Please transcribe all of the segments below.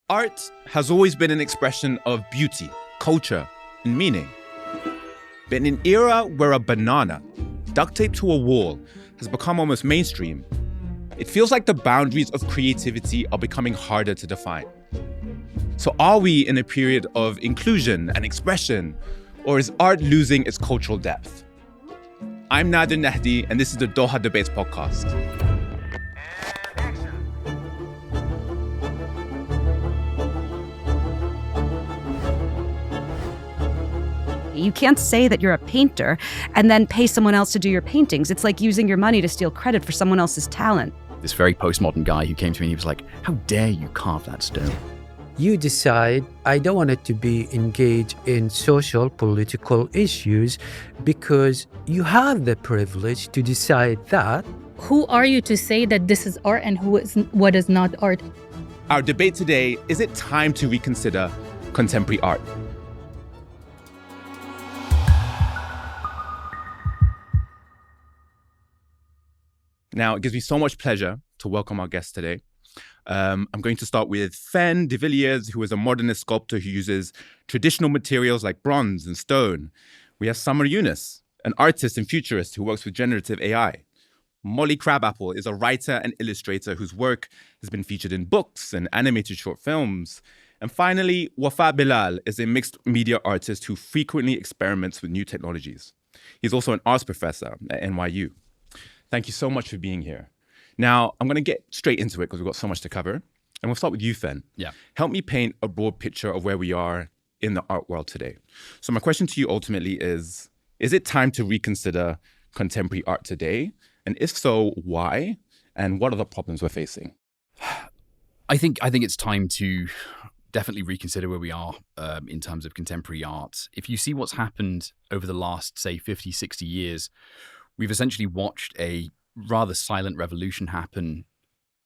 Art has always been an expression of beauty, culture, and meaning. But in an era where a banana duct taped to a wall has become almost mainstream, it feels like the boundaries of creativity are becoming harder to define. So are we in a period of inclusion and expression, or is art losing its cultural depth? I'm Nader Nehdi, and this is the Doha Debates podcast. You can't say that you're a painter and then pay someone else to do your paintings. It's like using your money to steal credit for someone else's talent. This very postmodern guy who came to me and he was like, how dare you carve that stone? You decide, I don't want it to be engaged in social, political issues because you have the privilege to decide that. Who are you to say that this is art and what is not art? Our debate today, is it time to reconsider contemporary art? Now, it gives me so much pleasure to welcome our guest today. I'm going to start with Fen de Villiers, who is a modernist sculptor who uses traditional materials like bronze and stone. We have Summer Yunus, an artist and futurist who works with generative AI. Molly Crabapple is a writer and illustrator whose work has been featured in books and animated short films. And finally, Wafa Bilal is a mixed media artist who frequently experiments with new technologies. He's also an arts professor at NYU. Thank you so much for being here. Now, I'm going to get straight into it because we've got so much to cover. And we'll start with you, Fen. Yeah. Help me paint a broad picture of where we are in the art world today. So my question to you ultimately is it time to reconsider contemporary art today? And if so, why? And what are the problems we're facing? I think it's time to definitely reconsider where we are in terms of contemporary art. If you see what's happened over the last, say, 50, 60 years, we've essentially watched a rather silent revolution happen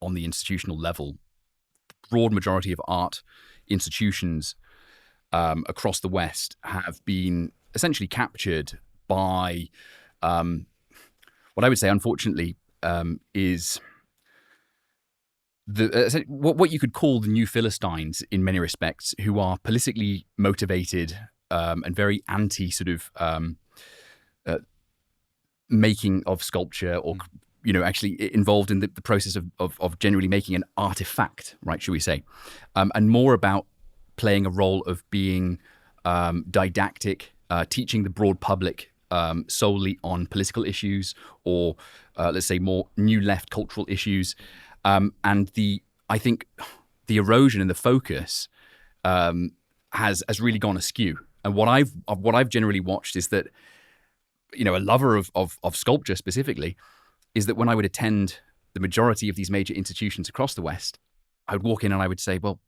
on the institutional level. The broad majority of art institutions across the West have been essentially captured by what I would say, unfortunately, is what you could call the new Philistines in many respects, who are politically motivated and very anti sort of making of sculpture, or actually involved in the process of generally making an artifact, right, should we say, and more about playing a role of being didactic, teaching the broad public solely on political issues, or let's say more new left cultural issues, and I think the erosion and the focus has really gone askew. And what I've generally watched is that, a lover of sculpture specifically, is that when I would attend the majority of these major institutions across the West, I would walk in and I would say, well,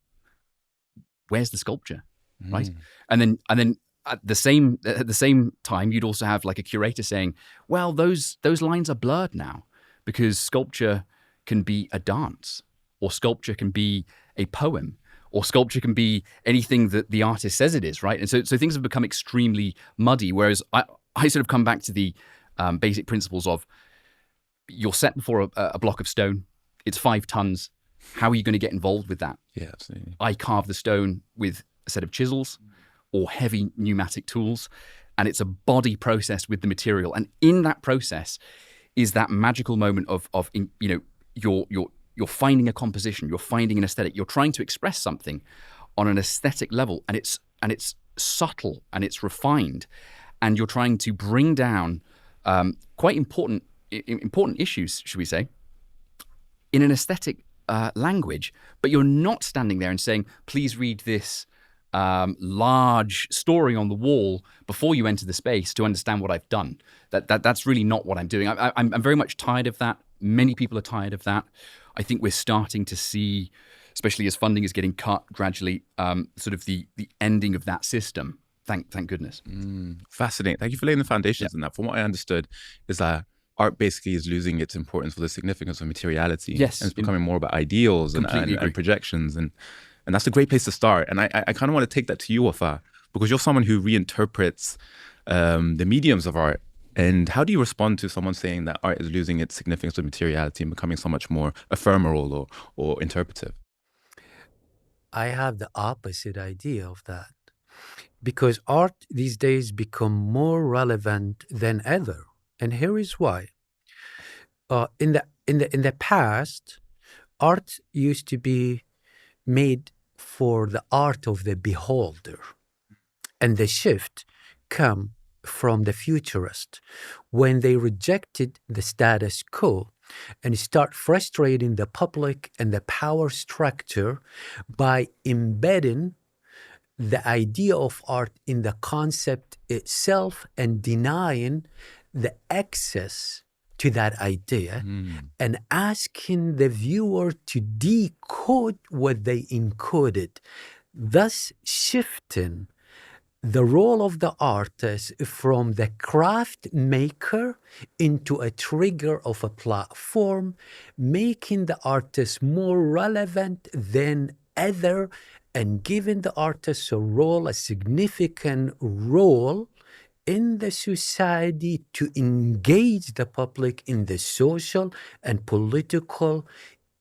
where's the sculpture, right? And then at the same time, you'd also have like a curator saying, well, those lines are blurred now because sculpture can be a dance, or sculpture can be a poem, or sculpture can be anything that the artist says it is, right? And so things have become extremely muddy, whereas I sort of come back to the basic principles of, you're set before a block of stone, it's 5 tons. How are you going to get involved with that? Yeah, absolutely. I carve the stone with a set of chisels or heavy pneumatic tools, and it's a body process with the material. And in that process is that magical moment of you're finding a composition, you're finding an aesthetic, you're trying to express something on an aesthetic level, and it's subtle and it's refined. And you're trying to bring down quite important issues, should we say, in an aesthetic language. But you're not standing there and saying, please read this large story on the wall before you enter the space to understand what I've done. That's really not what I'm doing. I'm very much tired of that. Many people are tired of that. I think we're starting to see, especially as funding is getting cut gradually, sort of the ending of that system. Thank goodness. Fascinating. Thank you for laying the foundations in that. From what I understood, is that art basically is losing its importance for the significance of materiality. Yes. And it's becoming more about ideals and projections. And that's a great place to start. And I kind of want to take that to you, Wafa, because you're someone who reinterprets the mediums of art. And how do you respond to someone saying that art is losing its significance of materiality and becoming so much more ephemeral or interpretive? I have the opposite idea of that. Because art these days become more relevant than ever. And here is why. In the past, art used to be made for the art of the beholder. And the shift come from the futurist when they rejected the status quo and start frustrating the public and the power structure by embedding the idea of art in the concept itself and denying the access to that idea and asking the viewer to decode what they encoded, thus shifting the role of the artist from the craft maker into a trigger of a platform, making the artist more relevant than ever and giving the artist a significant role in the society to engage the public in the social and political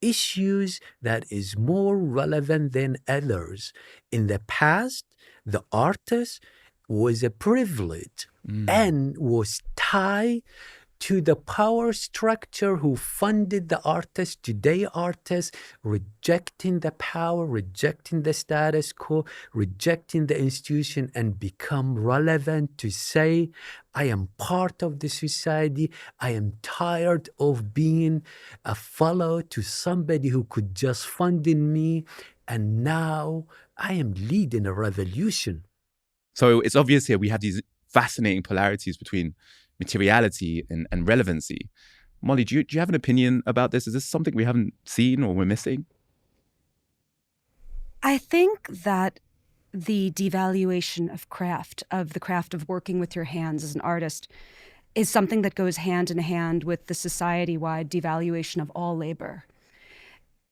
issues that is more relevant than others. In the past, the artist was a privilege and was tied to the power structure who funded the artist. Today, artists rejecting the power, rejecting the status quo, rejecting the institution, and become relevant to say, I am part of the society. I am tired of being a fellow to somebody who could just fund in me. And now I am leading a revolution. So it's obvious here we have these fascinating polarities between materiality and relevancy. Molly, do you have an opinion about this? Is this something we haven't seen or we're missing? I think that the devaluation of the craft of working with your hands as an artist, is something that goes hand in hand with the society-wide devaluation of all labor.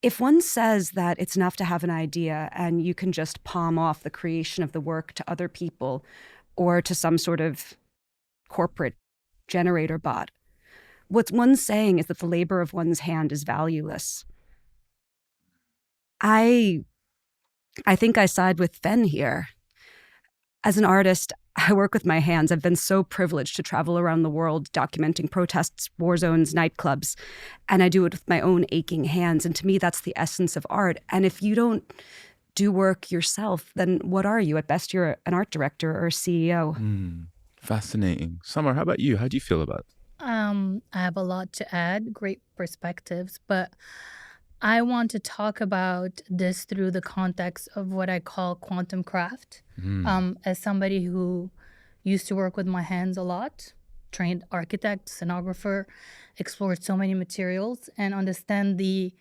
If one says that it's enough to have an idea and you can just palm off the creation of the work to other people or to some sort of corporate generator bot, what one's saying is that the labor of one's hand is valueless. I think I side with Fen here. As an artist, I work with my hands. I've been so privileged to travel around the world documenting protests, war zones, nightclubs, and I do it with my own aching hands. And to me, that's the essence of art. And if you don't do work yourself, then what are you? At best, you're an art director or a CEO. Fascinating. Summer, how about you? How do you feel about it? I have a lot to add, great perspectives, but I want to talk about this through the context of what I call quantum craft. As somebody who used to work with my hands a lot, trained architect, scenographer, explored so many materials, and understand the,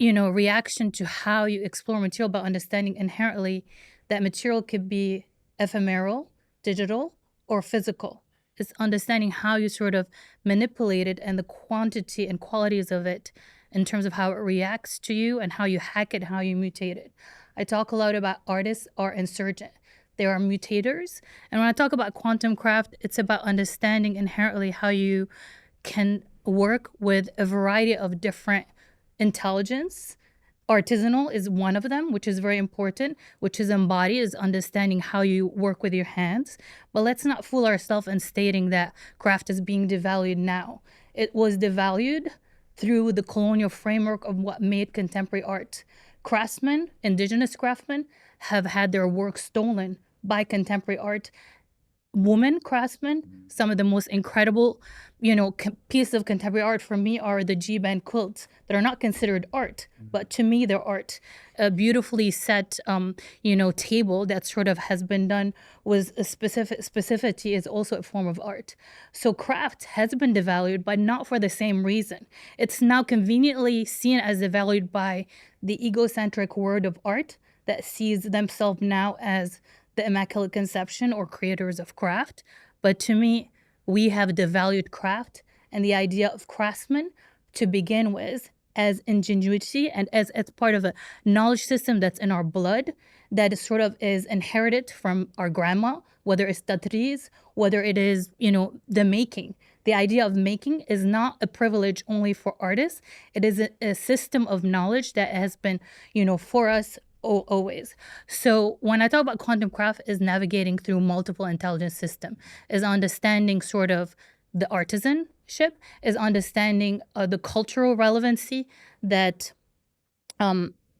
reaction to how you explore material, but understanding inherently that material could be ephemeral, digital, or physical. It's understanding how you sort of manipulate it and the quantity and qualities of it in terms of how it reacts to you and how you hack it, how you mutate it. I talk a lot about artists are insurgent. They are mutators. And when I talk about quantum craft, it's about understanding inherently how you can work with a variety of different intelligence. Artisanal is one of them, which is very important, which is embodied, is understanding how you work with your hands. But let's not fool ourselves in stating that craft is being devalued now. It was devalued through the colonial framework of what made contemporary art. Craftsmen, indigenous craftsmen, have had their work stolen by contemporary art. Women craftsmen, some of the most incredible, pieces of contemporary art for me are the G-band quilts that are not considered art, but to me they're art. A beautifully set, table that sort of has been done with a specificity is also a form of art. So craft has been devalued, but not for the same reason. It's now conveniently seen as devalued by the egocentric world of art that sees themselves now as the Immaculate Conception or creators of craft. But to me, we have devalued craft and the idea of craftsmen to begin with as ingenuity and as part of a knowledge system that's in our blood that is inherited from our grandma, whether it's tatriz, whether it is, the making. The idea of making is not a privilege only for artists. It is a system of knowledge that has been, for us always. So when I talk about quantum craft, is navigating through multiple intelligence system, is understanding sort of the artisanship, is understanding the cultural relevancy that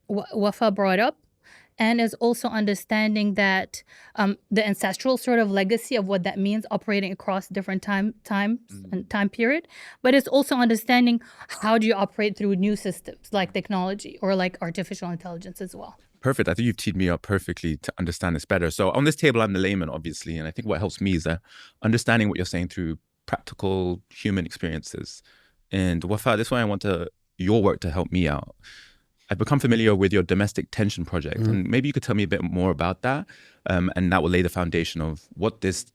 Wafa brought up, and is also understanding that the ancestral sort of legacy of what that means operating across different times and time period. But it's also understanding how do you operate through new systems like technology or like artificial intelligence as well. Perfect. I think you've teed me up perfectly to understand this better. So on this table, I'm the layman, obviously. And I think what helps me is understanding what you're saying through practical human experiences. And Wafa, this way I want your work to help me out. I've become familiar with your domestic tension project. And maybe you could tell me a bit more about that. And that will lay the foundation of what this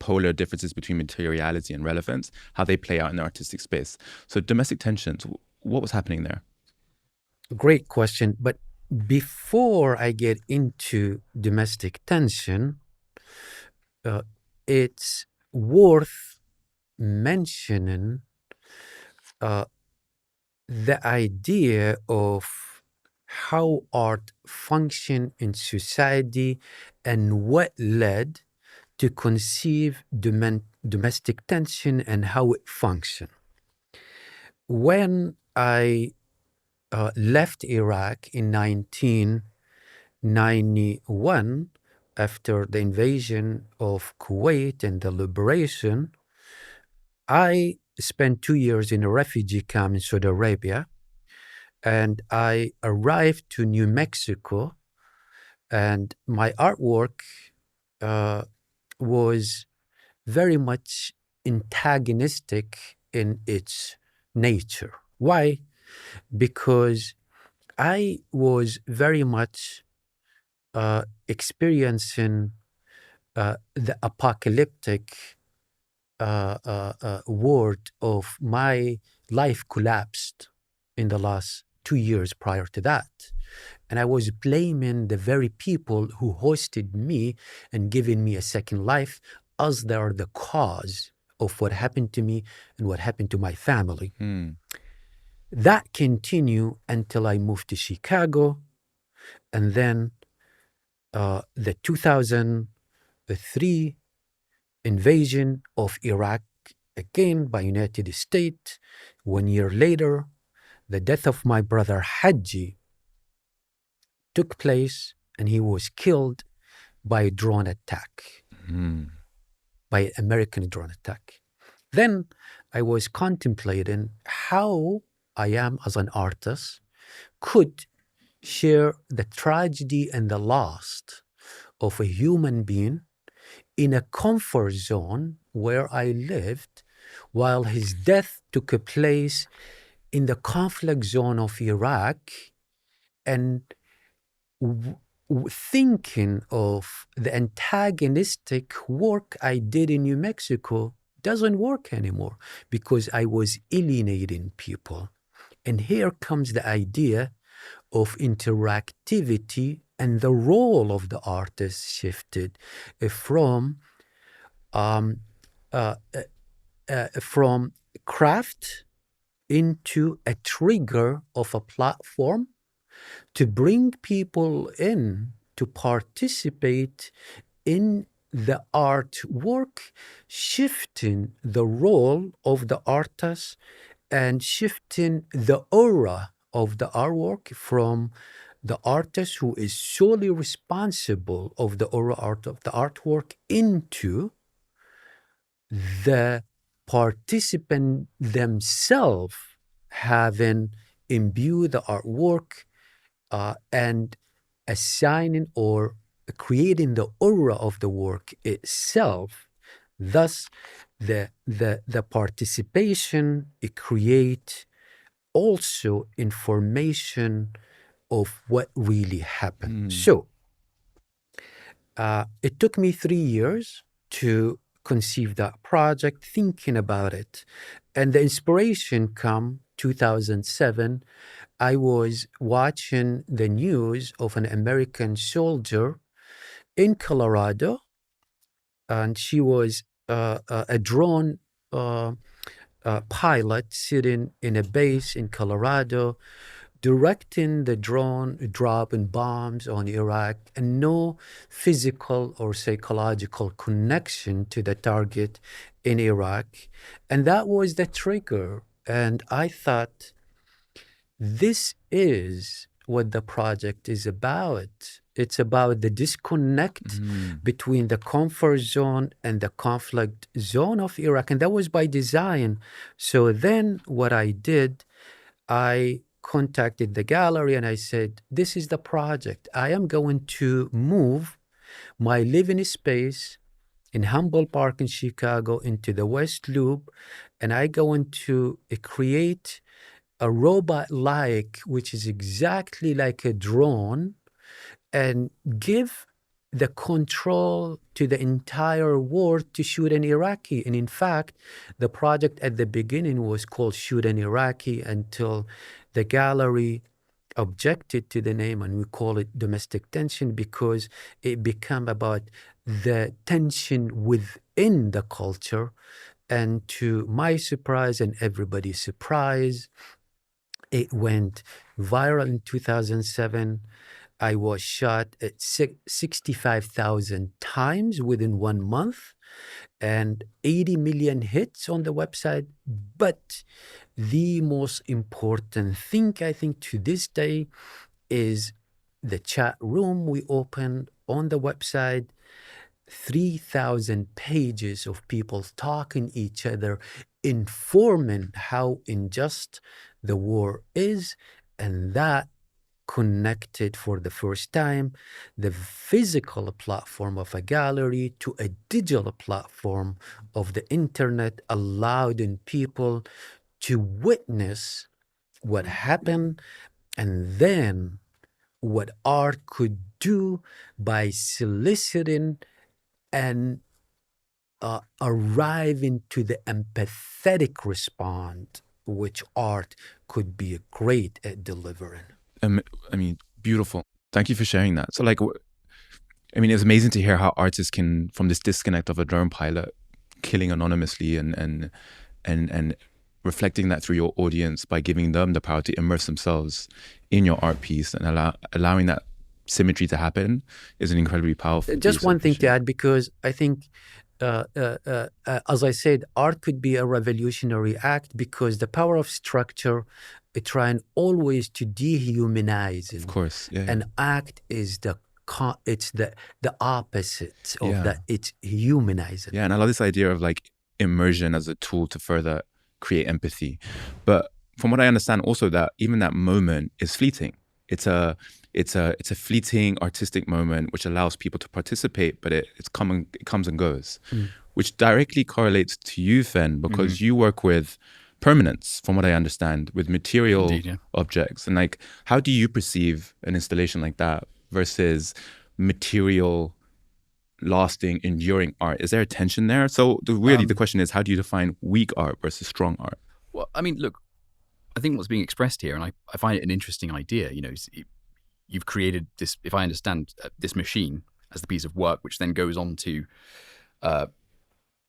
polar differences between materiality and relevance, how they play out in the artistic space. So domestic tensions, what was happening there? Great question. But before I get into domestic tension, it's worth mentioning the idea of how art function in society and what led to conceive domestic tension and how it functioned. When I left Iraq in 1991 after the invasion of Kuwait and the liberation, I spent 2 years in a refugee camp in Saudi Arabia, and I arrived to New Mexico, and my artwork was very much antagonistic in its nature. Why? Because I was very much experiencing the apocalyptic word of my life collapsed in the last 2 years prior to that. And I was blaming the very people who hosted me and given me a second life as they are the cause of what happened to me and what happened to my family. That continued until I moved to Chicago, and then the 2003 invasion of Iraq again by United States. 1 year later, the death of my brother Haji took place, and he was killed by a drone attack, by an American drone attack. Then I was contemplating how I am as an artist could share the tragedy and the loss of a human being in a comfort zone where I lived while his death took place in the conflict zone of Iraq, and thinking of the antagonistic work I did in New Mexico doesn't work anymore because I was alienating people. And here comes the idea of interactivity, and the role of the artist shifted from craft into a trigger of a platform to bring people in to participate in the artwork, shifting the role of the artist and shifting the aura of the artwork from the artist who is solely responsible of the aura art of the artwork into the participant themselves having imbued the artwork and assigning or creating the aura of the work itself. Thus, the participation, it creates also information of what really happened. So it took me 3 years to conceive that project, thinking about it. And the inspiration come 2007. I was watching the news of an American soldier in Colorado, and she was a drone pilot sitting in a base in Colorado, directing the drone, dropping bombs on Iraq, and no physical or psychological connection to the target in Iraq. And that was the trigger. And I thought, this is what the project is about. It's about the disconnect between the comfort zone and the conflict zone of Iraq. And that was by design. So then what I did, I contacted the gallery and I said, this is the project. I am going to move my living space in Humboldt Park in Chicago into the West Loop, and I going to create a robot-like, which is exactly like a drone, and give the control to the entire world to shoot an Iraqi. And in fact, the project at the beginning was called Shoot an Iraqi until the gallery objected to the name, and we call it Domestic Tension because it became about the tension within the culture. And to my surprise and everybody's surprise, it went viral in 2007. I was shot at 65,000 times within 1 month and 80 million hits on the website. But the most important thing, I think, to this day is the chat room we opened on the website. 3,000 pages of people talking each other, informing how unjust the war is, and that connected for the first time the physical platform of a gallery to a digital platform of the internet, allowing people to witness what happened and then what art could do by soliciting and arriving to the empathetic response, which art could be great at delivering. I mean, beautiful. Thank you for sharing that. So, like, I mean, it's amazing to hear how artists can, from this disconnect of a drone pilot killing anonymously and reflecting that through your audience by giving them the power to immerse themselves in your art piece and allowing that symmetry to happen is an incredibly powerful Just piece. one thing to add, because I think, as I said, art could be a revolutionary act because the power of structure, trying always to dehumanize it. Of course, yeah. An act is the opposite of that. It's humanizing. Yeah, and I love this idea of like immersion as a tool to further create empathy. But from what I understand, also that even that moment is fleeting. It's a fleeting artistic moment which allows people to participate, but it comes and goes, which directly correlates to you, Fen, because you work with permanence, from what I understand, with material objects. And like, how do you perceive an installation like that versus material, lasting, enduring art? Is there a tension there? So the question is, how do you define weak art versus strong art? Well, I mean, look, I think what's being expressed here, and I find it an interesting idea, you've created this, if I understand, this machine as the piece of work, which then goes on to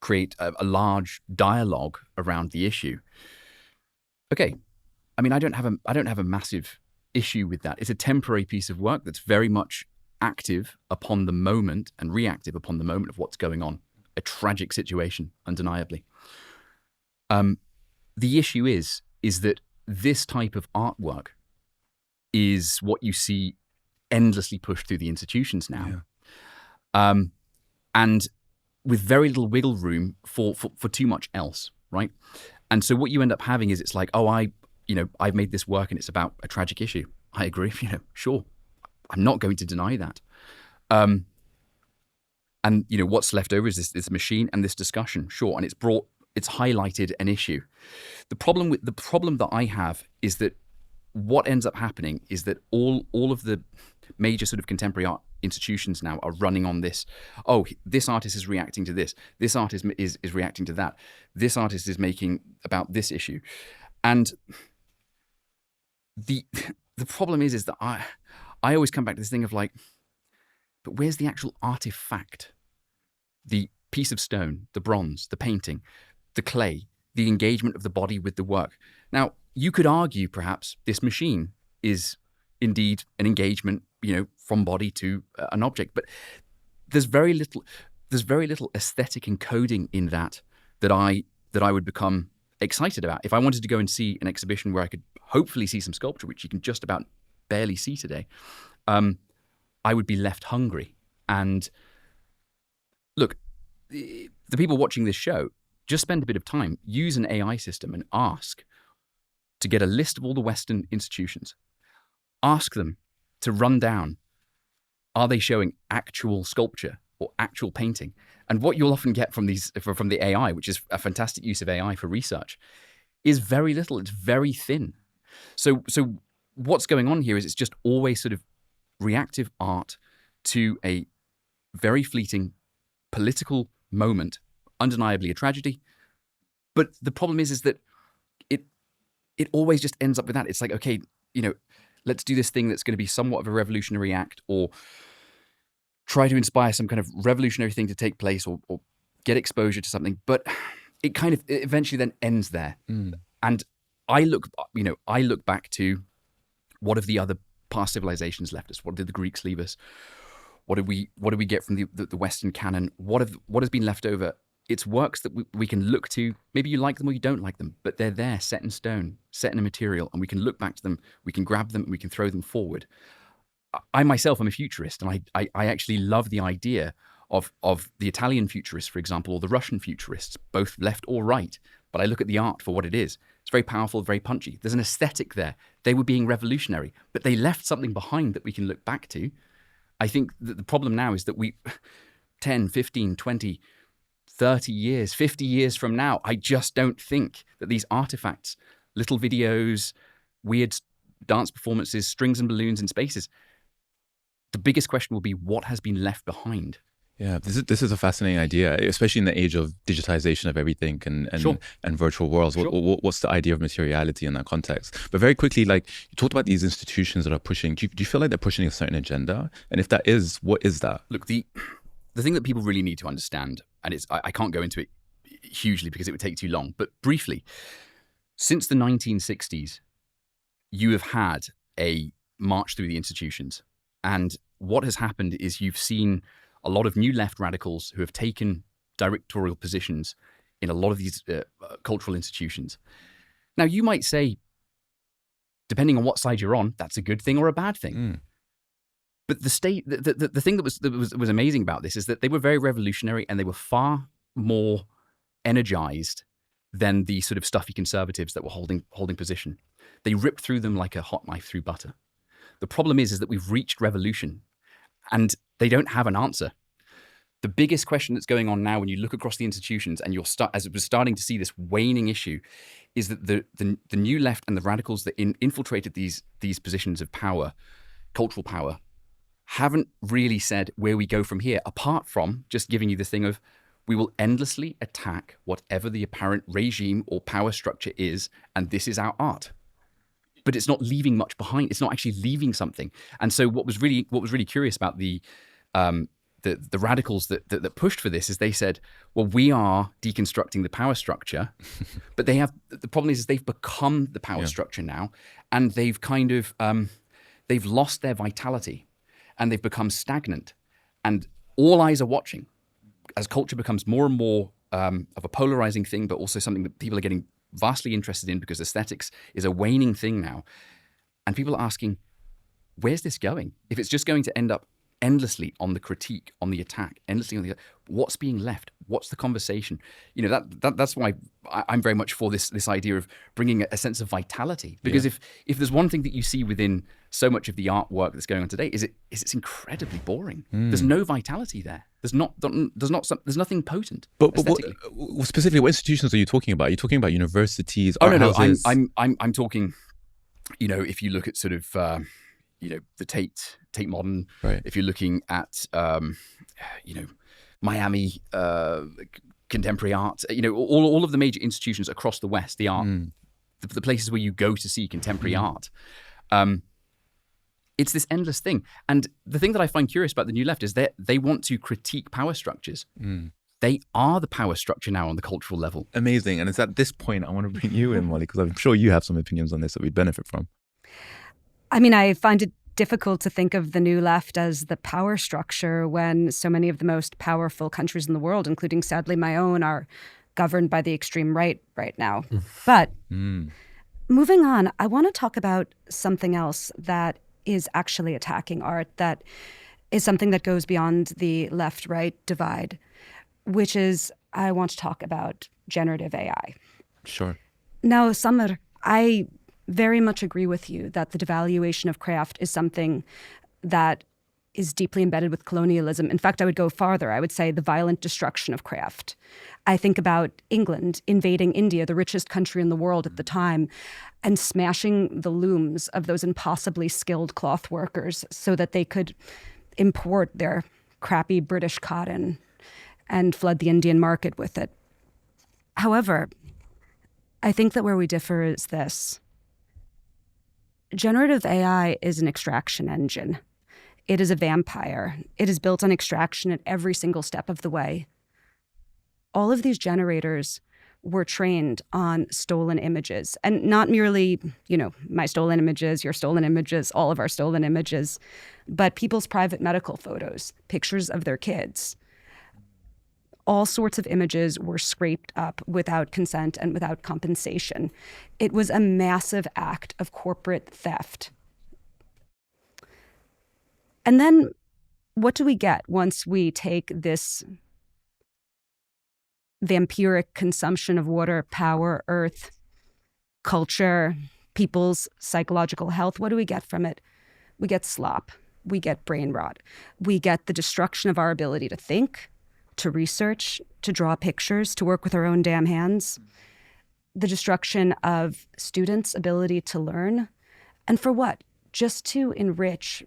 create a large dialogue around the issue. Okay, I mean, I don't have a massive issue with that. It's a temporary piece of work that's very much active upon the moment and reactive upon the moment of what's going on. A tragic situation, undeniably. The issue is that this type of artwork is what you see endlessly pushed through the institutions now. And with very little wiggle room for too much else, right? And so what you end up having is it's like, oh, I've made this work and it's about a tragic issue. I agree, sure. I'm not going to deny that. And what's left over is this machine and this discussion, sure. And it's highlighted an issue. The problem that I have is that what ends up happening is that all of the major sort of contemporary art institutions now are running on this. Oh, this artist is reacting to this. This artist is reacting to that. This artist is making about this issue. And the problem is that I always come back to this thing of like, but where's the actual artifact? The piece of stone, the bronze, the painting, the clay, the engagement of the body with the work. Now, you could argue perhaps this machine is indeed an engagement, from body to an object. But there's very little aesthetic encoding in that I would become excited about. If I wanted to go and see an exhibition where I could hopefully see some sculpture, which you can just about barely see today, I would be left hungry. And look, the people watching this show, just spend a bit of time, use an AI system and ask to get a list of all the Western institutions. Ask them to run down, are they showing actual sculpture or actual painting? And what you'll often get from the AI, which is a fantastic use of AI for research, is very little. It's very thin. So what's going on here is it's just always sort of reactive art to a very fleeting political moment, undeniably a tragedy. But the problem is that it always just ends up with that. It's like, okay, let's do this thing that's going to be somewhat of a revolutionary act, or try to inspire some kind of revolutionary thing to take place, or get exposure to something. But it kind of eventually then ends there. And I look back to, what have the other past civilizations left us? What did the Greeks leave us? What did we get from the Western canon? What has been left over? It's works that we can look to. Maybe you like them or you don't like them, but they're there, set in stone, set in a material, and we can look back to them, we can grab them, and we can throw them forward. I myself am a futurist, and I actually love the idea of the Italian futurists, for example, or the Russian futurists, both left or right. But I look at the art for what it is. It's very powerful, very punchy. There's an aesthetic there. They were being revolutionary, but they left something behind that we can look back to. I think that the problem now is that 10, 15, 20, 30 years, 50 years from now, I just don't think that these artifacts, little videos, weird dance performances, strings and balloons in spaces, the biggest question will be, what has been left behind? Yeah, this is a fascinating idea, especially in the age of digitization of everything and virtual worlds. Sure. What's the idea of materiality in that context? But very quickly, like, you talked about these institutions that are pushing. Do you feel like they're pushing a certain agenda? And if that is, what is that? Look, the thing that people really need to understand, and I can't go into it hugely because it would take too long, but briefly, since the 1960s, you have had a march through the institutions. And what has happened is you've seen a lot of new left radicals who have taken directorial positions in a lot of these cultural institutions. Now, you might say, depending on what side you're on, that's a good thing or a bad thing. But the thing that was amazing about this is that they were very revolutionary, and they were far more energized than the sort of stuffy conservatives that were holding position. They ripped through them like a hot knife through butter. The problem is that we've reached revolution, and they don't have an answer. The biggest question that's going on now, when you look across the institutions, and as we're starting to see this waning issue, is that the new left and the radicals that infiltrated these positions of power, cultural power, haven't really said where we go from here, apart from just giving you this thing of, we will endlessly attack whatever the apparent regime or power structure is, and this is our art. But it's not leaving much behind. It's not actually leaving something. And so what was really curious about the radicals that pushed for this is they said, well, we are deconstructing the power structure, but the problem is they've become the power structure now, and they've kind of they've lost their vitality, and they've become stagnant, and all eyes are watching as culture becomes more and more of a polarizing thing, but also something that people are getting vastly interested in because aesthetics is a waning thing now. And people are asking, where's this going? If it's just going to end up endlessly on the critique, on the attack, endlessly on what's being left? What's the conversation? That's why I'm very much for this idea of bringing a sense of vitality. Because if there's one thing that you see within so much of the artwork that's going on today, is it's incredibly boring. There's no vitality there. There's nothing potent. But specifically, what institutions are you talking about? Are you talking about universities? Art houses? I'm talking. If you look at sort of the Tate Modern. Right. If you're looking at Miami contemporary art, all of the major institutions across the West, the art, the places where you go to see contemporary art. It's this endless thing. And the thing that I find curious about the New Left is that they want to critique power structures. They are the power structure now on the cultural level. Amazing. And it's at this point I want to bring you in, Molly, because I'm sure you have some opinions on this that we'd benefit from. I mean, I find it difficult to think of the new left as the power structure when so many of the most powerful countries in the world, including sadly my own, are governed by the extreme right now. But moving on, I want to talk about something else that is actually attacking art, that is something that goes beyond the left-right divide, which is I want to talk about generative AI. Sure. Now, Samer, I very much agree with you that the devaluation of craft is something that is deeply embedded with colonialism. In fact, I would go farther. I would say the violent destruction of craft. I think about England invading India, the richest country in the world at the time, and smashing the looms of those impossibly skilled cloth workers so that they could import their crappy British cotton and flood the Indian market with it. However, I think that where we differ is this. Generative AI is an extraction engine. It is a vampire. It is built on extraction at every single step of the way. All of these generators were trained on stolen images, and not merely, my stolen images, your stolen images, all of our stolen images, but people's private medical photos, pictures of their kids. All sorts of images were scraped up without consent and without compensation. It was a massive act of corporate theft. And then what do we get once we take this vampiric consumption of water, power, earth, culture, people's psychological health? What do we get from it? We get slop. We get brain rot. We get the destruction of our ability to think, to research, to draw pictures, to work with our own damn hands. The destruction of students' ability to learn. And for what? Just to enrich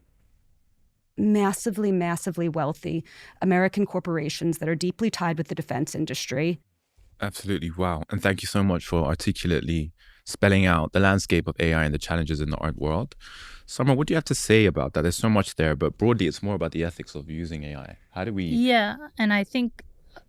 massively, massively wealthy American corporations that are deeply tied with the defense industry. Absolutely. Wow. And thank you so much for articulately spelling out the landscape of AI and the challenges in the art world. Samer, what do you have to say about that? There's so much there, but broadly, it's more about the ethics of using AI. How do we... Yeah, and I think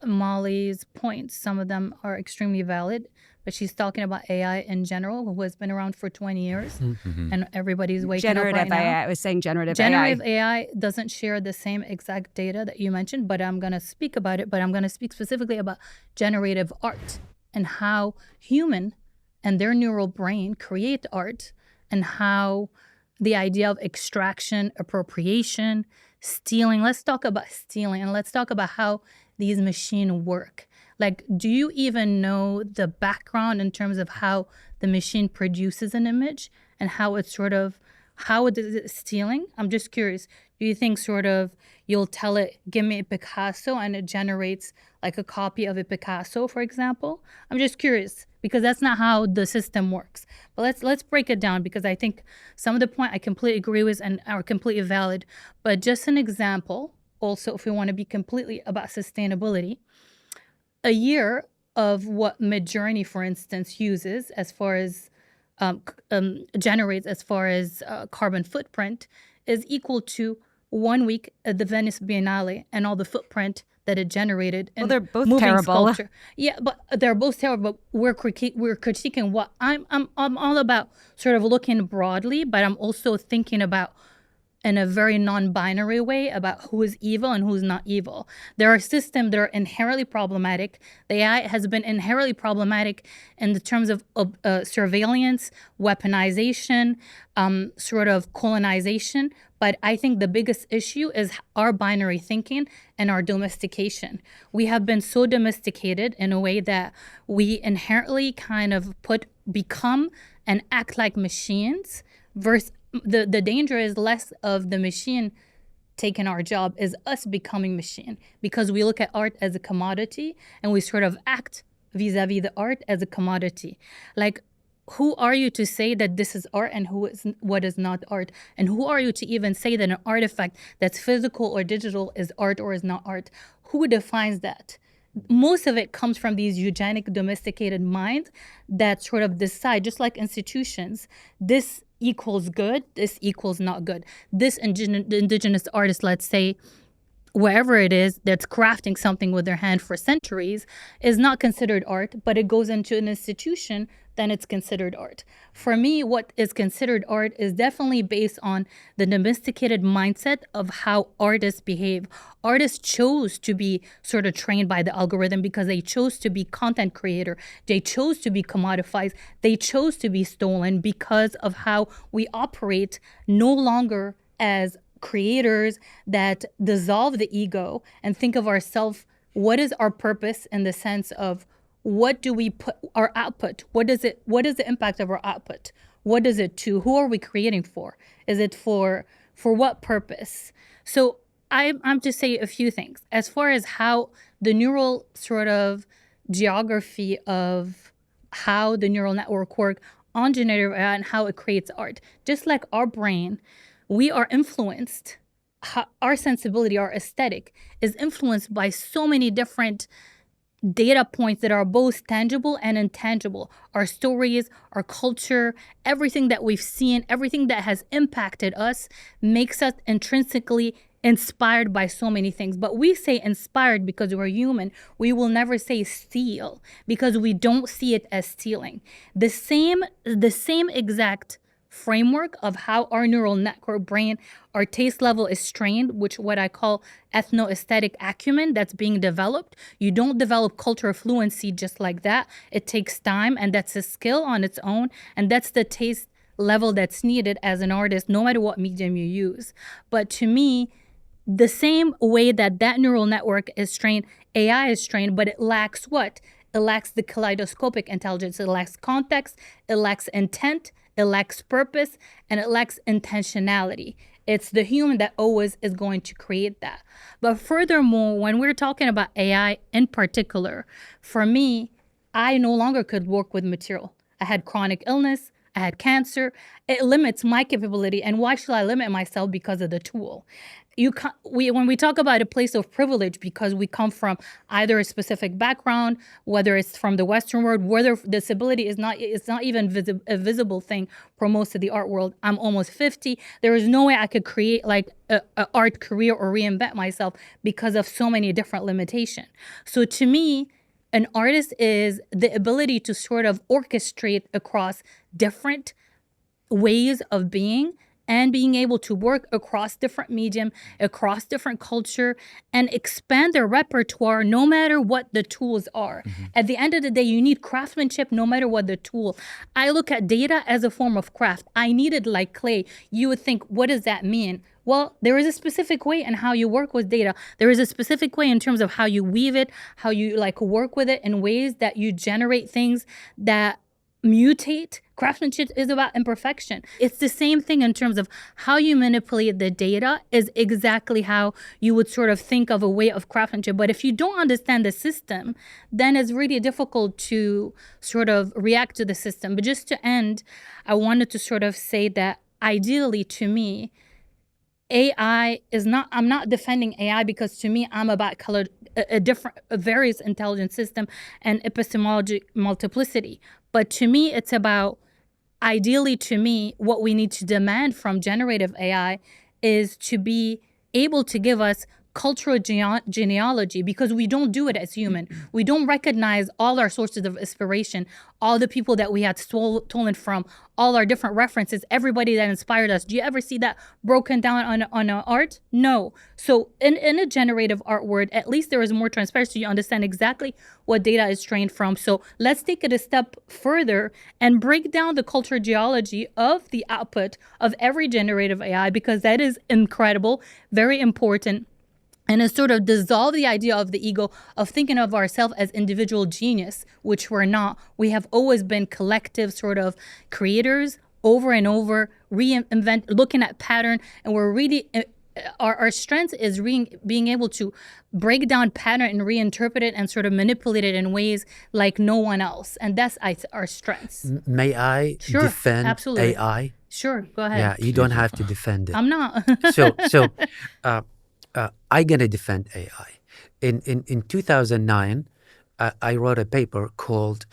Molly's points, some of them are extremely valid, but she's talking about AI in general, who has been around for 20 years, and everybody's waking up right now. AI. I was saying generative AI doesn't share the same exact data that you mentioned, but I'm going to speak about it, but I'm going to speak specifically about generative art and how human and their neural brain create art, and how the idea of extraction, appropriation, stealing. Let's talk about stealing, and let's talk about how these machines work. Like, do you even know the background in terms of how the machine produces an image and how it's how is it stealing? I'm just curious. Do you think you'll tell it, give me a Picasso, and it generates like a copy of a Picasso, for example? I'm just curious, because that's not how the system works. But let's break it down, because I think some of the point I completely agree with and are completely valid. But just an example, also, if we want to be completely about sustainability, a year of what Midjourney, for instance, uses as far as generates as far as carbon footprint is equal to 1 week at the Venice Biennale and all the footprint that it generated. Well, they're both terrible. Sculpture. Yeah, but they're both terrible. But we're critiquing what I'm all about, sort of looking broadly, but I'm also thinking about in a very non-binary way about who is evil and who's not evil. There are systems that are inherently problematic. The AI has been inherently problematic in the terms of surveillance, weaponization, sort of colonization. But I think the biggest issue is our binary thinking and our domestication. We have been so domesticated in a way that we inherently kind of become and act like machines versus the danger is less of the machine taking our job, is us becoming machine, because we look at art as a commodity and we sort of act vis-a-vis the art as a commodity. Like, who are you to say that this is art and what is not art? And who are you to even say that an artifact that's physical or digital is art or is not art? Who defines that? Most of it comes from these eugenic domesticated minds that sort of decide, just like institutions, this equals good, this equals not good. This indigenous artist, let's say, wherever it is that's crafting something with their hand for centuries is not considered art, but it goes into an institution, then it's considered art. For me, what is considered art is definitely based on the domesticated mindset of how artists behave. Artists chose to be sort of trained by the algorithm because they chose to be content creator. They chose to be commodified. They chose to be stolen because of how we operate no longer as creators that dissolve the ego and think of ourselves, what is our purpose in the sense of what do we put our output? What is the impact of our output? What is it to? Who are we creating for? Is it for what purpose? So I'm just saying a few things as far as how the neural sort of geography of how the neural network work on generative AI and how it creates art. Just like our brain, we are influenced, our sensibility, our aesthetic is influenced by so many different data points that are both tangible and intangible. Our stories, our culture, everything that we've seen, everything that has impacted us makes us intrinsically inspired by so many things. But we say inspired because we're human. We will never say steal because we don't see it as stealing. The same exact framework of how our neural network brain, our taste level is trained, which what I call ethno-aesthetic acumen that's being developed. You don't develop cultural fluency just like that. It takes time, and that's a skill on its own, and that's the taste level that's needed as an artist, no matter what medium you use. But to me, the same way that neural network is trained, AI is trained, but it lacks what? It lacks the kaleidoscopic intelligence. It lacks context. It lacks intent. It lacks purpose, and it lacks intentionality. It's the human that always is going to create that. But furthermore, when we're talking about AI in particular, for me, I no longer could work with material. I had chronic illness. I had cancer. It limits my capability. And why should I limit myself because of the tool? When we talk about a place of privilege, because we come from either a specific background, whether it's from the Western world, whether disability is not even a visible thing for most of the art world. I'm almost 50. There is no way I could create like a art career or reinvent myself because of so many different limitations. So to me, an artist is the ability to sort of orchestrate across different ways of being and being able to work across different medium, across different culture, and expand their repertoire no matter what the tools are. Mm-hmm. At the end of the day, you need craftsmanship no matter what the tool. I look at data as a form of craft. I need it like clay. You would think, what does that mean? Well, there is a specific way in how you work with data. There is a specific way in terms of how you weave it, how you like work with it in ways that you generate things that mutate. Craftsmanship is about imperfection. It's the same thing in terms of how you manipulate the data is exactly how you would sort of think of a way of craftsmanship. But if you don't understand the system, then it's really difficult to sort of react to the system. But just to end, I wanted to sort of say that ideally to me, AI is not, I'm not defending AI because to me, I'm about a various intelligence system and epistemology multiplicity. But to me, it's about, ideally to me, what we need to demand from generative AI is to be able to give us cultural genealogy, because we don't do it as human. We don't recognize all our sources of inspiration, all the people that we had stolen from, all our different references, everybody that inspired us. Do you ever see that broken down on art? No. So in a generative art world, at least there is more transparency. You understand exactly what data is trained from. So let's take it a step further and break down the cultural genealogy of the output of every generative AI, because that is incredible, very important. And it sort of dissolve the idea of the ego of thinking of ourselves as individual genius, which we're not. We have always been collective sort of creators over and over, reinvent, looking at pattern. And we're really, our strength is being able to break down pattern and reinterpret it and sort of manipulate it in ways like no one else. And that's our strengths. May I defend absolutely. AI? Sure, go ahead. Yeah, you don't have to defend it. I'm not. I'm going to defend AI. In 2009, I wrote a paper called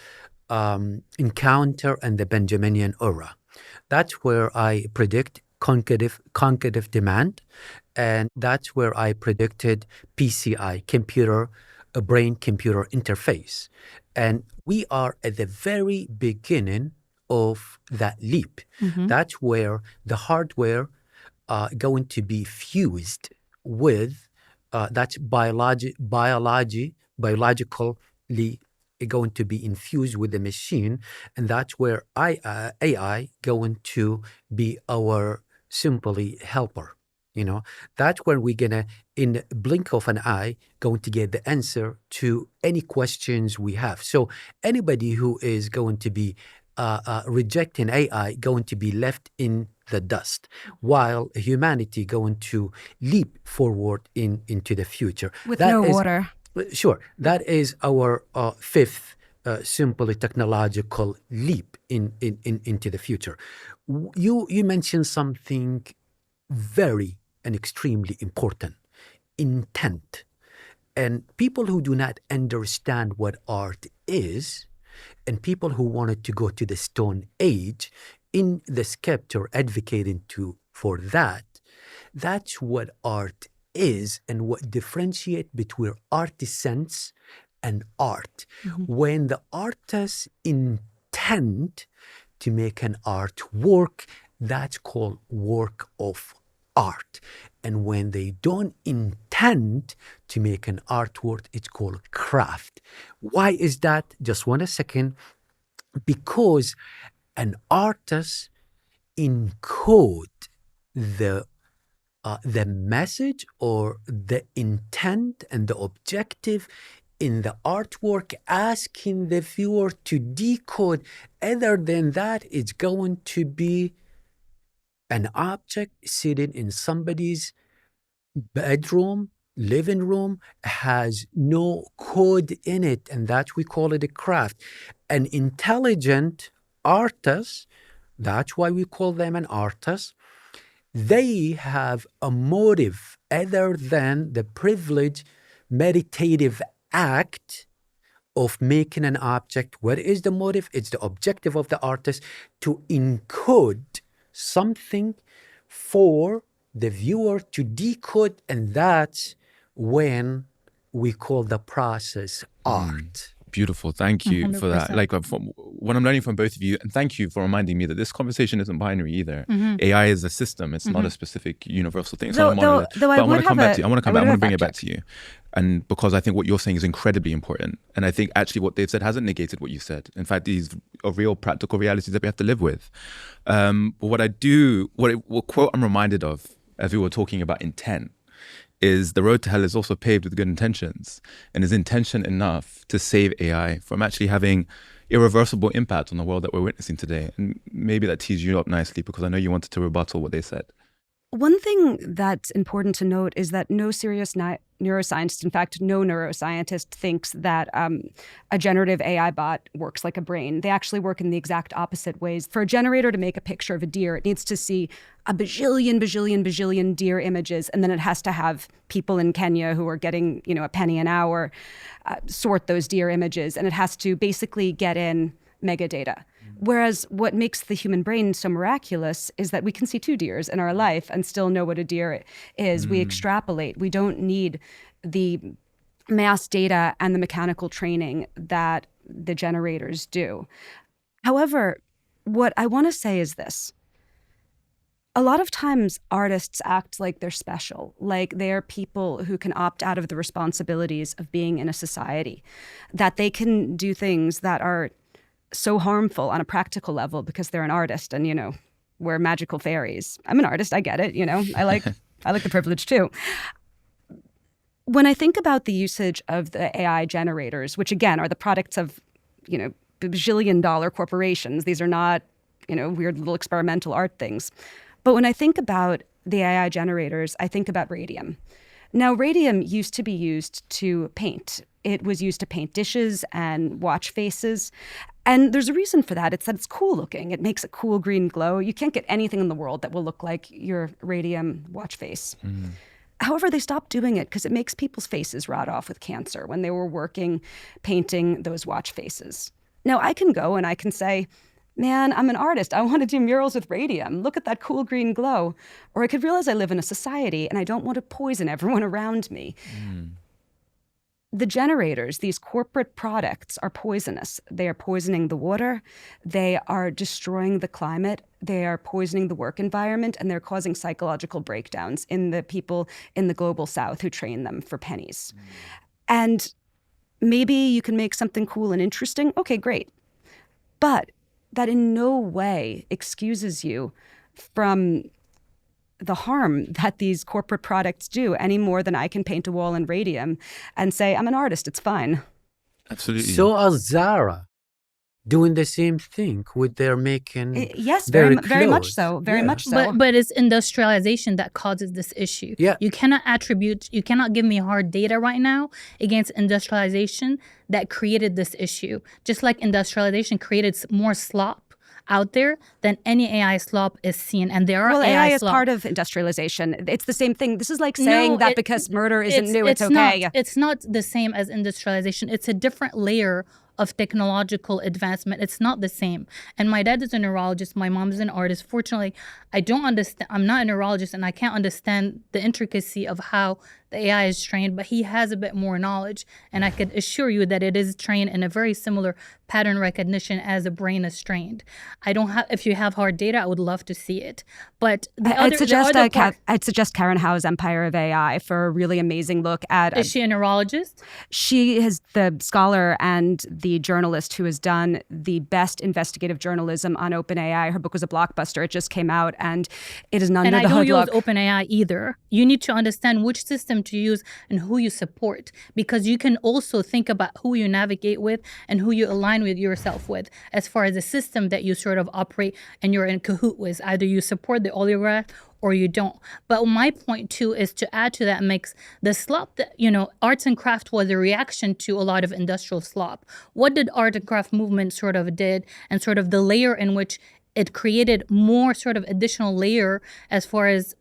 Encounter and the Benjaminian Era. That's where I predict cognitive demand And that's where I predicted PCI, brain-computer interface. And we are at the very beginning of that leap. That's where the hardware going to be fused with that's biologically going to be infused with the machine, and that's where AI going to be our simply helper. That's where we're gonna, in the blink of an eye, going to get the answer to any questions we have. So anybody who is going to be rejecting AI going to be left in the dust, while humanity going to leap forward into the future. With That no is- water. Sure. That is our fifth simply technological leap into the future. You mentioned something very and extremely important: intent. And people who do not understand what art is, and people who wanted to go to the Stone Age in the scepter advocating for that, that's what art is and what differentiate between artisans and art. When the artists intend to make an artwork, that's called work of art. And when they don't intend to make an artwork, it's called craft. Why is that? Just 1 second. Because an artist encode the message or the intent and the objective in the artwork, asking the viewer to decode. Other than that, it's going to be an object sitting in somebody's bedroom, living room, has no code in it, and that we call it a craft. An intelligent artist, that's why we call them an artist, they have a motive other than the privileged meditative act of making an object. What is the motive? It's the objective of the artist to encode something for the viewer to decode, and that's when we call the process art. Beautiful. Thank you for that. 100%. Like from what I'm learning from both of you, and thank you for reminding me that this conversation isn't binary either. AI is a system. It's not a specific universal thing. It's not a monolith. Though I But I want would to come have back to you. I want to come back. I want to bring it fact back to you. And because I think what you're saying is incredibly important. And I think actually what they've said hasn't negated what you said. In fact, these are real practical realities that we have to live with. But what quote I'm reminded of as we were talking about intent is the road to hell is also paved with good intentions, and is intention enough to save AI from actually having irreversible impact on the world that we're witnessing today. And maybe that tees you up nicely because I know you wanted to rebuttal what they said. One thing that's important to note is that no serious neuroscientist, in fact, no neuroscientist thinks that a generative AI bot works like a brain. They actually work in the exact opposite ways. For a generator to make a picture of a deer, it needs to see a bajillion deer images, and then it has to have people in Kenya who are getting, a penny an hour sort those deer images, and it has to basically get in megadata. Whereas what makes the human brain so miraculous is that we can see 2 deers in our life and still know what a deer is. We extrapolate. We don't need the mass data and the mechanical training that the generators do. However, what I want to say is this. A lot of times artists act like they're special, like they're people who can opt out of the responsibilities of being in a society, that they can do things that are so harmful on a practical level because they're an artist and, we're magical fairies. I'm an artist, I get it, I like the privilege too. When I think about the usage of the AI generators, which again are the products of, bajillion-dollar corporations, these are not, weird little experimental art things. But when I think about the AI generators, I think about radium. Now, radium used to be used to paint. It was used to paint dishes and watch faces. And there's a reason for that. It's that it's cool looking. It makes a cool green glow. You can't get anything in the world that will look like your radium watch face. However, they stopped doing it because it makes people's faces rot off with cancer when they were painting those watch faces. Now, I can go and I can say, man, I'm an artist. I want to do murals with radium. Look at that cool green glow. Or I could realize I live in a society and I don't want to poison everyone around me. The generators, these corporate products, are poisonous. They are poisoning the water. They are destroying the climate. They are poisoning the work environment, and they're causing psychological breakdowns in the people in the global south who train them for pennies. And maybe you can make something cool and interesting. Okay, great. But that in no way excuses you from the harm that these corporate products do, any more than I can paint a wall in radium and say, I'm an artist, it's fine. Absolutely. So are Zara doing the same thing with their making Yes, their very much clothes. so. Very Yeah. much so. But it's industrialization that causes this issue. Yeah. You cannot give me hard data right now against industrialization that created this issue. Just like industrialization created more slop out there than any AI slop is seen. And there are well, AI is slop. part of industrialization. It's the same thing. This is like saying No, that because murder isn't new, it's okay. It's not the same as industrialization. It's a different layer of technological advancement. It's not the same. And my dad is a neurologist. My mom is an artist. Fortunately, I don't understand. I'm not a neurologist, and I can't understand the intricacy of how the AI is trained, but he has a bit more knowledge. And I could assure you that it is trained in a very similar pattern recognition as a brain is trained. If you have hard data, I would love to see it. But I'd suggest Karen Howe's Empire of AI for a really amazing look at. Is she a neurologist? She is the scholar and the journalist who has done the best investigative journalism on OpenAI. Her book was a blockbuster. It just came out, and it is an under the hood look. And I don't use OpenAI either. You need to understand which system to use and who you support, because you can also think about who you navigate with and who you align with yourself with as far as the system that you sort of operate and you're in cahoot with. Either you support the oligarch or you don't. But my point too is to add to that makes the slop that, arts and craft was a reaction to a lot of industrial slop. What did art and craft movement sort of did, and sort of the layer in which it created more sort of additional layer as far as,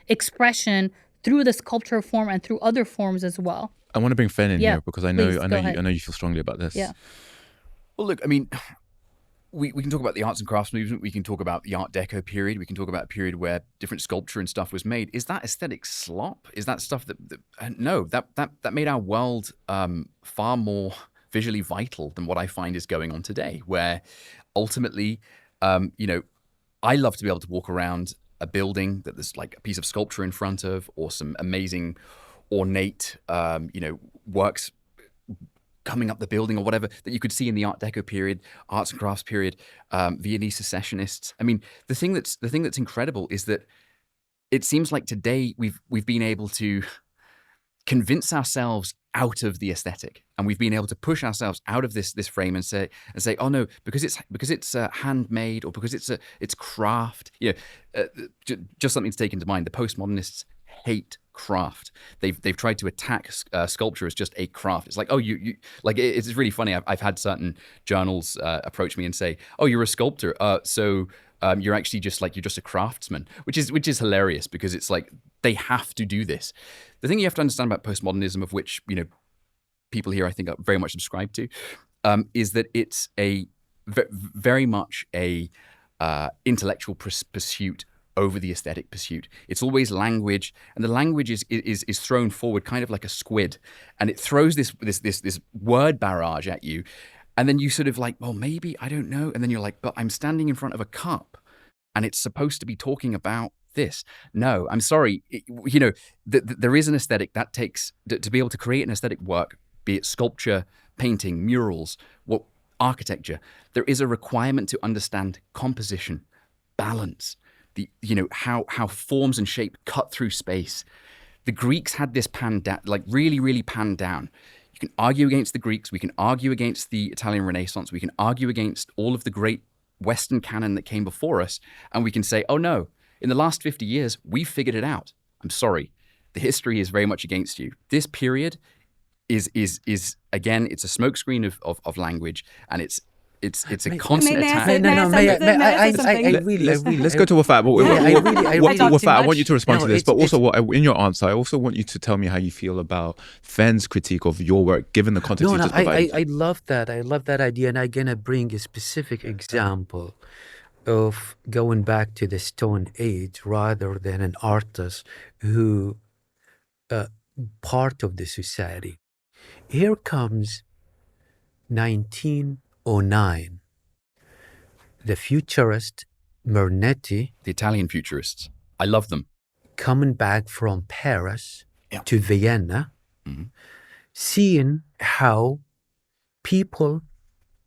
expression through the sculpture form and through other forms as well. I want to bring Fen in Yeah, here because I please, know go ahead. you feel strongly about this. Yeah. Well, look, I mean, we can talk about the arts and crafts movement. We can talk about the Art Deco period. We can talk about a period where different sculpture and stuff was made. Is that aesthetic slop? Is that stuff that no, that made our world far more visually vital than what I find is going on today, where ultimately, I love to be able to walk around a building that there's like a piece of sculpture in front of, or some amazing ornate, works coming up the building or whatever that you could see in the Art Deco period, arts and crafts period, Viennese Secessionists. I mean, the thing that's incredible is that it seems like today we've been able to convince ourselves out of the aesthetic, and we've been able to push ourselves out of this frame and say, oh no, because it's handmade, or because it's craft. Just something to take into mind. The postmodernists hate craft. They've tried to attack sculpture as just a craft. It's like, oh, you like, it's really funny. I've had certain journals approach me and say, oh, you're a sculptor, so you're actually you're just a craftsman, which is hilarious, because it's like they have to do this. The thing you have to understand about postmodernism, of which people here I think are very much subscribed to, is that it's a very much a intellectual pursuit over the aesthetic pursuit. It's always language, and the language is thrown forward kind of like a squid, and it throws this word barrage at you, and then you sort of like, well, maybe, I don't know, and then you're like, but I'm standing in front of a cup, and it's supposed to be talking about this. No, I'm sorry. There is an aesthetic that takes to be able to create an aesthetic work, be it sculpture, painting, murals, architecture. There is a requirement to understand composition, balance, how forms and shape cut through space. The Greeks had this panned down, like really, really panned down. You can argue against the Greeks. We can argue against the Italian Renaissance. We can argue against all of the great Western canon that came before us. And we can say, oh no, in the last 50 years, we've figured it out. I'm sorry. The history is very much against you. This period is again, it's a smokescreen of language, and it's it's a constant May I attack. say- may I say something? May I say something? Let's go to Wafat. Wafat, I want you to respond to this, but also in your answer, I also want you to tell me how you feel about Fenn's critique of your work, given the context you just provided. I love that. I love that idea, and I'm gonna bring a specific example of going back to the Stone Age rather than an artist who part of the society. Here comes 1909. The futurist Mernetti The Italian futurists, I love them. coming back from Paris Yeah. to Vienna, seeing how people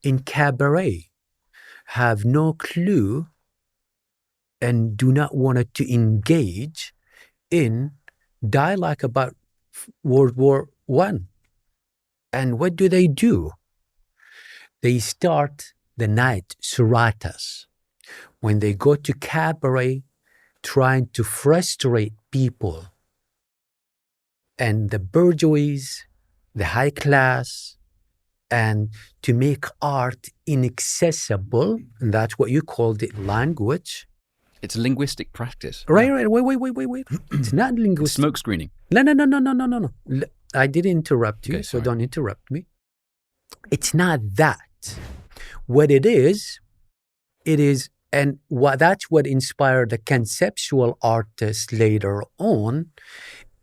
in cabaret have no clue and do not want to engage in dialogue about World War I. And what do? They start the night seratas. When they go to cabaret, trying to frustrate people. And the bourgeois, the high class, and to make art inaccessible, and that's what you called it, language. It's a linguistic practice. Right. Wait. It's not linguistic. Smoke screening. No. I didn't interrupt you, Okay, so sorry. don't interrupt me. It's not that. What it is, and that's what inspired the conceptual artists later on.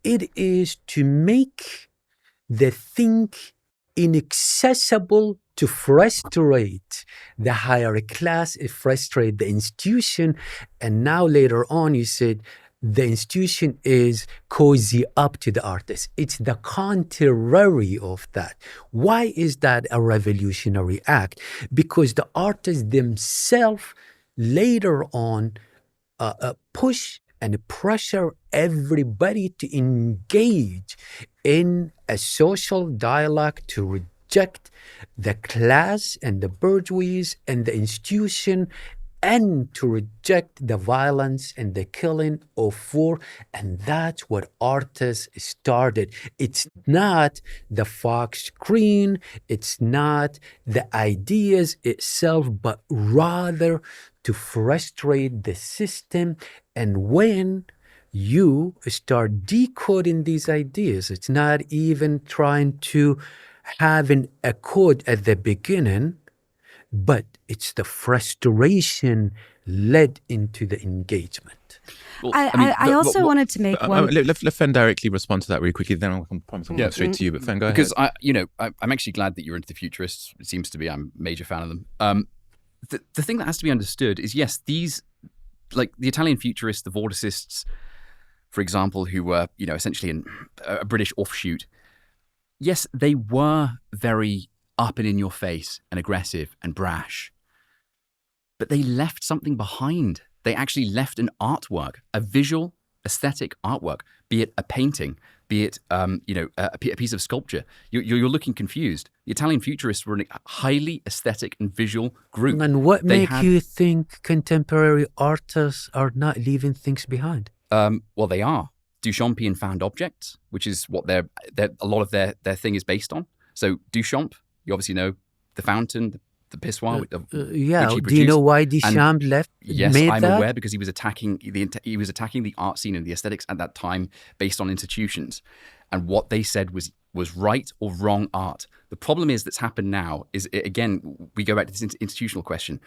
It is to make the thing inaccessible to frustrate the higher class, it frustrate the institution. And now later on, you said the institution is cozy up to the artist. It's the contrary of that. Why is that a revolutionary act? Because the artists themselves later on push and pressure everybody to engage in a social dialogue to reject the class and the bourgeoisie and the institution, and to reject the violence and the killing of war. And that's what artists started. It's not the Fox screen, it's not the ideas itself, but rather to frustrate the system. And when you start decoding these ideas, it's not even trying to have a code at the beginning, but it's the frustration led into the engagement. Well, I also wanted to make one. Let Fen directly respond to that really quickly, then I can promise I'll go straight to you. But Fen, go ahead. because I'm actually glad that you're into the futurists. It seems to be. I'm a major fan of them. The thing that has to be understood is, yes, these, like the Italian futurists, the Vorticists, for example, who were, essentially a British offshoot. Yes, they were very up and in your face and aggressive and brash, but they left something behind. They actually left an artwork, a visual, aesthetic artwork, be it a painting, be it a piece of sculpture. You're looking confused. The Italian futurists were a highly aesthetic and visual group. And what makes you think contemporary artists are not leaving things behind? Well, they are. Duchampian found objects, which is what a lot of their thing is based on. So Duchamp, you obviously know the fountain, the pissoir. Which Do you know why Duchamp left? Yes, made I'm that? aware, because he was attacking the art scene and the aesthetics at that time based on institutions, and what they said was right or wrong art. The problem is that's happened now is, again, we go back to this institutional question.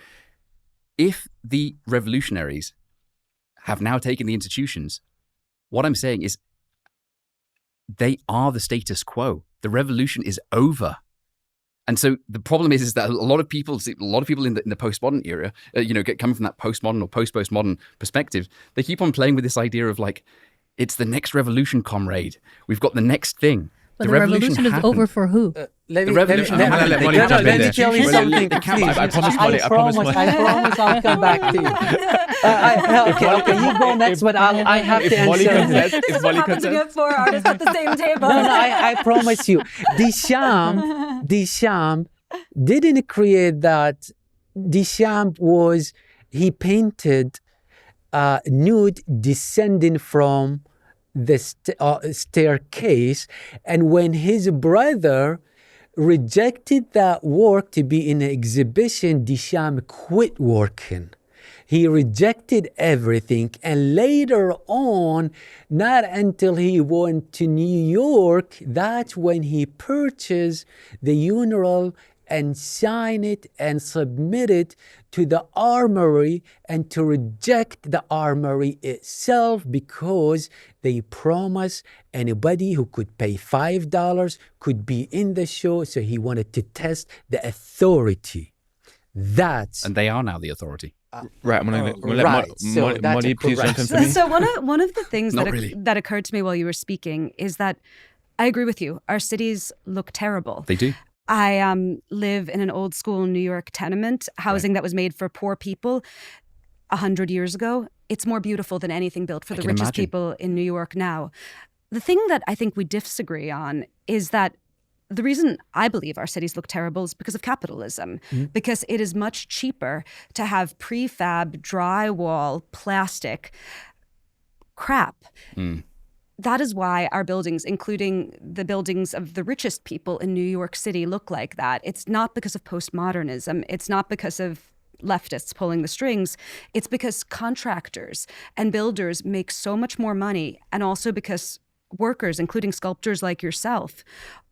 If the revolutionaries have now taken the institutions, what I'm saying is they are the status quo. The revolution is over. And so the problem is that a lot of people in the postmodern era, coming from that postmodern or post-postmodern perspective, they keep on playing with this idea of like, it's the next revolution, comrade. We've got the next thing. But the revolution is over for who? Let me Molly jump in there. tell you something, please. I promise, Molly. I promise I'll come back to you. Okay, you go next, but I have to answer. If Molly happen to consents. get 4 artists at the same table. No, I promise you. Duchamp didn't create that. Duchamp he painted nude descending from the staircase, and when his brother rejected that work to be in an exhibition, Duchamp quit working. He rejected everything, and later on, not until he went to New York, that's when he purchased the mural and signed it and submit it to the armory, and to reject the armory itself because they promised anybody who could pay $5 could be in the show. So he wanted to test the authority. And they are now the authority. Right, I'm gonna let right. So that's Molly a please jump in correct- for me. So one of the things Not that really. that occurred to me while you were speaking is that I agree with you. Our cities look terrible. They do. I live in an old school New York tenement, housing that was made for poor people 100 years ago. It's more beautiful than anything built for I the can richest imagine. people in New York now. The thing that I think we disagree on is that the reason I believe our cities look terrible is because of capitalism, because it is much cheaper to have prefab, drywall, plastic crap. That is why our buildings, including the buildings of the richest people in New York City, look like that. It's not because of postmodernism. It's not because of leftists pulling the strings. It's because contractors and builders make so much more money, and also because workers, including sculptors like yourself,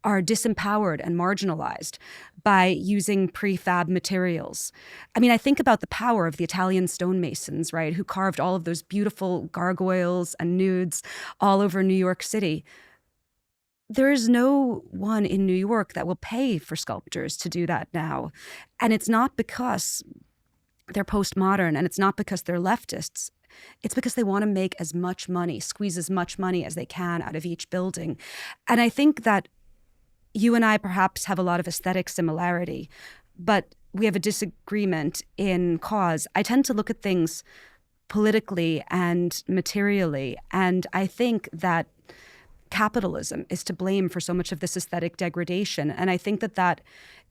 are disempowered and marginalized by using prefab materials. I mean, I think about the power of the Italian stonemasons, right, who carved all of those beautiful gargoyles and nudes all over New York City. There is no one in New York that will pay for sculptors to do that now. And it's not because they're postmodern, and it's not because they're leftists. It's because they want to make as much money, squeeze as much money as they can out of each building. And I think that you and I perhaps have a lot of aesthetic similarity, but we have a disagreement in cause. I tend to look at things politically and materially, and I think that capitalism is to blame for so much of this aesthetic degradation. And I think that that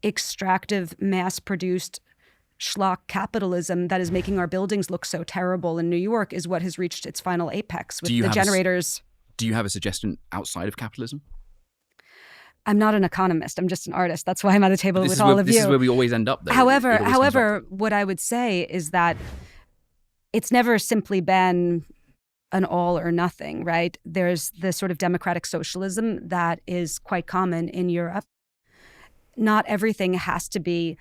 extractive, mass-produced schlock capitalism that is making our buildings look so terrible in New York is what has reached its final apex with Do you the have a s- generators. Do you have a suggestion outside of capitalism? I'm not an economist. I'm just an artist. That's why I'm at the table This with is all where, of this you. is where we always end up, though. It However, always comes back to- what I would say is that it's never simply been an all or nothing, right? There's the sort of democratic socialism that is quite common in Europe. Not everything has to be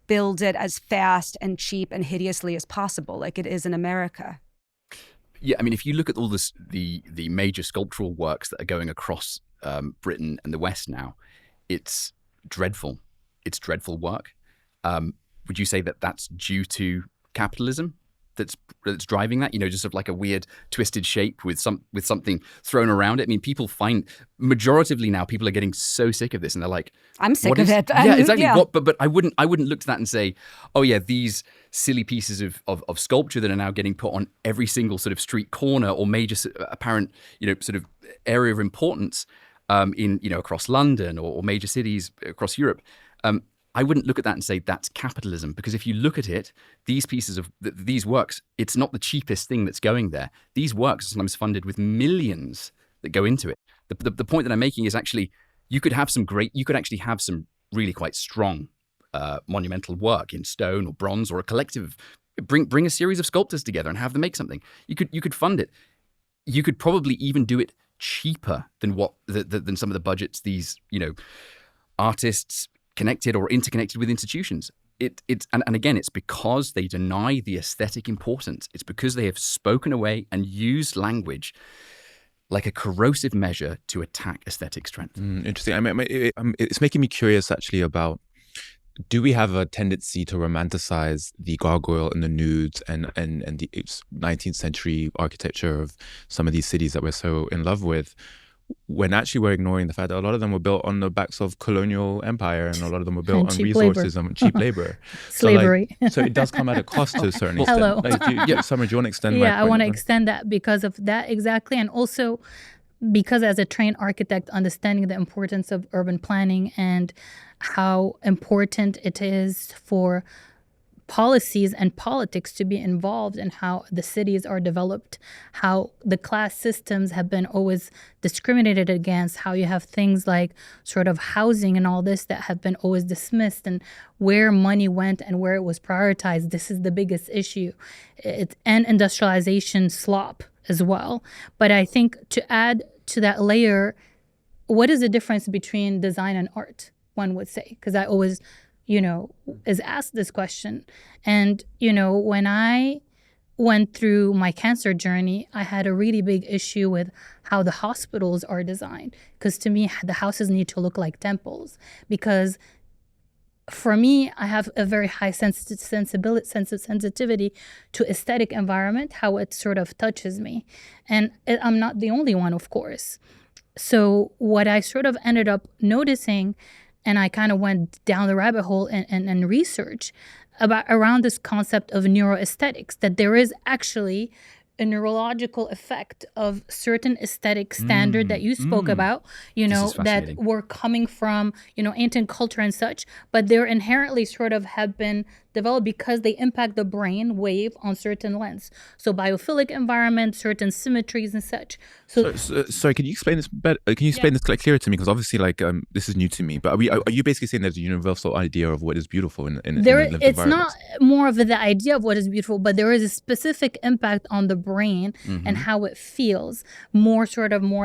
build it as fast and cheap and hideously as possible, like it is in America. Yeah, I mean, if you look at all the major sculptural works that are going across Britain and the West now, it's dreadful. It's dreadful work. Would you say that that's due to capitalism that's driving that? You know, just sort of like a weird twisted shape with something thrown around it. I mean, people find majoritively now people are getting so sick of this, and they're like, I'm sick what of is- it. Yeah, exactly. Yeah. But I wouldn't look to that and say, oh yeah, these silly pieces of sculpture that are now getting put on every single sort of street corner or major apparent, you know, sort of area of importance in, you know, across London or major cities across Europe. I wouldn't look at that and say that's capitalism, because if you look at it, these pieces of these works, it's not the cheapest thing that's going there. These works are sometimes funded with millions that go into it. The point that I'm making is actually you could actually have some really quite strong monumental work in stone or bronze or a collective. Bring a series of sculptors together and have them make something. You could fund it. You could probably even do it cheaper than than some of the budgets these, you know, artists connected or interconnected with institutions. And again, it's because they deny the aesthetic importance. It's because they have spoken away and used language like a corrosive measure to attack aesthetic strength. Interesting. I mean, it's making me curious actually about, do we have a tendency to romanticize the gargoyle and the nudes and the 19th century architecture of some of these cities that we're so in love with, when actually we're ignoring the fact that a lot of them were built on the backs of colonial empire, and a lot of them were built And on cheap resources and cheap labor. Slavery. So it does come at a cost to a certain extent. Hello. Summer, do you want to extend my Yeah, I point? want to extend that because of that exactly. And also because as a trained architect, understanding the importance of urban planning and how important it is for policies and politics to be involved in how the cities are developed, how the class systems have been always discriminated against, how you have things like sort of housing and all this that have been always dismissed, and where money went and where it was prioritized. This is the biggest issue. And industrialization slop as well. But I think to add to that layer, what is the difference between design and art, one would say? Because I always is asked this question. And, when I went through my cancer journey, I had a really big issue with how the hospitals are designed. Because to me, the houses need to look like temples. Because for me, I have a very high sensitivity to aesthetic environment, how it sort of touches me. And I'm not the only one, of course. So what I sort of ended up noticing, and I kind of went down the rabbit hole and research around this concept of neuroaesthetics, that there is actually a neurological effect of certain aesthetic standard that you spoke about, that were coming from, ancient culture and such, but they're inherently sort of have been developed because they impact the brain wave on certain lens. So biophilic environment, certain symmetries and such. So sorry, can you explain this better? Can you explain this clearer to me? Because obviously, this is new to me. But are you basically saying there's a universal idea of what is beautiful in lived it's environment? not more of the idea of what is beautiful, but there is a specific impact on the brain and how it feels. More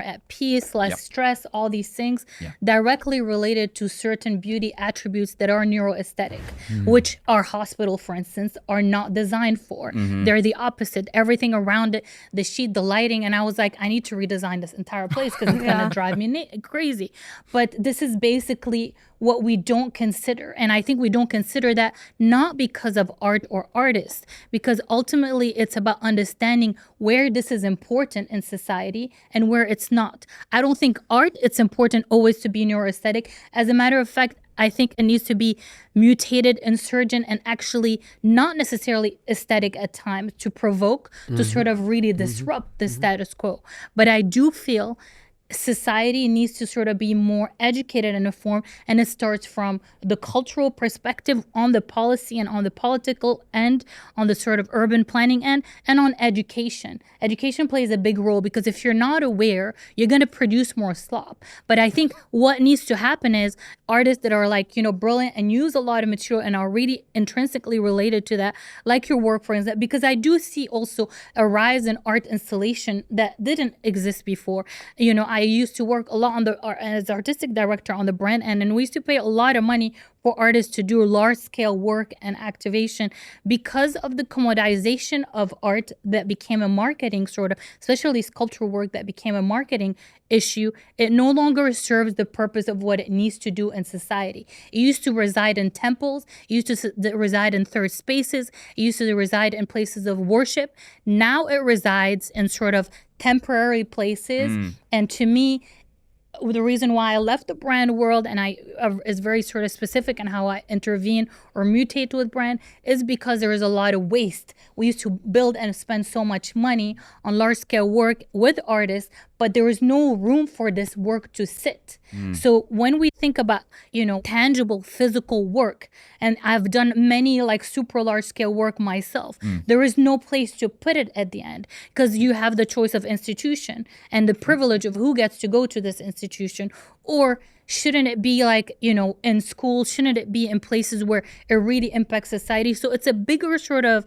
at peace, less stress, all these things directly related to certain beauty attributes that are neuroaesthetic, which our hospital, for instance, are not designed for. They're the opposite. Everything around it, the sheet, the lighting, and I was like, I need to redesign this entire place because it's gonna drive me crazy. But this is basically what we don't consider, and I think we don't consider that not because of art or artists, because ultimately it's about understanding where this is important in society and where it's not. I don't think art, it's important always to be neuroaesthetic. As a matter of fact, I think it needs to be mutated, insurgent, and actually not necessarily aesthetic at times to provoke, to sort of really disrupt the status quo. But I do feel society needs to sort of be more educated and informed, and it starts from the cultural perspective on the policy and on the political end, on the sort of urban planning end, and on education. Education plays a big role because if you're not aware, you're going to produce more slop. But I think what needs to happen is artists that are brilliant and use a lot of material and are really intrinsically related to that, like your work, for instance, because I do see also a rise in art installation that didn't exist before. I used to work a lot as artistic director on the brand end, and we used to pay a lot of money for artists to do large-scale work and activation because of the commodization of art that became a marketing sort of, especially sculptural work that became a marketing issue. It no longer serves the purpose of what it needs to do in society. It used to reside in temples. It used to reside in third spaces. It used to reside in places of worship. Now it resides in sort of temporary places. And to me, the reason why I left the brand world and I is very sort of specific in how I intervene or mutate with brand is because there is a lot of waste. We used to build and spend so much money on large scale work with artists, but there is no room for this work to sit. So when we think about, tangible physical work, and I've done many super large scale work myself, there is no place to put it at the end because you have the choice of institution and the privilege of who gets to go to this institution. Or shouldn't it be in schools? Shouldn't it be in places where it really impacts society? So it's a bigger sort of,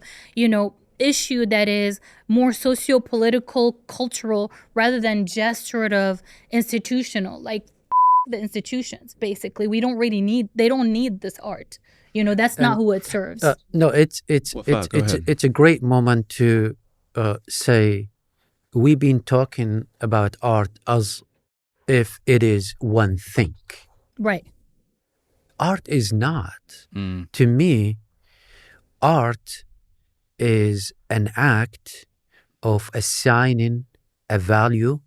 issue that is more socio-political, cultural, rather than just sort of institutional. The institutions, basically. They don't need this art. That's not who it serves. No, it's a great moment to say we've been talking about art as if it is one thing. Right. Art is not. To me, art is an act of assigning a value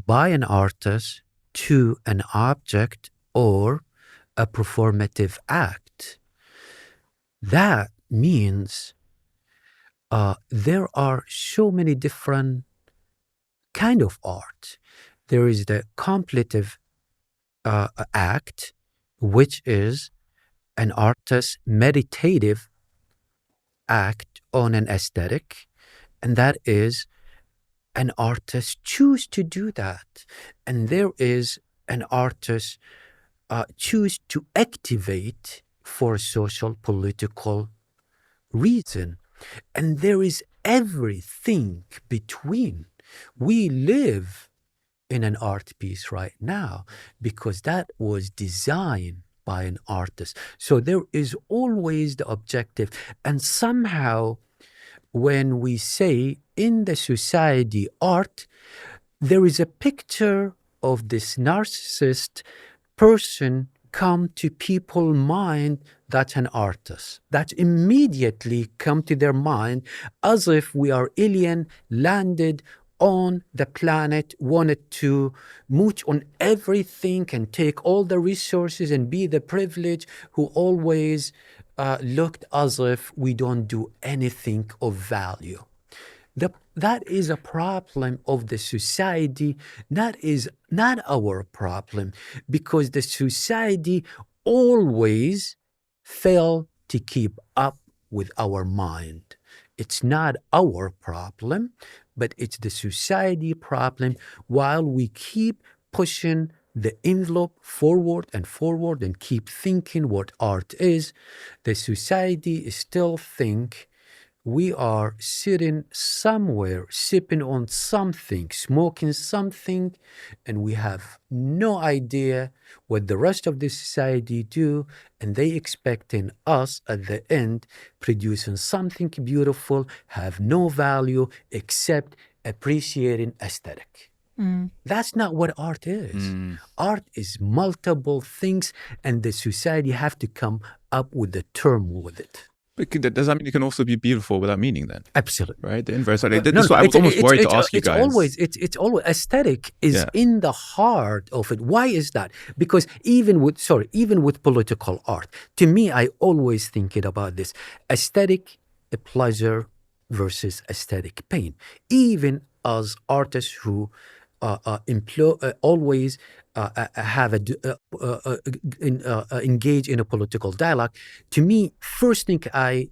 by an artist to an object or a performative act. That means there are so many different kind of art. There is the contemplative act, which is an artist's meditative act on an aesthetic, and that is an artist choose to do that. And there is an artist choose to activate for social, political reason. And there is everything between. We live in an art piece right now because that was designed by an artist. So there is always the objective. And somehow when we say in the society art, there is a picture of this narcissist person come to people's mind that's an artist. That immediately come to their mind as if we are alien landed on the planet, wanted to mooch on everything and take all the resources and be the privileged who always looked as if we don't do anything of value. That is a problem of the society. That is not our problem because the society always fail to keep up with our mind. It's not our problem, but it's the society problem while we keep pushing the envelope forward and keep thinking what art is. The society still think we are sitting somewhere, sipping on something, smoking something, and we have no idea what the rest of the society do, and they expecting us at the end producing something beautiful, have no value except appreciating aesthetic. That's not what art is. Art is multiple things, and the society have to come up with the term with it. But does that mean it can also be beautiful without meaning then? Absolutely. Right? The inverse. This is what I was almost worried to ask you guys. It's always aesthetic is in the heart of it. Why is that? Because even with political art, to me, I always think about this. Aesthetic pleasure versus aesthetic pain. Even as artists who always have engage in a political dialogue. To me, first thing I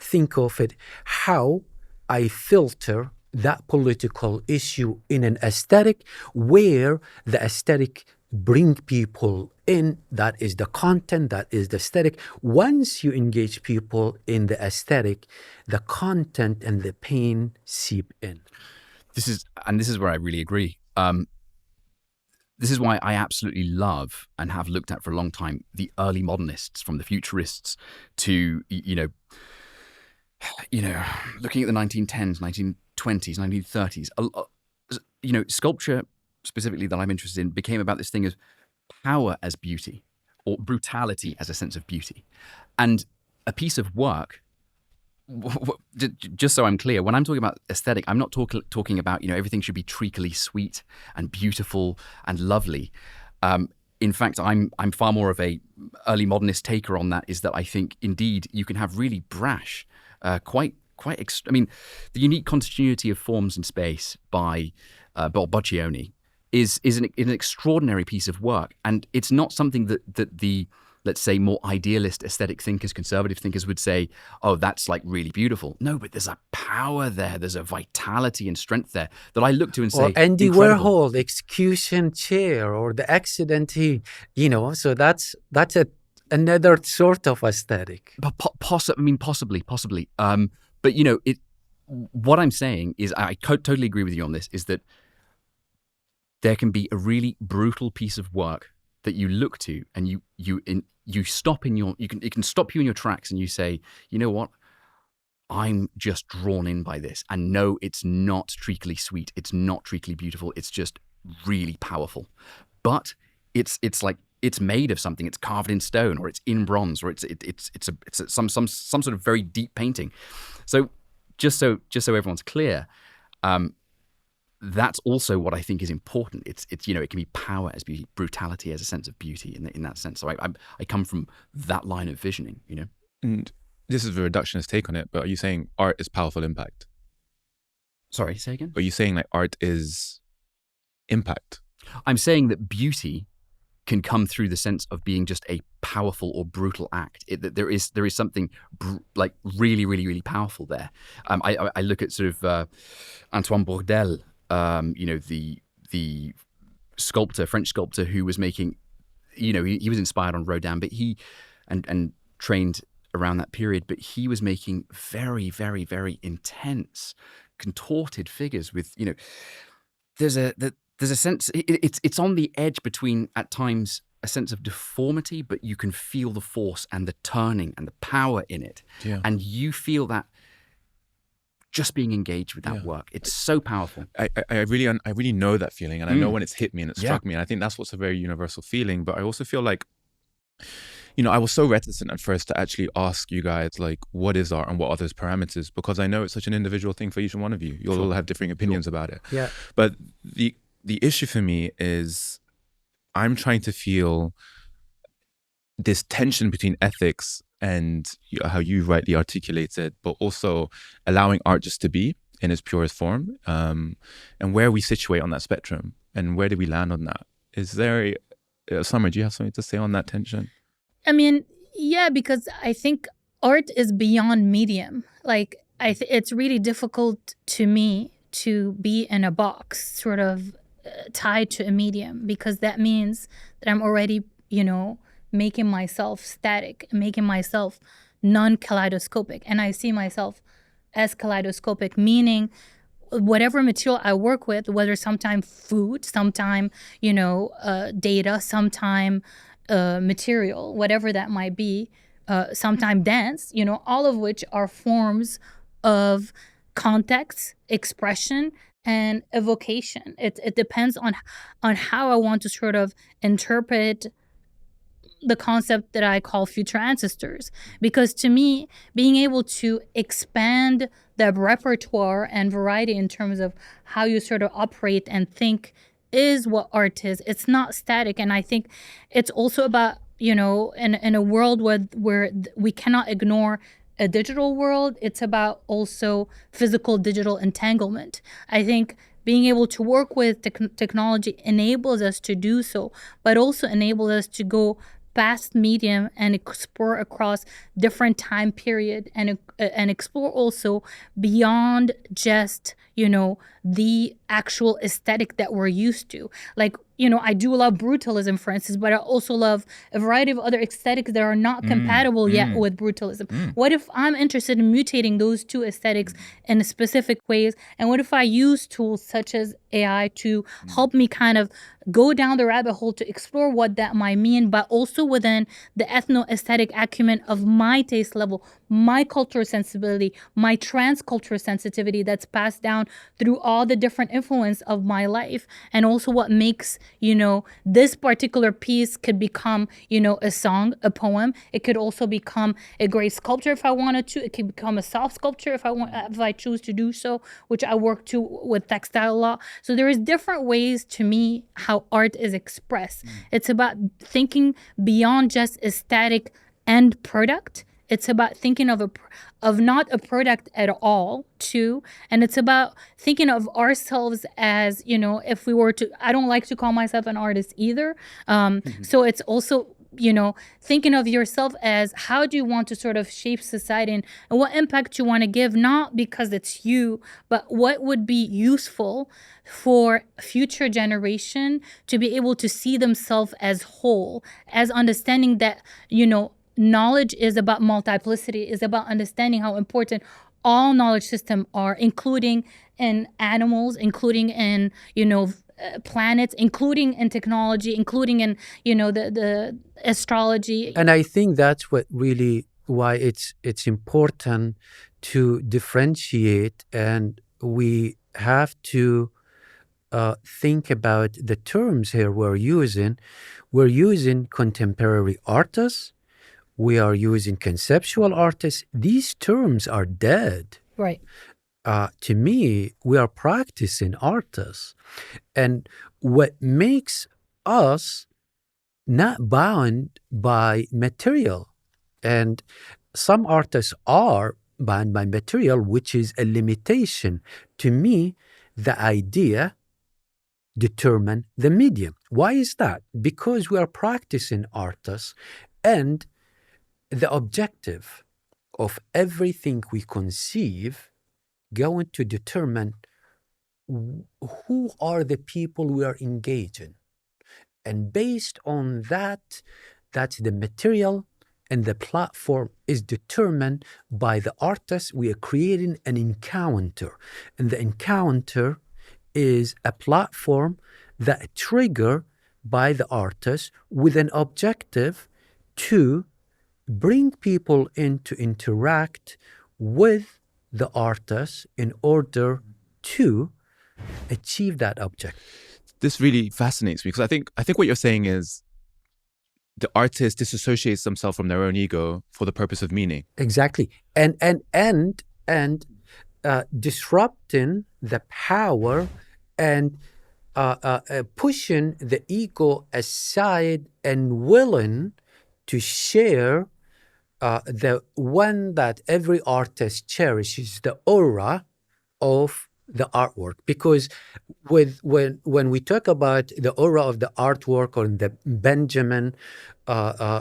think of it, how I filter that political issue in an aesthetic where the aesthetic bring people in. That is the content, that is the aesthetic. Once you engage people in the aesthetic, the content and the pain seep in. This is where I really agree. This is why I absolutely love and have looked at for a long time the early modernists, from the futurists to looking at the 1910s, 1920s, 1930s. Sculpture specifically that I'm interested in became about this thing of power as beauty or brutality as a sense of beauty, and a piece of work. Just so I'm clear, when I'm talking about aesthetic, I'm not talking about everything should be treacly sweet and beautiful and lovely. In fact, I'm far more of a early modernist taker on that. Is that I think indeed you can have really brash, the unique continuity of forms and space by Boccioni is an extraordinary piece of work, and it's not something that the let's say more idealist aesthetic thinkers, conservative thinkers would say, oh, that's like really beautiful. No, but there's a power there. There's a vitality and strength there that I look to and say, or Andy incredible. Warhol, the execution chair, or the accident so that's another sort of aesthetic. But possibly. But what I'm saying is, I totally agree with you on this, is that there can be a really brutal piece of work that you look to and you stop it can stop you in your tracks and you say, you know what, I'm just drawn in by this, and no, it's not treacly sweet, it's not treacly beautiful, it's just really powerful, but it's like it's made of something, it's carved in stone, or it's in bronze, or it's some sort of very deep painting. So just so everyone's clear, that's also what I think is important. It's it can be power as beauty, brutality as a sense of beauty in that sense. So I come from that line of visioning, And this is a reductionist take on it, but are you saying art is powerful impact? Sorry, say again? Are you saying like art is impact? I'm saying that beauty can come through the sense of being just a powerful or brutal act. There is something like really, really, really powerful there. I look at sort of Antoine Bourdelle, the sculptor, French sculptor, who was making, he was inspired on Rodin, but he and trained around that period, but he was making very, very, very intense, contorted figures with, there's a sense, it's on the edge between, at times, a sense of deformity, but you can feel the force and the turning and the power in it. Yeah. And you feel that just being engaged with that work. It's so powerful. I really know that feeling, and I know when it's hit me and it struck me. And I think that's what's a very universal feeling. But I also feel like, I was so reticent at first to actually ask you guys, like, what is art and what are those parameters? Because I know it's such an individual thing for each one of you. You'll all have differing opinions about it. Yeah. But the issue for me is I'm trying to feel this tension between ethics and how you rightly articulated, but also allowing art just to be in its purest form, and where we situate on that spectrum, and where do we land on that? Is there, Summer, do you have something to say on that tension? I mean, yeah, because I think art is beyond medium. Like, it's really difficult to me to be in a box, sort of tied to a medium, because that means that I'm already, making myself static, making myself non-kaleidoscopic. And I see myself as kaleidoscopic, meaning whatever material I work with, whether sometime food, sometime, data, sometime material, whatever that might be, sometime dance, all of which are forms of context, expression, and evocation. It depends on how I want to sort of interpret the concept that I call future ancestors. Because to me, being able to expand the repertoire and variety in terms of how you sort of operate and think is what art is. It's not static. And I think it's also about, in a world where we cannot ignore a digital world, it's about also physical digital entanglement. I think being able to work with technology enables us to do so, but also enables us to go past medium and explore across different time period and explore also beyond just, the actual aesthetic that we're used to. Like, I do love brutalism, for instance, but I also love a variety of other aesthetics that are not compatible yet with brutalism. What if I'm interested in mutating those two aesthetics in specific ways? And what if I use tools such as AI to help me kind of go down the rabbit hole to explore what that might mean, but also within the ethno-aesthetic acumen of my taste level, my cultural sensibility, my trans-cultural sensitivity that's passed down through all the different influence of my life, and also what makes, this particular piece could become, a song, a poem. It could also become a great sculpture if I wanted to. It could become a soft sculpture if I choose to do so, which I work to with textile law. So there is different ways to me how art is expressed. It's about thinking beyond just a static end product. It's about thinking of not a product at all, too. And it's about thinking of ourselves as, if we were to, I don't like to call myself an artist either. So it's also, thinking of yourself as how do you want to sort of shape society and what impact you want to give, not because it's you, but what would be useful for future generation to be able to see themselves as whole, as understanding that, knowledge is about multiplicity, is about understanding how important all knowledge systems are, including in animals, including in, planets, including in technology, including in, the astrology. And I think that's what really why it's important to differentiate, and we have to think about the terms here we're using. We're using contemporary artists. We are using conceptual artists. These terms are dead. Right. To me, we are practicing artists. And what makes us not bound by material, and some artists are bound by material, which is a limitation. To me, the idea determine the medium. Why is that? Because we are practicing artists, and the objective of everything we conceive going to determine who are the people we are engaging. And based on that, that's the material and the platform is determined by the artist. We are creating an encounter. And the encounter is a platform that trigger by the artist with an objective to bring people in to interact with the artist in order to achieve that objective. This really fascinates me because I think what you're saying is the artist disassociates themselves from their own ego for the purpose of meaning. Exactly. And disrupting the power and pushing the ego aside and willing to share the one that every artist cherishes, the aura of the artwork. Because when we talk about the aura of the artwork, or the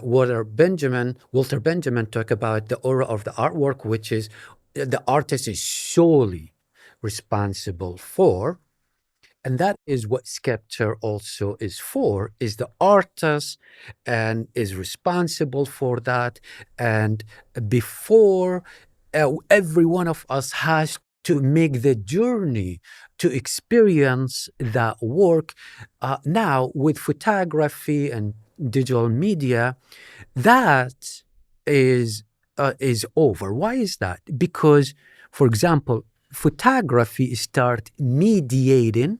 Walter Benjamin talk about the aura of the artwork, which is the artist is solely responsible for. And that is what sculpture also is for, is the artist and is responsible for that. And before every one of us has to make the journey to experience that work. Now with photography and digital media, that is over. Why is that? Because, for example, photography start mediating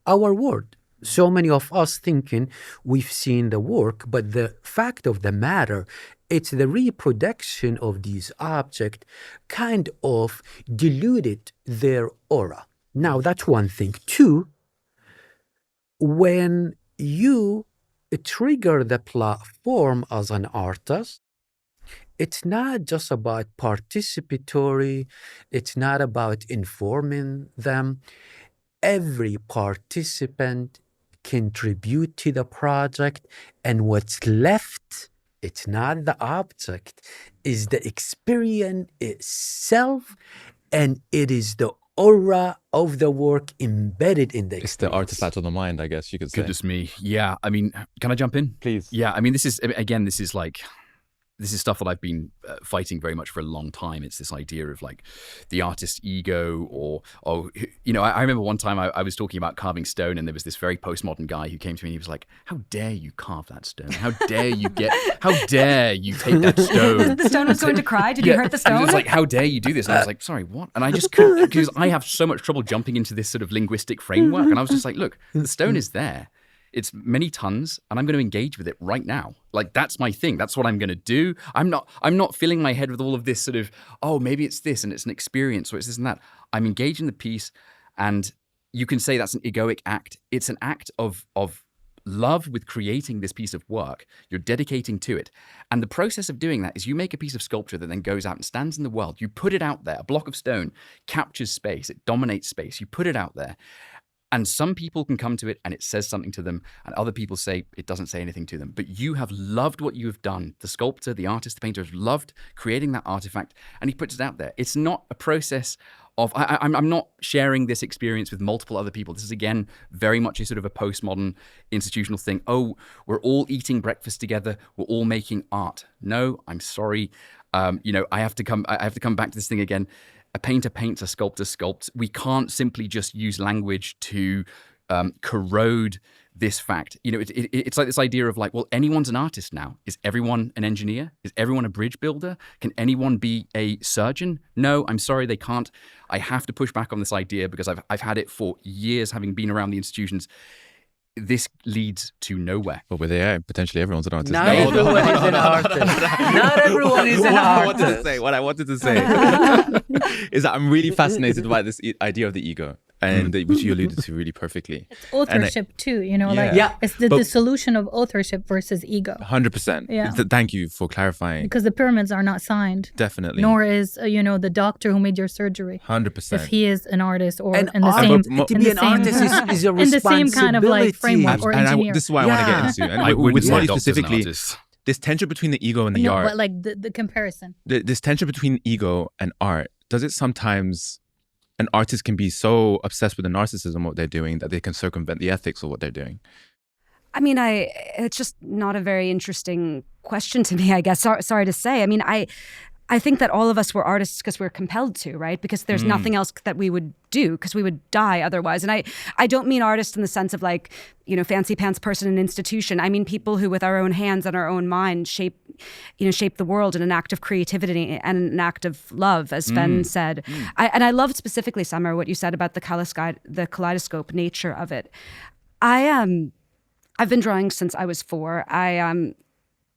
our world. So many of us thinking we've seen the work, but the fact of the matter, it's the reproduction of these objects kind of diluted their aura. Now, that's one thing. Two, when you trigger the platform as an artist, it's not just about participatory, it's not about informing them. Every participant contribute to the project, and what's left, it's not the object, is the experience itself, and it is the aura of the work embedded in the experience. It's the artifact of the mind, I guess you could say. Goodness me. Yeah. I mean, can I jump in? Please. Yeah. I mean, this is stuff that I've been fighting very much for a long time. It's this idea of like the artist's ego, or I remember one time I was talking about carving stone, and there was this very postmodern guy who came to me and he was like, "How dare you carve that stone? How dare you take that stone?" The stone was going to cry. Did you hurt the stone? And he was like, "How dare you do this?" And I was like, "Sorry, what?" And I just couldn't, because I have so much trouble jumping into this sort of linguistic framework. And I was just like, "Look, the stone is there. It's many tons, and I'm going to engage with it right now. Like, that's my thing. That's what I'm going to do. I'm not filling my head with all of this sort of, oh, maybe it's this and it's an experience, or it's this and that. I'm engaging the piece, and you can say that's an egoic act. It's an act of love with creating this piece of work. You're dedicating to it. And the process of doing that is you make a piece of sculpture that then goes out and stands in the world. You put it out there. A block of stone captures space. It dominates space. You put it out there. And some people can come to it and it says something to them, and other people say it doesn't say anything to them. But you have loved what you have done. The sculptor, the artist, the painter has loved creating that artifact, and he puts it out there. It's not a process of, I'm not sharing this experience with multiple other people. This is, again, very much a sort of a postmodern institutional thing. Oh, we're all eating breakfast together. We're all making art. No, I'm sorry. I have to come back to this thing again. A painter paints, a sculptor sculpts. We can't simply just use language to corrode this fact. It's like this idea of like, well, anyone's an artist now. Is everyone an engineer? Is everyone a bridge builder? Can anyone be a surgeon? No, I'm sorry, they can't. I have to push back on this idea because I've had it for years, having been around the institutions. This leads to nowhere. But with AI, potentially everyone's an artist. Not everyone is an artist. Not everyone is an artist. What I wanted to say is that I'm really fascinated by this idea of the ego. and which you alluded to really perfectly. It's authorship too, you know, like Yeah. it's the solution of authorship versus ego. 100%. Yeah. Thank you for clarifying. Because the pyramids are not signed. Definitely. Nor is, the doctor who made your surgery. 100%. If he is an artist or And in the art, same... to be an artist is a in the same kind of like framework or and engineer. this is what I want to get into. And I wouldn't with say Molly doctors and specifically, artists. this tension between the ego and the No, art, but like the comparison. this tension between ego and art, does it sometimes, an artist can be so obsessed with the narcissism of what they're doing that they can circumvent the ethics of what they're doing? I mean, it's just not a very interesting question to me, I guess. Sorry to say. I mean, I think that all of us were artists because we're compelled to, right? Because there's nothing else that we would do because we would die otherwise. And I don't mean artist in the sense of like, fancy pants person in an institution. I mean people who with our own hands and our own mind shape the world in an act of creativity and an act of love, as Fen said. And I loved specifically, Summer, what you said about the kaleidoscope nature of it. I've been drawing since I was 4.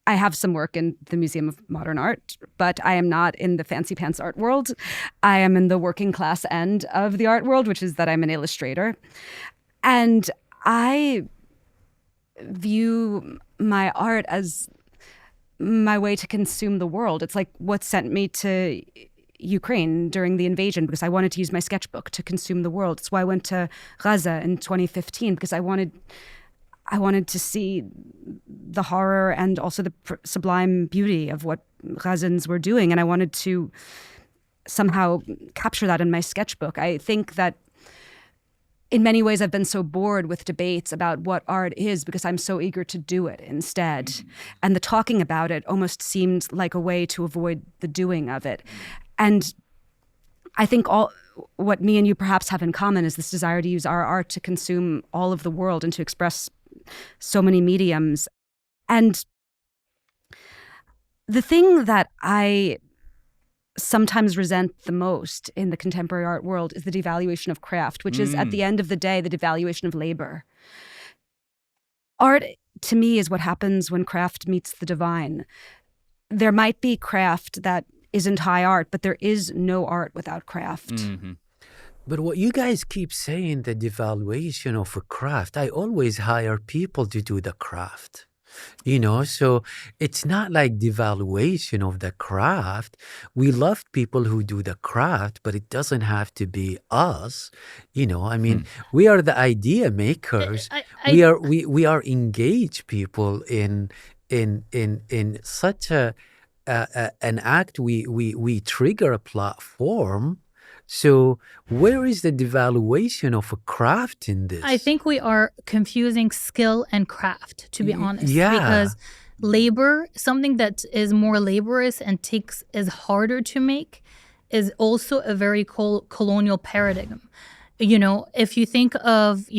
I have some work in the Museum of Modern Art, but I am not in the fancy pants art world. I am in the working class end of the art world, which is that I'm an illustrator. And I view my art as my way to consume the world. It's like what sent me to Ukraine during the invasion, because I wanted to use my sketchbook to consume the world. It's why I went to Gaza in 2015, because I wanted to see the horror and also the sublime beauty of what Gazans were doing. And I wanted to somehow capture that in my sketchbook. I think that in many ways I've been so bored with debates about what art is because I'm so eager to do it instead. And the talking about it almost seemed like a way to avoid the doing of it. And I think what me and you perhaps have in common is this desire to use our art to consume all of the world and to express so many mediums. And the thing that I sometimes resent the most in the contemporary art world is the devaluation of craft, which is at the end of the day, the devaluation of labor. Art, to me, is what happens when craft meets the divine. There might be craft that isn't high art, but there is no art without craft. Mm-hmm. But what you guys keep saying, the devaluation of a craft, I always hire people to do the craft. So it's not like devaluation of the craft. We love people who do the craft, but it doesn't have to be us. I mean, we are the idea makers. We are engaged people in such an act. We trigger a platform. So where is the devaluation of a craft in this? I think we are confusing skill and craft, to be honest. Yeah. Because labor, something that is more laborious and is harder to make, is also a very colonial paradigm. If you think of,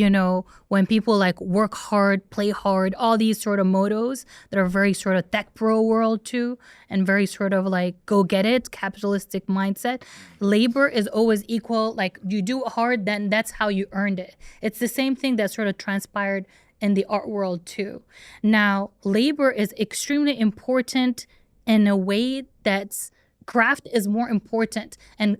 when people like work hard, play hard, all these sort of mottos that are very sort of tech pro world too, and very sort of like go get it, capitalistic mindset. Labor is always equal. Like you do it hard, then that's how you earned it. It's the same thing that sort of transpired in the art world too. Now, labor is extremely important in a way that's craft is more important. And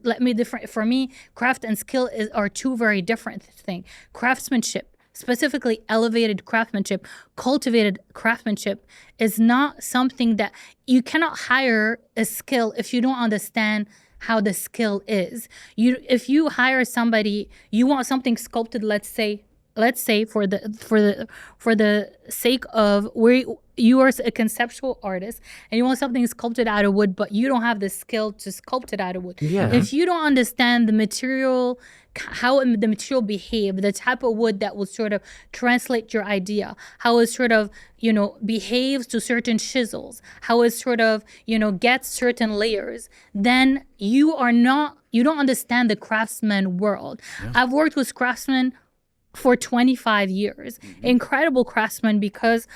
for me, craft and skill are two very different things. Craftsmanship, specifically elevated craftsmanship, cultivated craftsmanship, is not something that you cannot hire a skill if you don't understand how the skill is. If you hire somebody, you want something sculpted, let's say for the sake of where you are a conceptual artist and you want something sculpted out of wood, but you don't have the skill to sculpt it out of wood. Yeah. If you don't understand the material, how the material behaves, the type of wood that will sort of translate your idea, how it sort of, behaves to certain chisels, how it sort of, gets certain layers, then you don't understand the craftsman world. Yeah. I've worked with craftsmen for 25 years. Incredible craftsmen, because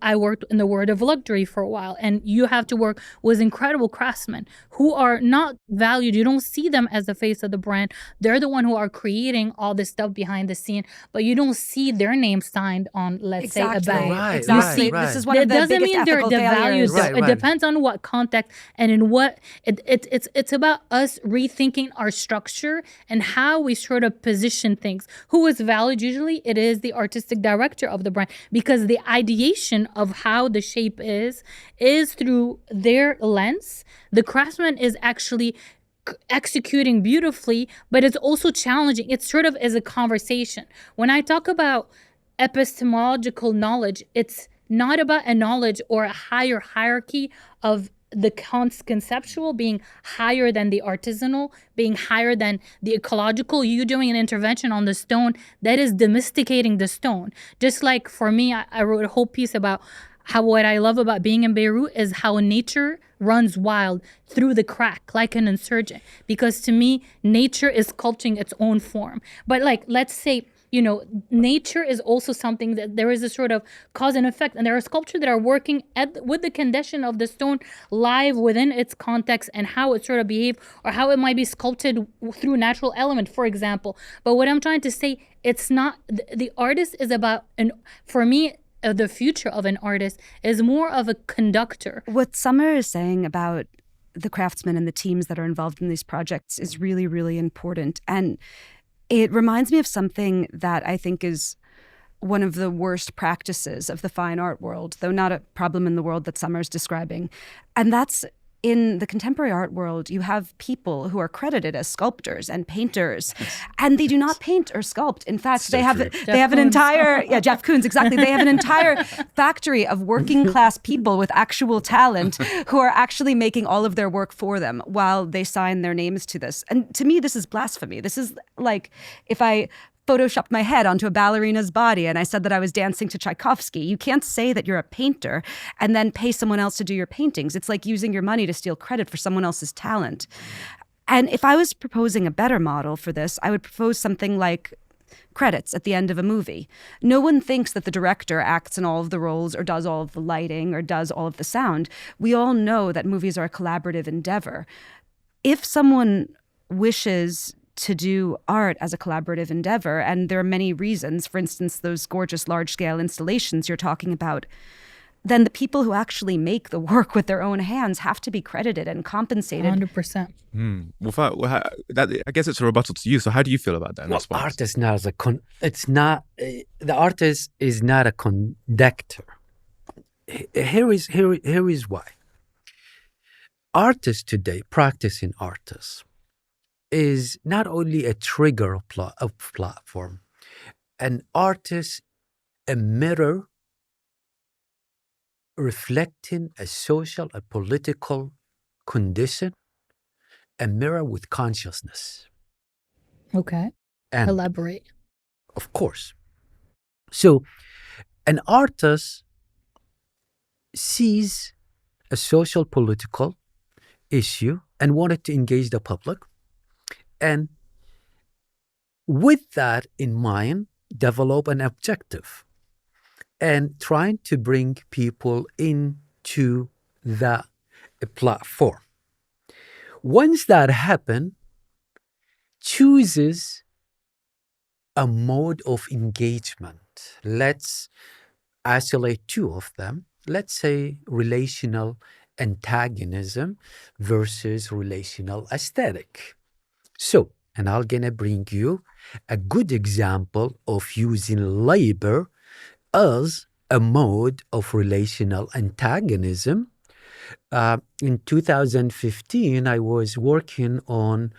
I worked in the world of luxury for a while, and you have to work with incredible craftsmen who are not valued. You don't see them as the face of the brand. They're the one who are creating all this stuff behind the scene, but you don't see their name signed on, let's say, a bag. Right, Exactly. right, This is right. one of the That doesn't biggest mean they're ethical devalued. failures. Right, It right. depends on what context and in what it's about us rethinking our structure and how we sort of position things. Who is valued? Usually it is the artistic director of the brand, because the ideation of how the shape is through their lens. The craftsman is actually executing beautifully, but it's also challenging. It's sort of as a conversation. When I talk about epistemological knowledge, it's not about a knowledge or a higher hierarchy of the conceptual being higher than the artisanal, being higher than the ecological. You doing an intervention on the stone, that is domesticating the stone. Just like for me, I wrote a whole piece about how what I love about being in Beirut is how nature runs wild through the crack like an insurgent. Because to me, nature is sculpting its own form. But like, let's say, nature is also something that there is a sort of cause and effect. And there are sculptures that are working with the condition of the stone live within its context and how it sort of behaves, or how it might be sculpted through natural element, for example. But what I'm trying to say, it's not, the artist is about, for me, the future of an artist is more of a conductor. What Summer is saying about the craftsmen and the teams that are involved in these projects is really, really important. And it reminds me of something that I think is one of the worst practices of the fine art world, though not a problem in the world that Summer's describing. And that's in the contemporary art world, you have people who are credited as sculptors and painters, and they do not paint or sculpt. In fact, they have an entire Jeff Koons, exactly. They have an entire factory of working class people with actual talent who are actually making all of their work for them while they sign their names to this. And to me, this is blasphemy. This is like if I photoshopped my head onto a ballerina's body and I said that I was dancing to Tchaikovsky. You can't say that you're a painter and then pay someone else to do your paintings. It's like using your money to steal credit for someone else's talent. And if I was proposing a better model for this, I would propose something like credits at the end of a movie. No one thinks that the director acts in all of the roles or does all of the lighting or does all of the sound. We all know that movies are a collaborative endeavor. If someone wishes to do art as a collaborative endeavor, and there are many reasons, for instance, those gorgeous large-scale installations you're talking about, then the people who actually make the work with their own hands have to be credited and compensated. 100%. I guess it's a rebuttal to you. So how do you feel about that? Well, art is not the artist is not a conductor. Here is why. Artists today, practicing artists, is not only a trigger of platform. An artist, a mirror reflecting a social, a political condition, a mirror with consciousness. Okay. And Elaborate. of course. So an artist sees a social political issue and wanted to engage the public. And with that in mind, develop an objective and trying to bring people into the platform. Once that happens, chooses a mode of engagement. Let's isolate two of them. Let's say relational antagonism versus relational aesthetic. So, and I'm going to bring you a good example of using labor as a mode of relational antagonism. In 2015, I was working on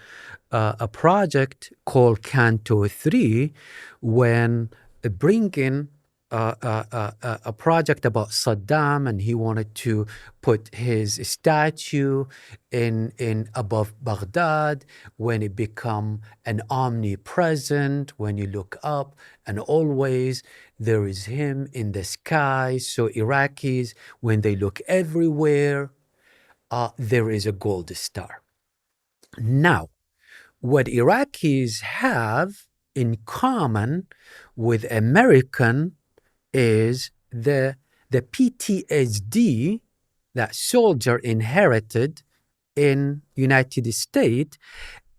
a project called Canto 3 when bringing a project about Saddam, and he wanted to put his statue in above Baghdad when it become an omnipresent, when you look up and always there is him in the sky. So Iraqis, when they look everywhere, there is a gold star. Now, what Iraqis have in common with American is the the PTSD that soldier inherited in United States,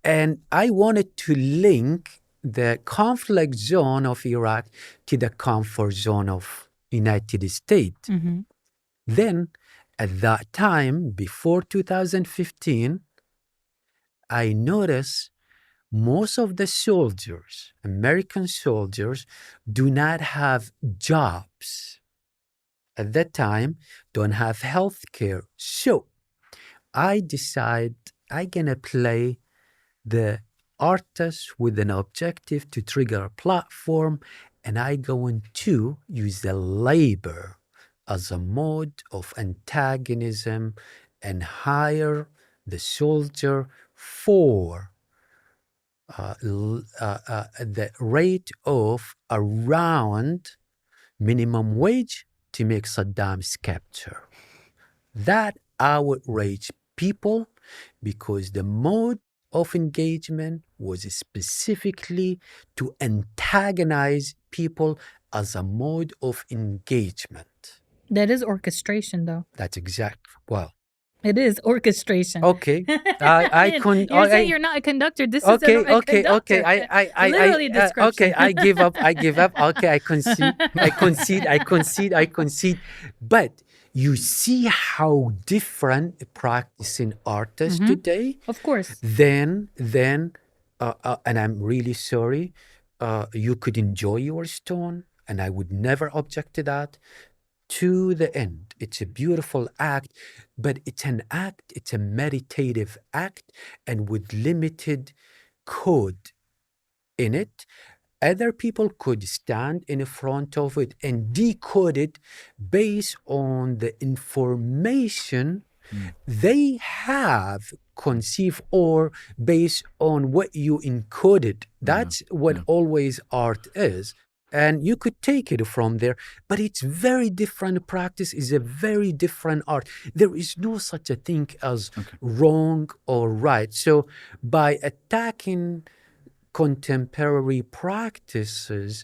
and I wanted to link the conflict zone of Iraq to the comfort zone of United States. Mm-hmm. Then, at that time, before 2015, I noticed most of the soldiers, American soldiers, do not have jobs. At that time, don't have health care. So I decide I'm going to play the artist with an objective to trigger a platform, and I going to use the labor as a mode of antagonism and hire the soldier for the rate of around minimum wage to make Saddam's capture. That outraged people because the mode of engagement was specifically to antagonize people as a mode of engagement. That is orchestration, though. That's exact. Well, It is orchestration. okay. You're saying you're not a conductor. This is a conductor. Okay. Literally description. Okay. I give up. Okay. I concede. But you see how different a practicing artist today. Of course. Then, and I'm really sorry. You could enjoy your stone, and I would never object to that. To the end, it's a beautiful act, but it's an act, it's a meditative act, and with limited code in it. Other people could stand in front of it and decode it based on the information they have conceived or based on what you encoded. That's what always art is. And you could take it from there, but it's very different practice, is a very different art. There is no such a thing as wrong or right. So by attacking contemporary practices,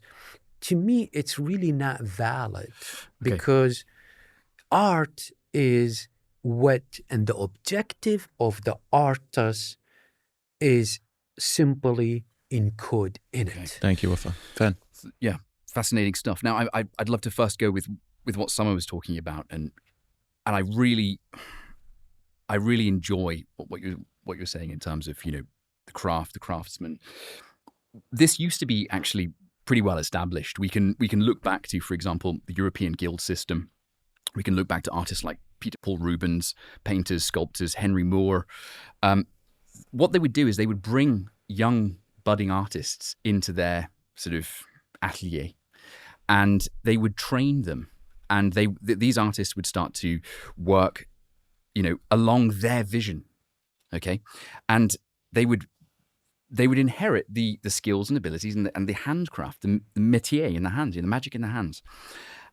to me, it's really not valid because art is what, and the objective of the artist is simply encode in it. Thank you, Wafa. Fen. Yeah, fascinating stuff. Now, I'd love to first go with what Summer was talking about, and I really enjoy what you're saying in terms of the craft, the craftsman. This used to be actually pretty well established. We can look back to, for example, the European guild system. We can look back to artists like Peter Paul Rubens, painters, sculptors, Henry Moore. What they would do is they would bring young budding artists into their sort of atelier, and they would train them, and these artists would start to work, along their vision, and they would inherit the skills and abilities and the handcraft, the métier in the hands, the magic in the hands,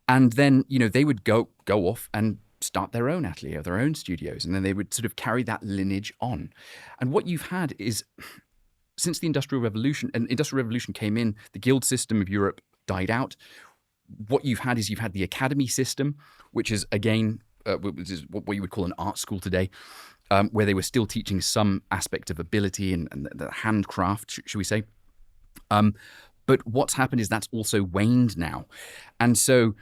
and then they would go off and start their own atelier, their own studios, and then they would sort of carry that lineage on. And what you've had is, since the Industrial Revolution, and Industrial Revolution came in, the guild system of Europe died out. What you've had is the academy system, which is again, which is what you would call an art school today, where they were still teaching some aspect of ability and the handcraft, should we say. But what's happened is that's also waned now. And so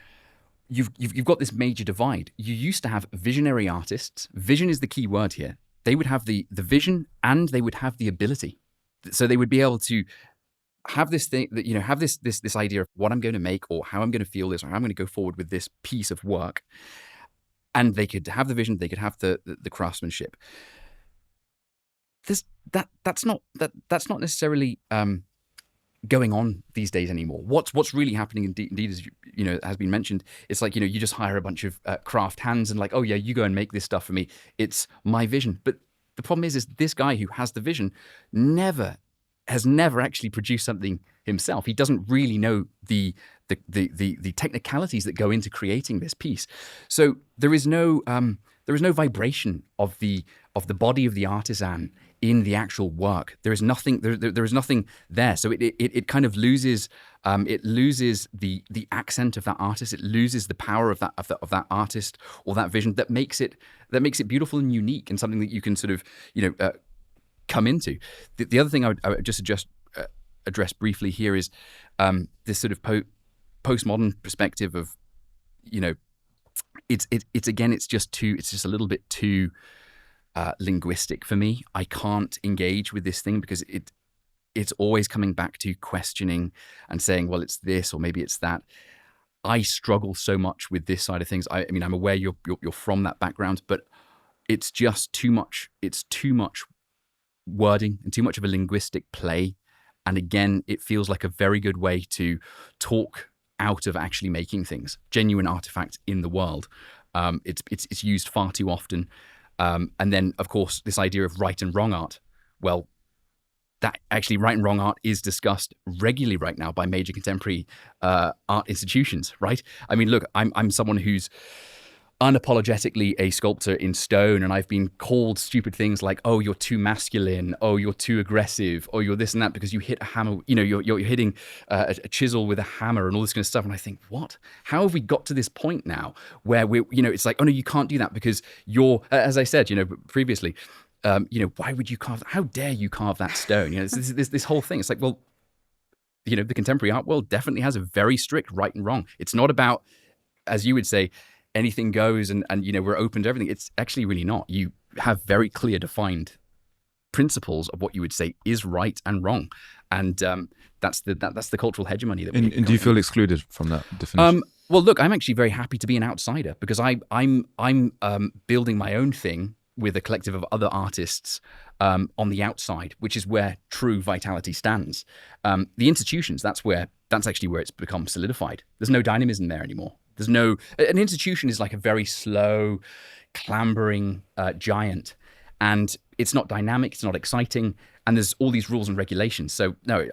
you've got this major divide. You used to have visionary artists. Vision is the key word here. They would have the vision and they would have the ability. So they would be able to have this thing that, have this idea of what I'm going to make or how I'm going to feel this or how I'm going to go forward with this piece of work. And they could have the vision, they could have the craftsmanship. That's not necessarily going on these days anymore. What's really happening indeed as has been mentioned, it's like you just hire a bunch of craft hands and like, oh yeah, you go and make this stuff for me. It's my vision. But the problem is this guy who has the vision has never actually produced something himself. He doesn't really know the technicalities that go into creating this piece. So there is no vibration of the body of the artisan in the actual work. There is nothing. There is nothing there. So it kind of loses. It loses the accent of that artist. It loses the power of that artist or that vision that makes it beautiful and unique and something that you can sort of come into. The other thing I would just address briefly here is this sort of postmodern perspective of it's just a little bit too linguistic for me. I can't engage with this thing because it's always coming back to questioning and saying, well, it's this or maybe it's that. I struggle so much with this side of things. I mean, I'm aware you're from that background, but it's just too much. It's too much wording and too much of a linguistic play. And again, it feels like a very good way to talk out of actually making things, genuine artifacts in the world. It's used far too often. And then, of course, this idea of right and wrong art. Well, that actually right and wrong art is discussed regularly right now by major contemporary art institutions, right? I mean, look, I'm someone who's unapologetically a sculptor in stone, and I've been called stupid things like, oh, you're too masculine, oh, you're too aggressive, oh, you're this and that because you hit a hammer, you're hitting a chisel with a hammer and all this kind of stuff. And I think, what? How have we got to this point now where it's like, oh no, you can't do that because you're, as I said, previously, why would you carve? How dare you carve that stone? This whole thing. It's like, well, the contemporary art world definitely has a very strict right and wrong. It's not about, as you would say, anything goes and we're open to everything. It's actually really not. You have very clear defined principles of what you would say is right and wrong, and that's the cultural hegemony that. And do you feel excluded from that definition? Well, look, I'm actually very happy to be an outsider because I'm building my own thing with a collective of other artists on the outside, which is where true vitality stands. The institutions, that's actually where it's become solidified. There's no dynamism there anymore. An institution is like a very slow, clambering giant, and it's not dynamic, it's not exciting, and there's all these rules and regulations. So no,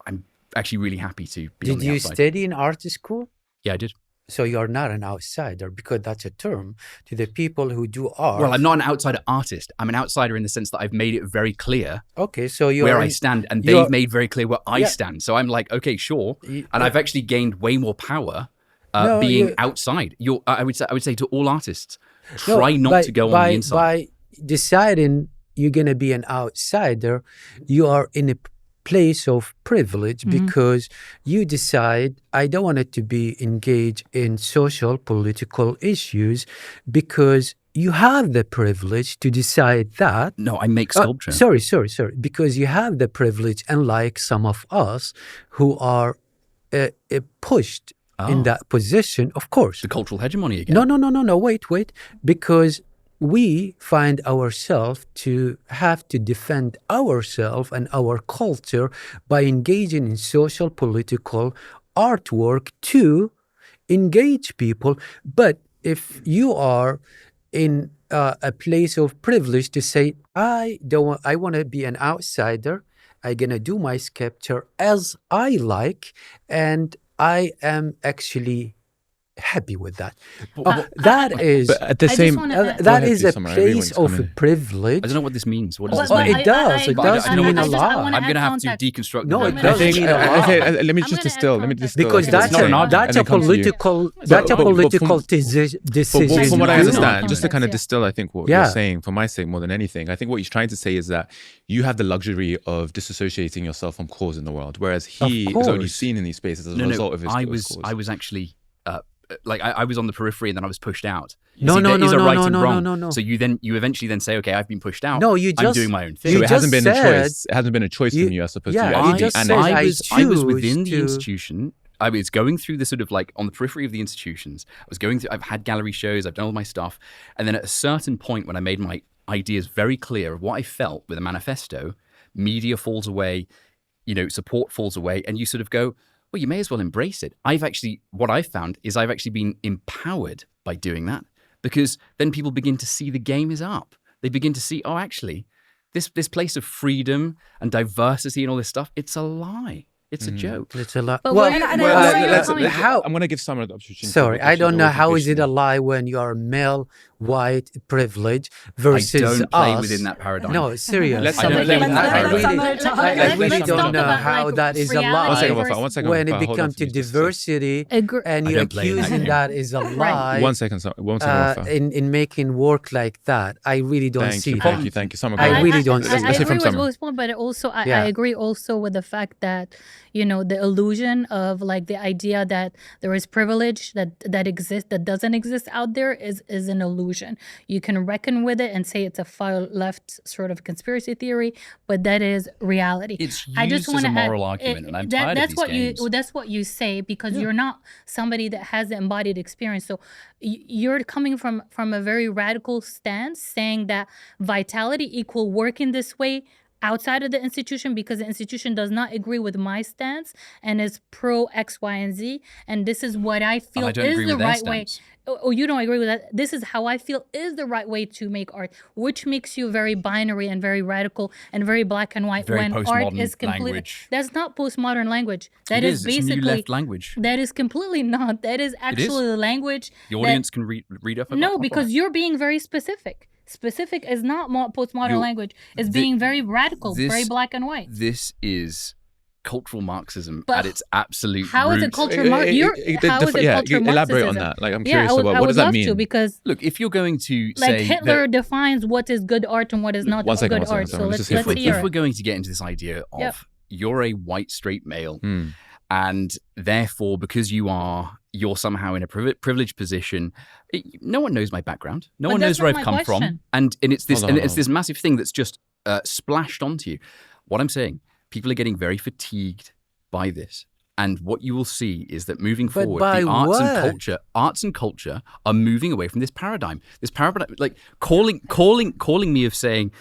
I'm actually really happy to be on the outside. Did you study in art school? Yeah, I did. So you're not an outsider, because that's a term to the people who do art. Well, I'm not an outsider artist. I'm an outsider in the sense that I've made it very clear where I stand, and they've made very clear where I stand. So I'm like, okay, sure. And I've actually gained way more power being outside. I would say to all artists, try not to go on the inside. By deciding you're going to be an outsider, you are in a place of privilege, because you decide, I don't want it to be engaged in social, political issues, because you have the privilege to decide that. No, I make sculpture. Sorry. Because you have the privilege, unlike some of us who are pushed in that position, of course. The cultural hegemony again. No, wait. Because we find ourselves to have to defend ourselves and our culture by engaging in social, political artwork to engage people. But if you are in a place of privilege to say, I want to be an outsider, I'm going to do my sculpture as I like, and I am actually happy with that. That is at the same. That is a place of privilege. I don't know what this means. What does Well, this mean? it does. It does mean a lot. I'm going to have to deconstruct. No, that. it does mean a lot. Let me just distill. Because that's a political decision. From what I to understand, you. just to kind of distill, I think what you're saying, for my sake more than anything, I think what he's trying to say is that you have the luxury of disassociating yourself from cause in the world, whereas he is only seen in these spaces as a result of his cause. I was actually I was on the periphery and then I was pushed out. No. So you eventually then say, okay, I've been pushed out. No, I'm doing my own thing. So it hasn't been a choice. It hasn't been a choice from you as opposed to you. I was within the institution. I was going through the sort of like on the periphery of the institutions. I've had gallery shows, I've done all my stuff. And then at a certain point when I made my ideas very clear of what I felt with a manifesto, media falls away, support falls away, and you sort of go, well, you may as well embrace it. What I've found is I've actually been empowered by doing that, because then people begin to see the game is up. They begin to see, oh, actually, this place of freedom and diversity and all this stuff, it's a lie. It's a joke. It's a lie. But Well, where- and well, I- let's- coming- how? I'm going to give Summer the opportunity. Sorry, I because don't she's know always how is it a patient. lie when you are male, white, privilege versus I don't play us. within that paradigm. No, serious. Let's- I don't let's- play within that let's- paradigm. let's- I really let's don't talk know about, how like, that is a reality lie. One second, versus- Wafa, one second. When Wafa, it hold on becomes to to me just a sec. diversity I and you don't play in that accusing game. that is a lie. One second, Wafa. In making work like that, I really don't Thank see you, that. thank you. Summer, I go ahead. really don't see Let's that. hear I from agree with Summer. Will's point, but also I Yeah. agree also with the fact that, you know, the illusion of like the idea that there is privilege that exists, that doesn't exist out there is an illusion. You can reckon with it and say it's a far left sort of conspiracy theory, but that is reality. It's I just used as wanna a add- moral argument, and I'm that- tired of that's these what games. That's what you say because you're not somebody that has the embodied experience. So you're coming from a very radical stance, saying that vitality equal working this way outside of the institution because the institution does not agree with my stance and is pro X, Y, and Z. And this is what I feel I don't is agree the with their right way. stance. Oh, you don't agree with that? This is how I feel is the right way to make art, which makes you very binary and very radical and very black and white. Very when art postmodern is completely language. that's not postmodern language. That It is is. It's basically new left language. that is completely not. That is actually the language. The that- audience can read up. no, up because on it. you're being very specific. Specific is not postmodern You're- language. It's thi- being very radical, very this- black and white. This is cultural Marxism But at its absolute How is root. it culture? How is it culture elaborate on Marxism? that. Like, I'm Yeah, curious I would, about I what would does that love mean? to because Look, if you're going to like say Hitler that, defines what is good art and what is not One second, good one art. second, So let's let's just hear from- hear if it. we're going to get into this idea of Yep. you're a white straight male, Hmm. and therefore because you're somehow in a privileged position, no one knows my background, no But one that's knows where not I've my come from, question. and it's this Hold on, and it's hold this massive thing that's just splashed onto you. What I'm saying, people are getting very fatigued by this. And what you will see is that moving But forward, by the what? arts and culture are moving away from this paradigm. This paradigm, like calling me of saying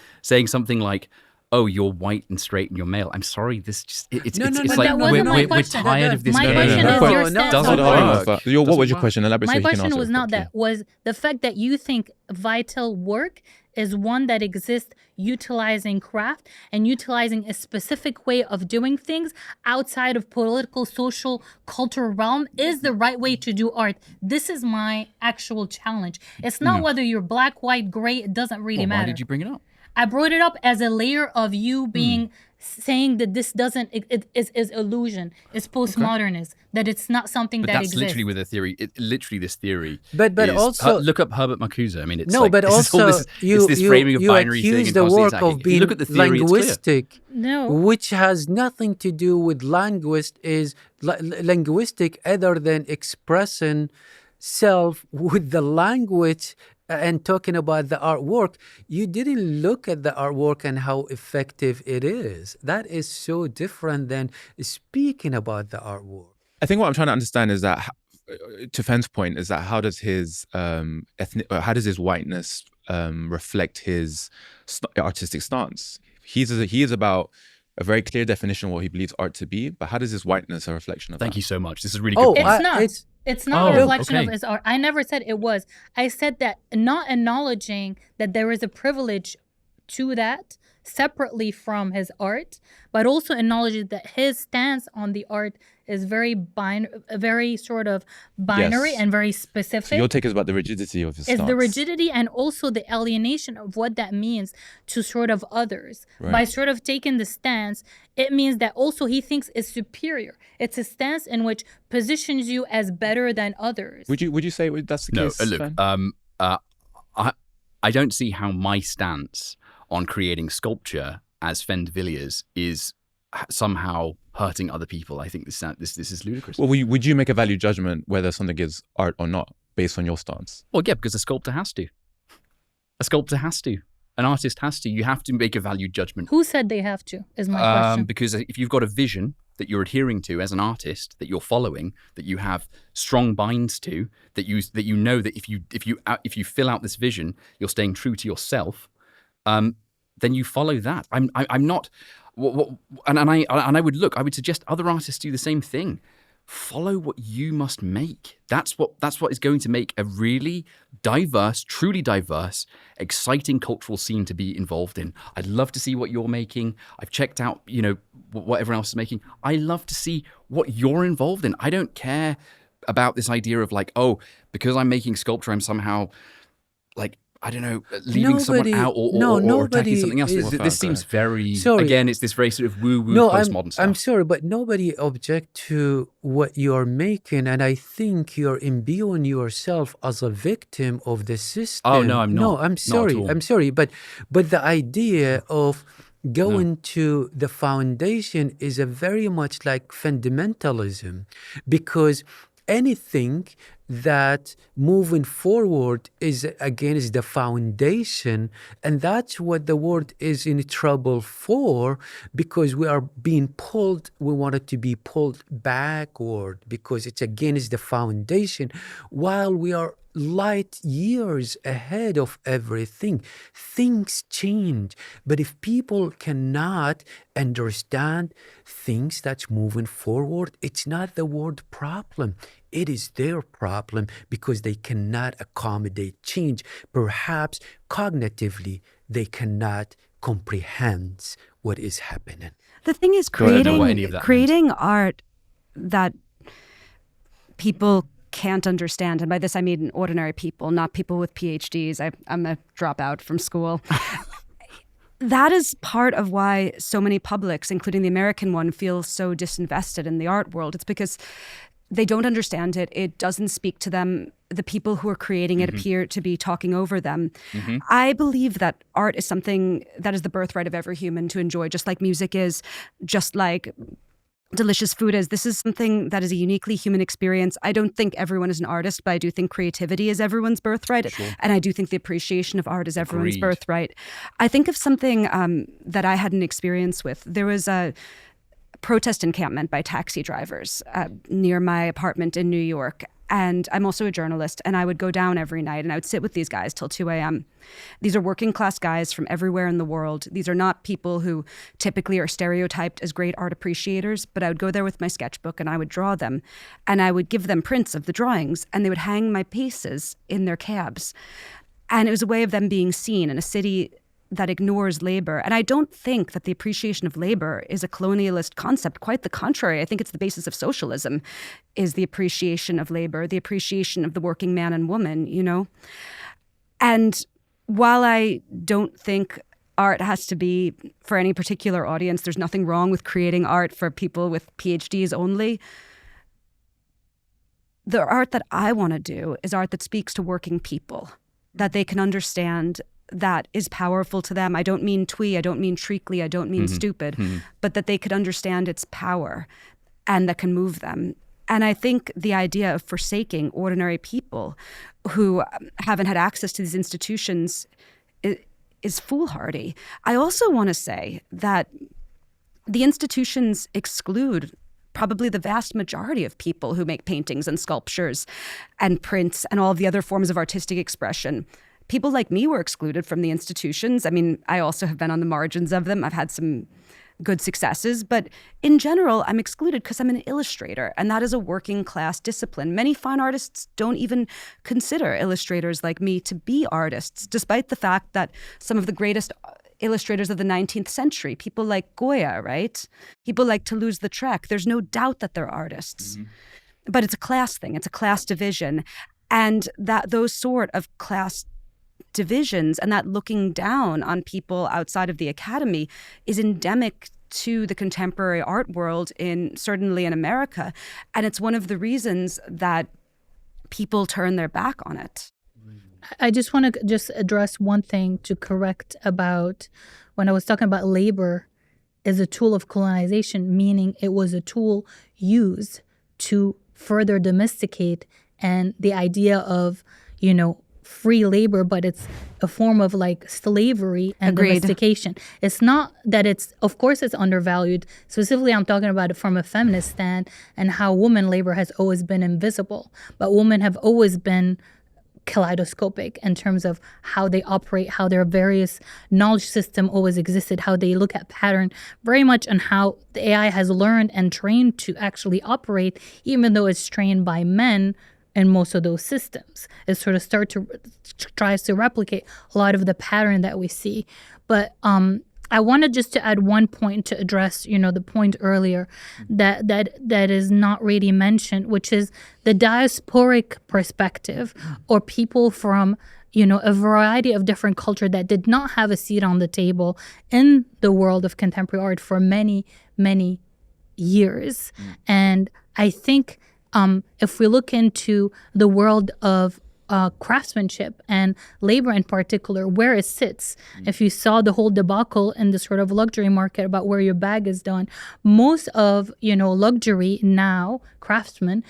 something like, "Oh, you're white and straight and you're male." I'm sorry, this just it's No, no, it's no, like that wasn't my we're question. tired of this. My game. question no, is no, your no, stance Hold on on, hold on, art. Wafa. What was Doesn't your work. question? Elaborate so My he can question answer was it not quickly. that. Was the fact that you think vital work is one that exists utilizing craft and utilizing a specific way of doing things outside of political, social, cultural realm is the right way to do art. This is my actual challenge. It's not whether you're black, white, gray. It doesn't really Well, matter. why did you bring it up? I brought it up as a layer of you being saying that this doesn't it is illusion. It's postmodernist. That it's not something But that that's exists. literally with a theory. Literally, this theory. But is- also- look up Herbert Marcuse. I mean, it's No, like, but this is all also this, you it's this framing of you binary thing accuse and the constantly work attacking. of If you being look at the theory, it's clear. linguistic, No. which has nothing to do with linguistic other than expressing self with the language and talking about the artwork. You didn't look at the artwork and how effective it is. That is so different than speaking about the artwork. I think what I'm trying to understand is that, to Fenn's point, is that how does his how does his whiteness reflect his artistic stance? He is about a very clear definition of what he believes art to be, but how does his whiteness a reflection of Thank that? you so much. This is really Oh, good. It's point. not. it's- It's not Oh, a reflection okay. of his art. I never said it was. I said that not acknowledging that there is a privilege to that separately from his art, but also acknowledging that his stance on the art is very sort of binary Yes. and very specific. So your take is about the rigidity of his Is stance. the rigidity and also the alienation of what that means to sort of others. Right. By sort of taking the stance, it means that also he thinks is superior. It's a stance in which positions you as better than others. Would you say that's the No, case? look, Fenn? I don't see how my stance on creating sculpture as Fenn de Villiers is somehow hurting other people. I think this is ludicrous. Well, would you make a value judgment whether something is art or not based on your stance? Well, yeah, because a sculptor has to. A sculptor has to. An artist has to. You have to make a value judgment. Who said they have to, is my question. Because if you've got a vision that you're adhering to as an artist, that you're following, that you have strong binds to, that you know that if you fill out this vision, you're staying true to yourself, then you follow that. I'm not, and I would suggest other artists do the same thing. follow what you must make. That's what is going to make a really diverse, truly diverse, exciting cultural scene to be involved in. I'd love to see what you're making. I've checked out, what everyone else is making. I love to see what you're involved in. I don't care about this idea of like, oh, because I'm making sculpture, I'm somehow like, I don't know, leaving someone out or attacking something else. This seems very, again, it's this very sort of woo-woo postmodern stuff. I'm sorry, but nobody object to what you're making, and I think you're imbuing yourself as a victim of the system. Oh, no, I'm not. No, I'm sorry. I'm sorry, but the idea of going to the foundation is a very much like fundamentalism, because anything that moving forward is against the foundation, and that's what the world is in trouble for, because we are being pulled, we want it to be pulled backward because it's against the foundation, while we are light years ahead of everything. Things change, but if people cannot understand things that's moving forward, it's not the world problem. It is their problem because they cannot accommodate change. Perhaps cognitively, they cannot comprehend what is happening. The thing is, creating art that people can't understand, and by this I mean ordinary people, not people with PhDs. I'm a dropout from school. That is part of why so many publics, including the American one, feel so disinvested in the art world. It's because they don't understand it. It doesn't speak to them. The people who are creating it appear to be talking over them. I believe that art is something that is the birthright of every human to enjoy, just like music is, just like delicious food is. This is something that is a uniquely human experience. I don't think everyone is an artist, but I do think creativity is everyone's birthright. Sure. And I do think the appreciation of art is everyone's birthright. I think of something that I had an experience with. There was a protest encampment by taxi drivers near my apartment in New York. And I'm also a journalist, and I would go down every night and I would sit with these guys till 2 a.m. These are working class guys from everywhere in the world. These are not people who typically are stereotyped as great art appreciators, but I would go there with my sketchbook and I would draw them, and I would give them prints of the drawings, and they would hang my pieces in their cabs. And it was a way of them being seen in a city that ignores labor. And I don't think that the appreciation of labor is a colonialist concept. Quite the contrary. I think it's the basis of socialism, is the appreciation of labor, the appreciation of the working man and woman, And while I don't think art has to be for any particular audience, there's nothing wrong with creating art for people with PhDs only. The art that I want to do is art that speaks to working people, that they can understand, that is powerful to them. I don't mean twee, I don't mean treacly, I don't mean stupid, but that they could understand its power and that can move them. And I think the idea of forsaking ordinary people who haven't had access to these institutions is foolhardy. I also want to say that the institutions exclude probably the vast majority of people who make paintings and sculptures and prints and all of the other forms of artistic expression. People like me were excluded from the institutions. I mean, I also have been on the margins of them. I've had some good successes, but in general, I'm excluded because I'm an illustrator, and that is a working class discipline. Many fine artists don't even consider illustrators like me to be artists, despite the fact that some of the greatest illustrators of the 19th century, people like Goya, right? People like Toulouse-Lautrec, there's no doubt that they're artists. But it's a class thing. It's a class division. And that those sort of class divisions and that looking down on people outside of the academy is endemic to the contemporary art world, certainly in America. And it's one of the reasons that people turn their back on it. I just want to just address one thing to correct about when I was talking about labor as a tool of colonization, meaning it was a tool used to further domesticate, and the idea of, free labor, but it's a form of like slavery and domestication. It's not that of course it's undervalued. Specifically, I'm talking about it from a feminist stand and how women labor has always been invisible, but women have always been kaleidoscopic in terms of how they operate, how their various knowledge system always existed, how they look at pattern, very much on how the AI has learned and trained to actually operate, even though it's trained by men in most of those systems. It sort of tries to replicate a lot of the pattern that we see. But I wanted just to add one point to address, the point earlier that is not really mentioned, which is the diasporic perspective, or people from, a variety of different culture that did not have a seat on the table in the world of contemporary art for many, many years. And I think if we look into the world of craftsmanship and labor in particular, where it sits. If you saw the whole debacle in the sort of luxury market about where your bag is done, most of, luxury now, craftsmen,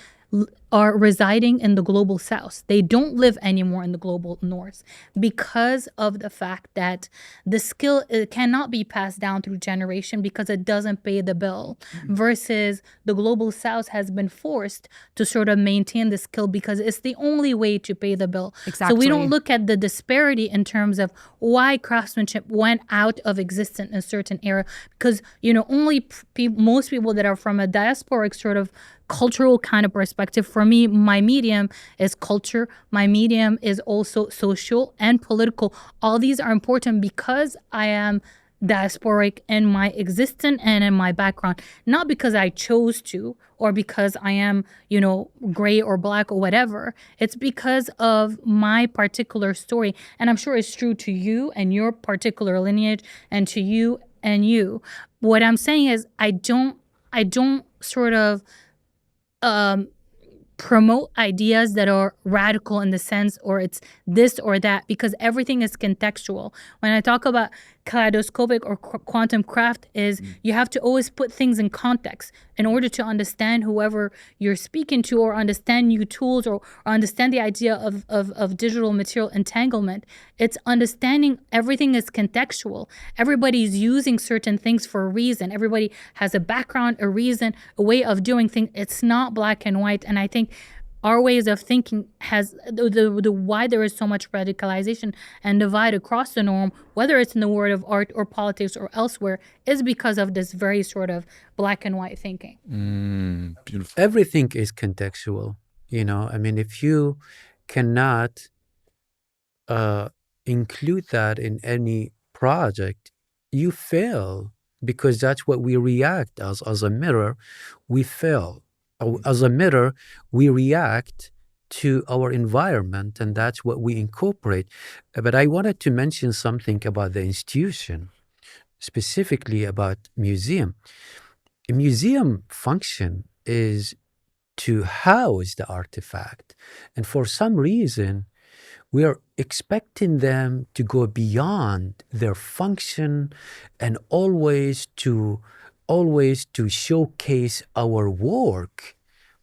are residing in the global south. They don't live anymore in the global north because of the fact that the skill cannot be passed down through generation because it doesn't pay the bill, versus the global south has been forced to sort of maintain the skill because it's the only way to pay the bill. Exactly. So we don't look at the disparity in terms of why craftsmanship went out of existence in a certain era, because only most people that are from a diasporic sort of cultural kind of perspective. For me, my medium is culture. My medium is also social and political. All these are important because I am diasporic in my existence and in my background, not because I chose to or because I am, gray or black or whatever. It's because of my particular story. And I'm sure it's true to you and your particular lineage, and to you and you. What I'm saying is I don't sort of promote ideas that are radical in the sense, or it's this or that, because everything is contextual. When I talk about kaleidoscopic or quantum craft, is you have to always put things in context in order to understand whoever you're speaking to, or understand new tools, or understand the idea of digital material entanglement. It's understanding everything is contextual. Everybody's using certain things for a reason. Everybody has a background, a reason, a way of doing things. It's not black and white. And I think our ways of thinking has the why there is so much radicalization and divide across the norm, whether it's in the world of art or politics or elsewhere, is because of this very sort of black and white thinking. Beautiful. Everything is contextual. If you cannot include that in any project, you fail, because that's what we react as a mirror. We fail. As a mirror, we react to our environment, and that's what we incorporate. But I wanted to mention something about the institution, specifically about museum. A museum function is to house the artifact. And for some reason, we are expecting them to go beyond their function and always to showcase our work.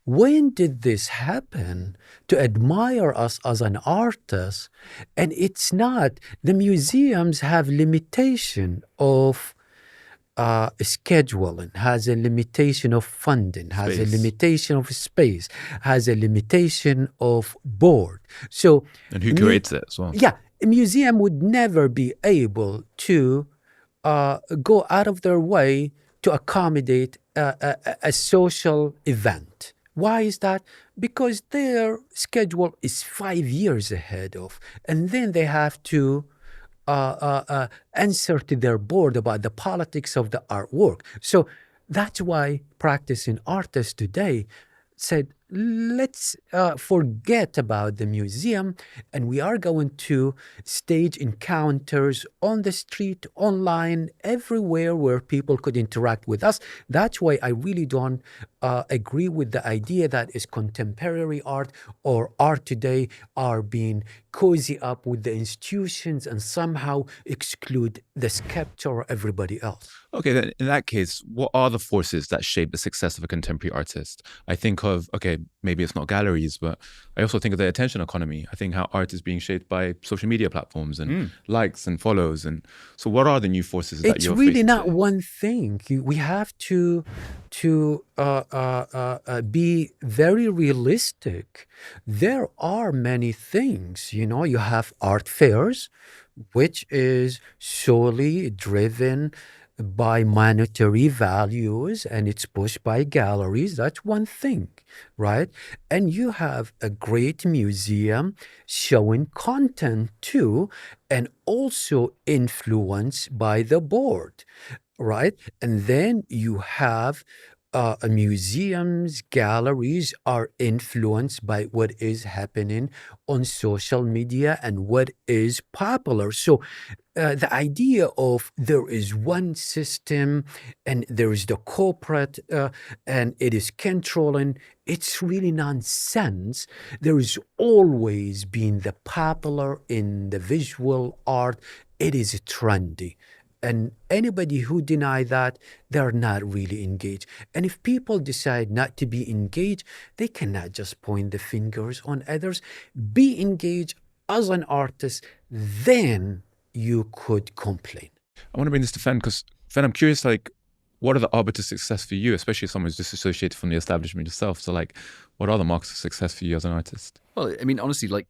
When did this happen? To admire us as an artist? And it's not. The museums have limitation of scheduling, has a limitation of funding, has a limitation of space, has a limitation of board. So, and who curates it as well? Yeah, a museum would never be able to go out of their way to accommodate a social event. Why is that? Because their schedule is 5 years ahead of, and then they have to answer to their board about the politics of the artwork. So that's why practicing artists today said, let's forget about the museum, and we are going to stage encounters on the street, online, everywhere where people could interact with us. That's why I really don't agree with the idea that is contemporary art or art today are being cozy up with the institutions and somehow exclude the sculptor or everybody else. Okay, then in that case, what are the forces that shape the success of a contemporary artist? I think of, okay, maybe it's not galleries, but I also think of the attention economy. I think how art is being shaped by social media platforms and likes and follows. And so what are the new forces that It's you're really facing not today? one thing. We have to be very realistic. There are many things. You have art fairs, which is solely driven by monetary values and it's pushed by galleries. That's one thing, right? And you have a great museum showing content too, and also influenced by the board, right? And then you have museums, galleries are influenced by what is happening on social media and what is popular. So the idea of there is one system and there is the corporate and it is controlling, it's really nonsense. There is always been the popular in the visual art. It is trendy. And anybody who deny that, they're not really engaged. And if people decide not to be engaged, they cannot just point the fingers on others. Be engaged as an artist, then you could complain. I want to bring this to Fen because, Fen, I'm curious, like, what are the arbiters of success for you, especially as someone who's disassociated from the establishment yourself? So, like, what are the marks of success for you as an artist? Well, I mean, honestly, like,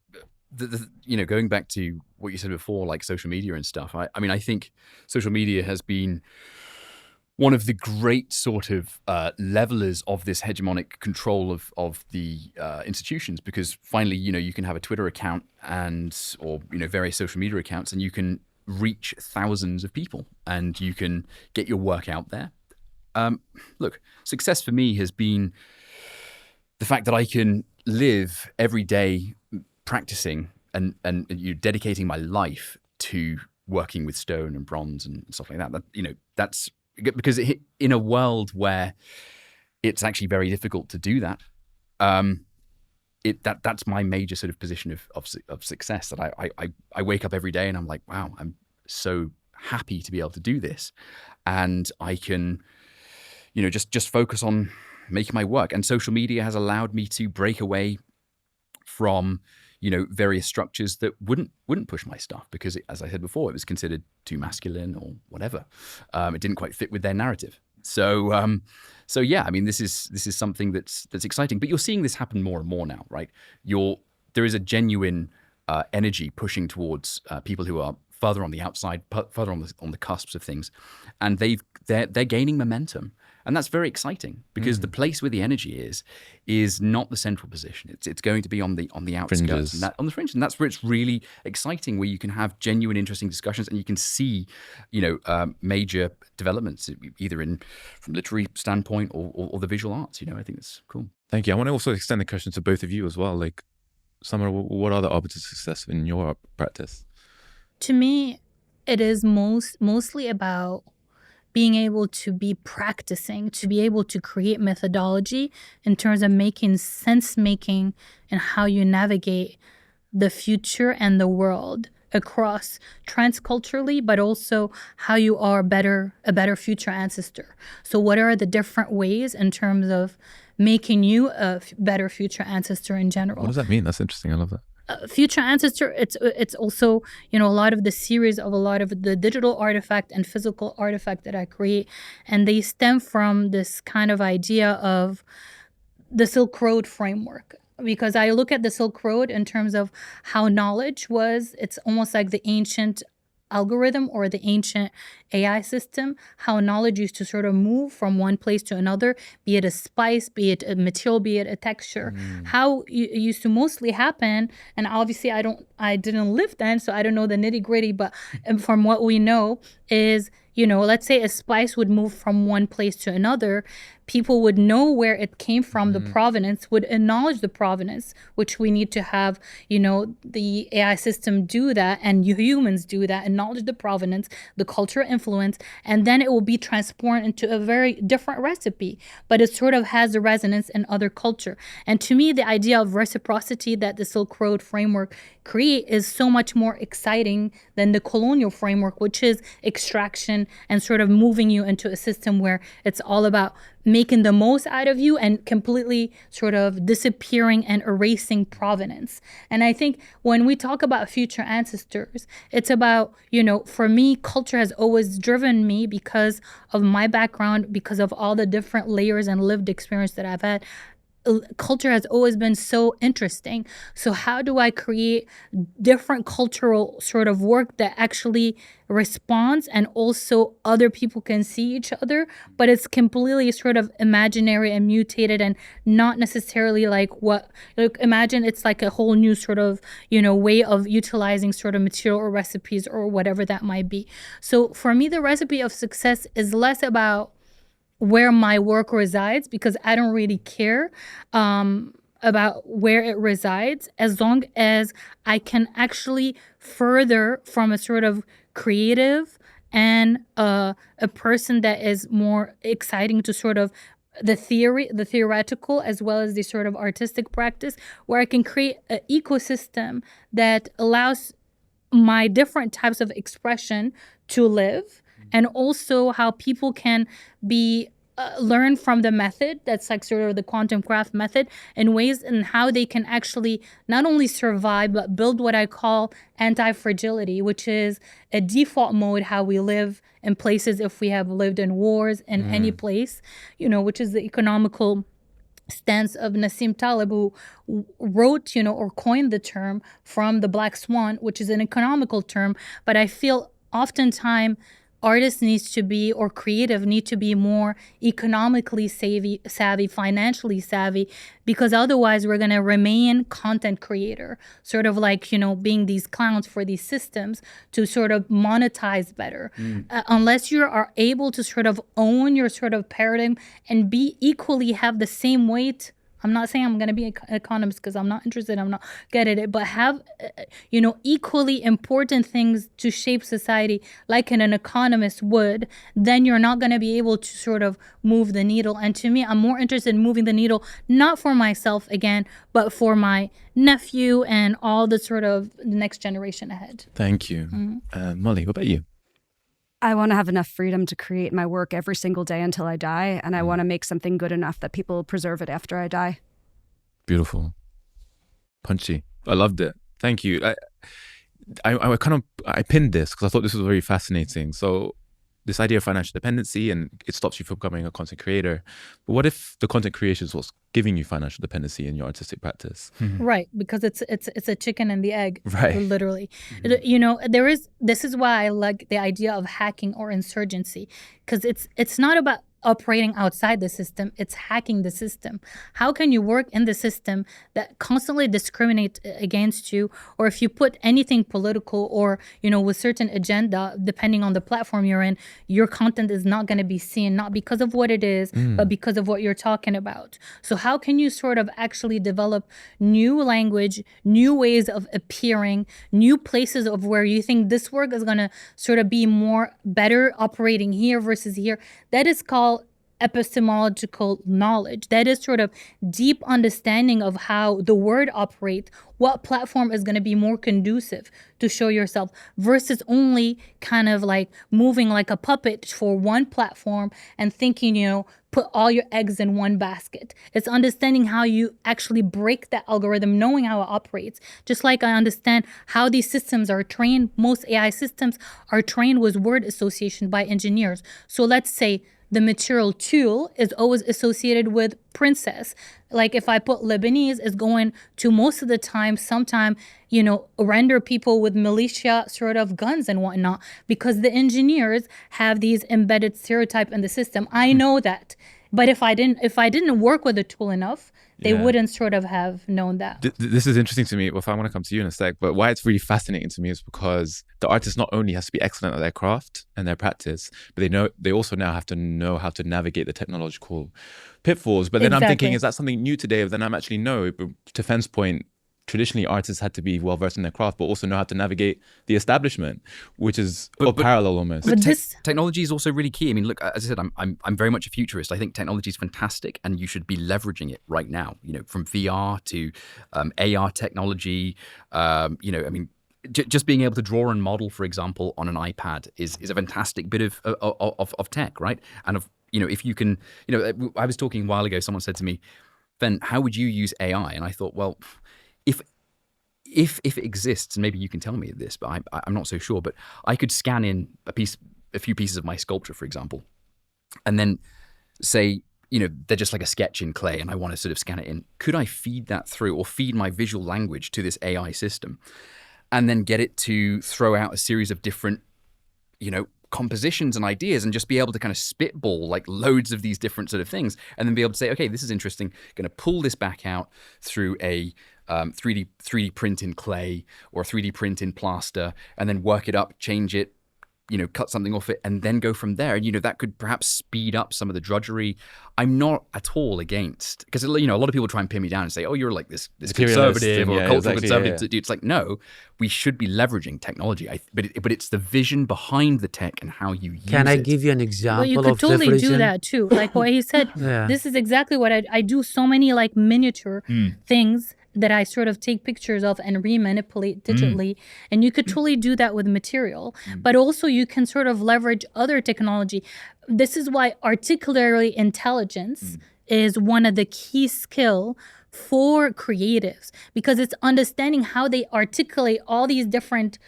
going back to what you said before, like social media and stuff, I mean, I think social media has been one of the great sort of levelers of this hegemonic control of the institutions, because finally, you can have a Twitter account or various social media accounts, and you can reach thousands of people and you can get your work out there. Look, success for me has been the fact that I can live every day practicing and dedicating my life to working with stone and bronze and stuff like that. That's because in a world where it's actually very difficult to do that, that's my major sort of position of success. That I wake up every day and I'm like, wow, I'm so happy to be able to do this, and I can, just focus on making my work. And social media has allowed me to break away from various structures that wouldn't push my stuff because, as I said before, it was considered too masculine or whatever. It didn't quite fit with their narrative. So yeah, I mean, this is something that's exciting. But you're seeing this happen more and more now, right? There is a genuine energy pushing towards people who are further on the outside, further on the cusps of things, and they're gaining momentum. And that's very exciting because the place where the energy is not the central position. It's going to be on the outskirts, on the fringe, and that's where it's really exciting, where you can have genuine, interesting discussions, and you can see, major developments either from literary standpoint or the visual arts. I think it's cool. Thank you. I want to also extend the question to both of you as well. Like, Samara, what are the arbiters of success in your practice? To me, it is mostly about being able to be practicing, to be able to create methodology in terms of making sense-making and how you navigate the future and the world across transculturally, but also how you are a better future ancestor. So what are the different ways in terms of making you a better future ancestor in general? What does that mean? That's interesting. I love that. Future ancestor, it's also a lot of the series of a lot of the digital artifact and physical artifact that I create, and they stem from this kind of idea of the Silk Road framework, because I look at the Silk Road in terms of how knowledge was. It's almost like the ancient algorithm or the ancient AI system, how knowledge used to sort of move from one place to another, be it a spice, be it a material, be it a texture, how it used to mostly happen. And obviously I didn't live then, so I don't know the nitty gritty, but from what we know is, let's say a spice would move from one place to another. People would know where it came from, the provenance, would acknowledge the provenance, which we need to have, the AI system do that, and you humans do that, acknowledge the provenance, the cultural influence, and then it will be transformed into a very different recipe, but it sort of has a resonance in other culture. And to me, the idea of reciprocity that the Silk Road framework create is so much more exciting than the colonial framework, which is extraction and sort of moving you into a system where it's all about making the most out of you and completely sort of disappearing and erasing provenance. And I think when we talk about future ancestors, it's about, for me, culture has always driven me because of my background, because of all the different layers and lived experience that I've had. Culture has always been so interesting. So how do I create different cultural sort of work that actually responds and also other people can see each other, but it's completely sort of imaginary and mutated and not necessarily like imagine it's like a whole new sort of, way of utilizing sort of material or recipes or whatever that might be. So for me, the recipe of success is less about where my work resides, because I don't really care about where it resides, as long as I can actually further from a sort of creative and a person that is more exciting to sort of the theoretical as well as the sort of artistic practice, where I can create an ecosystem that allows my different types of expression to live, and also how people can be learn from the method that's like sort of the quantum craft method in ways and how they can actually not only survive but build what I call anti-fragility, which is a default mode how we live in places if we have lived in wars in any place, which is the economical stance of Nassim Taleb, who wrote, or coined the term from the Black Swan, which is an economical term. But I feel oftentimes artists needs to be, or creative need to be more economically savvy, financially savvy, because otherwise we're going to remain content creator, sort of like, being these clowns for these systems to sort of monetize better. Unless you are able to sort of own your sort of paradigm and be equally have the same weight. I'm not saying I'm going to be an economist because I'm not interested. I'm not getting it, but have, equally important things to shape society like an economist would, then you're not going to be able to sort of move the needle. And to me, I'm more interested in moving the needle, not for myself again, but for my nephew and all the sort of next generation ahead. Thank you. Molly, what about you? I want to have enough freedom to create my work every single day until I die. And I want to make something good enough that people preserve it after I die. Beautiful. Punchy. I loved it. Thank you. I pinned this because I thought this was very fascinating. So this idea of financial dependency, and it stops you from becoming a content creator. But what if the content creation is what's giving you financial dependency in your artistic practice? Right, because it's a chicken and the egg, right? Literally. This is why I like the idea of hacking or insurgency, because it's not about operating outside the system, it's hacking the system. How can you work in the system that constantly discriminates against you, or if you put anything political or, with certain agenda, depending on the platform you're in, your content is not going to be seen, not because of what it is, but because of what you're talking about. So how can you sort of actually develop new language, new ways of appearing, new places of where you think this work is going to sort of be more better operating here versus here? That is called epistemological knowledge. That is sort of deep understanding of how the word operates, what platform is going to be more conducive to show yourself, versus only kind of like moving like a puppet for one platform and thinking, put all your eggs in one basket. It's understanding how you actually break that algorithm, knowing how it operates. Just like I understand how these systems are trained. Most AI systems are trained with word association by engineers. So let's say the material tool is always associated with princess. Like if I put Lebanese, it's going to most of the time, sometime, render people with militia sort of guns and whatnot, because the engineers have these embedded stereotype in the system. I know that. But if I didn't work with the tool enough, they wouldn't sort of have known that. This is interesting to me. Well, I want to come to you in a sec, but why it's really fascinating to me is because the artist not only has to be excellent at their craft and their practice, but they also now have to know how to navigate the technological pitfalls. But then I'm thinking, is that something new today? Then I'm actually no. But to Fen's point, traditionally artists had to be well versed in their craft, but also know how to navigate the establishment, which is parallel almost. But technology is also really key. I mean, look, as I said, I'm very much a futurist. I think technology is fantastic, and you should be leveraging it right now. From VR to AR technology. Just being able to draw and model, for example, on an iPad is a fantastic bit of tech, right? And if you can, I was talking a while ago, someone said to me, Ben, how would you use AI? And I thought, well, if it exists, and maybe you can tell me this, but I'm not so sure, but I could scan in a few pieces of my sculpture, for example, and then say, they're just like a sketch in clay and I want to sort of scan it in. Could I feed that through or feed my visual language to this AI system and then get it to throw out a series of different, compositions and ideas and just be able to kind of spitball like loads of these different sort of things and then be able to say, okay, this is interesting. Going to pull this back out through a 3D print in clay or a 3D print in plaster and then work it up, change it, cut something off it and then go from there. And, that could perhaps speed up some of the drudgery. I'm not at all against, because, a lot of people try and pin me down and say, oh, you're like this conservative or cultural conservative. Yeah. It's like, no, we should be leveraging technology. But it's the vision behind the tech and how you use it. Can I give you an example? Well, you could totally do that too. Like what he said, This is exactly what I do. So many like miniature things that I sort of take pictures of and remanipulate digitally. And you could totally do that with material. But also you can sort of leverage other technology. This is why articulatory intelligence is one of the key skill for creatives, because it's understanding how they articulate all these different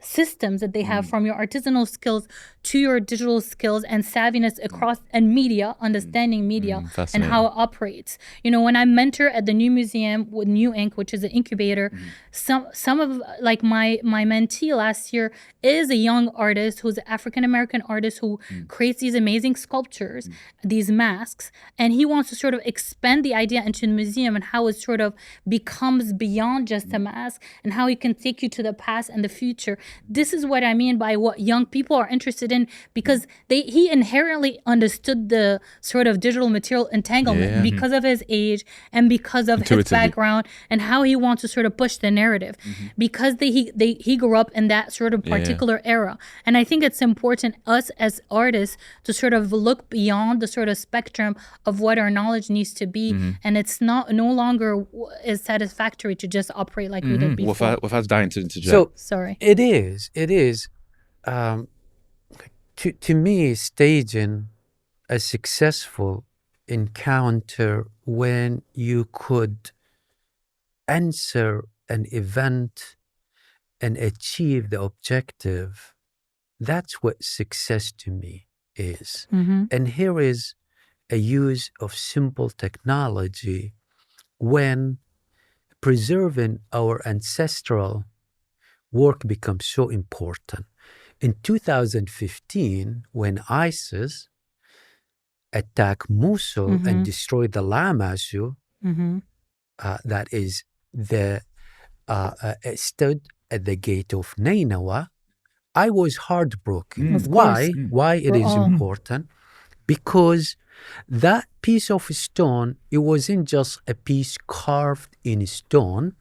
systems that they have from your artisanal skills to your digital skills and savviness across and media, understanding media and how it operates. When I mentor at the New Museum with New Ink, which is an incubator, some of like my mentee last year is a young artist who's an African-American artist who creates these amazing sculptures, these masks, and he wants to sort of expand the idea into the museum and how it sort of becomes beyond just a mask and how it can take you to the past and the future. This is what I mean by what young people are interested in, because he inherently understood the sort of digital material entanglement because of his age and because of his background and how he wants to sort of push the narrative, because he grew up in that sort of particular era. And I think it's important us as artists to sort of look beyond the sort of spectrum of what our knowledge needs to be, and it's no longer is satisfactory to just operate like we did before. Wafa's dying to interject. So sorry. It is. To me, staging a successful encounter when you could answer an event and achieve the objective, that's what success to me is. And here is a use of simple technology when preserving our ancestral work becomes so important. In 2015, when ISIS attacked Mosul and destroyed the Lamassu, that is stood at the gate of Nineveh, I was heartbroken. Why it is important? Because that piece of stone, it wasn't just a piece carved in stone.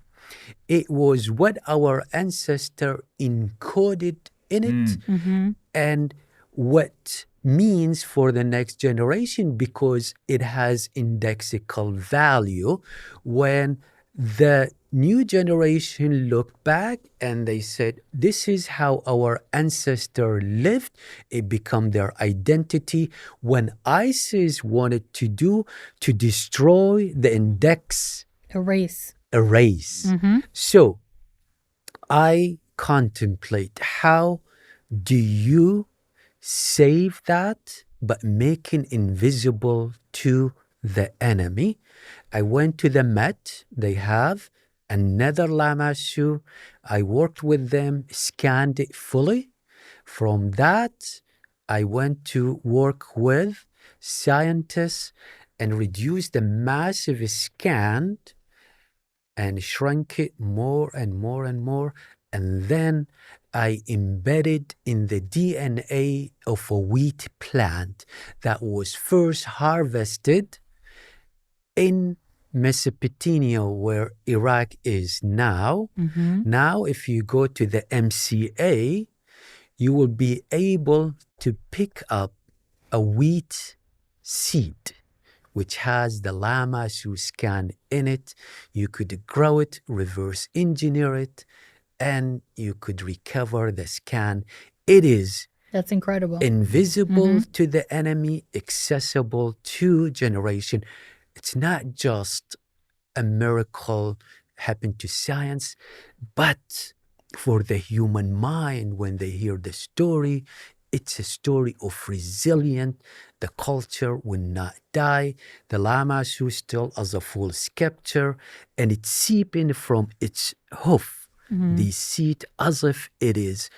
It was what our ancestor encoded in it and what means for the next generation, because it has indexical value. When the new generation looked back and they said, this is how our ancestor lived, it became their identity. When ISIS wanted to destroy the index, Erase. So I contemplate, how do you save that but making invisible to the enemy? I went to the Met. They have another Lamassu. I worked with them, scanned it fully. From that, I went to work with scientists and reduced the massive scan and shrunk it more and more and more. And then I embedded in the DNA of a wheat plant that was first harvested in Mesopotamia, where Iraq is now. Now, if you go to the MCA, you will be able to pick up a wheat seed which has the Lamassu scan in it. You could grow it, reverse engineer it, and you could recover the scan. It is That's incredible. Invisible to the enemy, accessible to generation. It's not just a miracle happened to science, but for the human mind, when they hear the story, it's a story of resilience. The culture will not die. The Lama Su still as a full scepter, and it's seeping from its hoof. They see it as if it is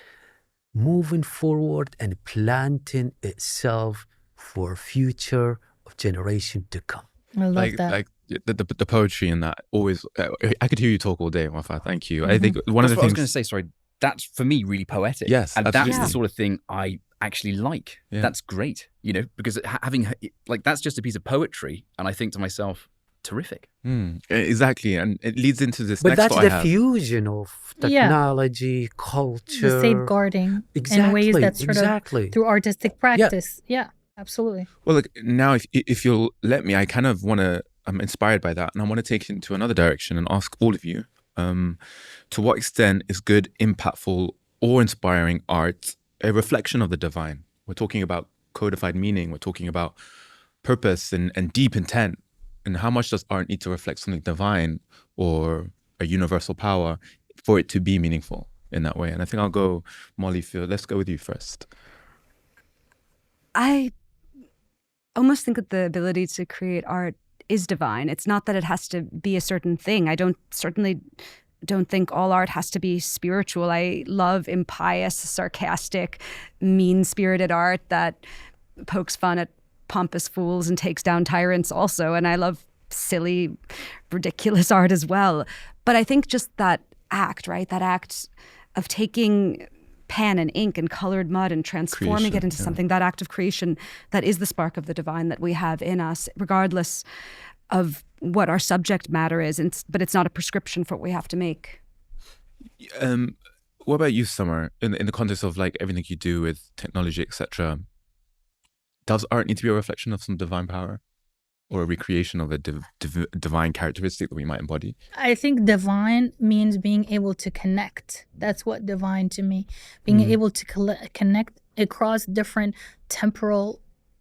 moving forward and planting itself for future of generation to come. I love Like, that. like the poetry in that always. I could hear you talk all day, Wafa. Thank you. I think one of That's the what I was things. going to say. Sorry, that's for me really poetic. Yes, and that's absolutely. the sort of thing I actually like. Yeah. That's great, you know, because having like that's just a piece of poetry, and I think to myself, terrific. Exactly, and it leads into this But next that's thought the I have. fusion of Yeah. technology, culture. The safeguarding Exactly, in ways that sort exactly. of through artistic practice. Yeah, absolutely. Well, look, now if you'll let me, I kind of want to. I'm inspired by that, and I want to take it into another direction and ask all of you: to what extent is good, impactful, or inspiring art a reflection of the divine? We're talking about codified meaning. We're talking about purpose and deep intent. And how much does art need to reflect something divine or a universal power for it to be meaningful in that way? And I think I'll go, Molly, Phil, let's go with you first. I almost think that the ability to create art is divine. It's not that it has to be a certain thing. I certainly don't think all art has to be spiritual. I love impious, sarcastic, mean-spirited art that pokes fun at pompous fools and takes down tyrants also. And I love silly, ridiculous art as well. But I think just that act, right? That act of taking pen and ink and colored mud and transforming Creation, it into yeah. something, that act of creation, that is the spark of the divine that we have in us, regardless of what our subject matter is. But it's not a prescription for what we have to make. What about you, Summer? In the context of like everything you do with technology, etc., does art need to be a reflection of some divine power or a recreation of a divine characteristic that we might embody? I think divine means being able to connect. That's what divine to me. Being able to connect across different temporal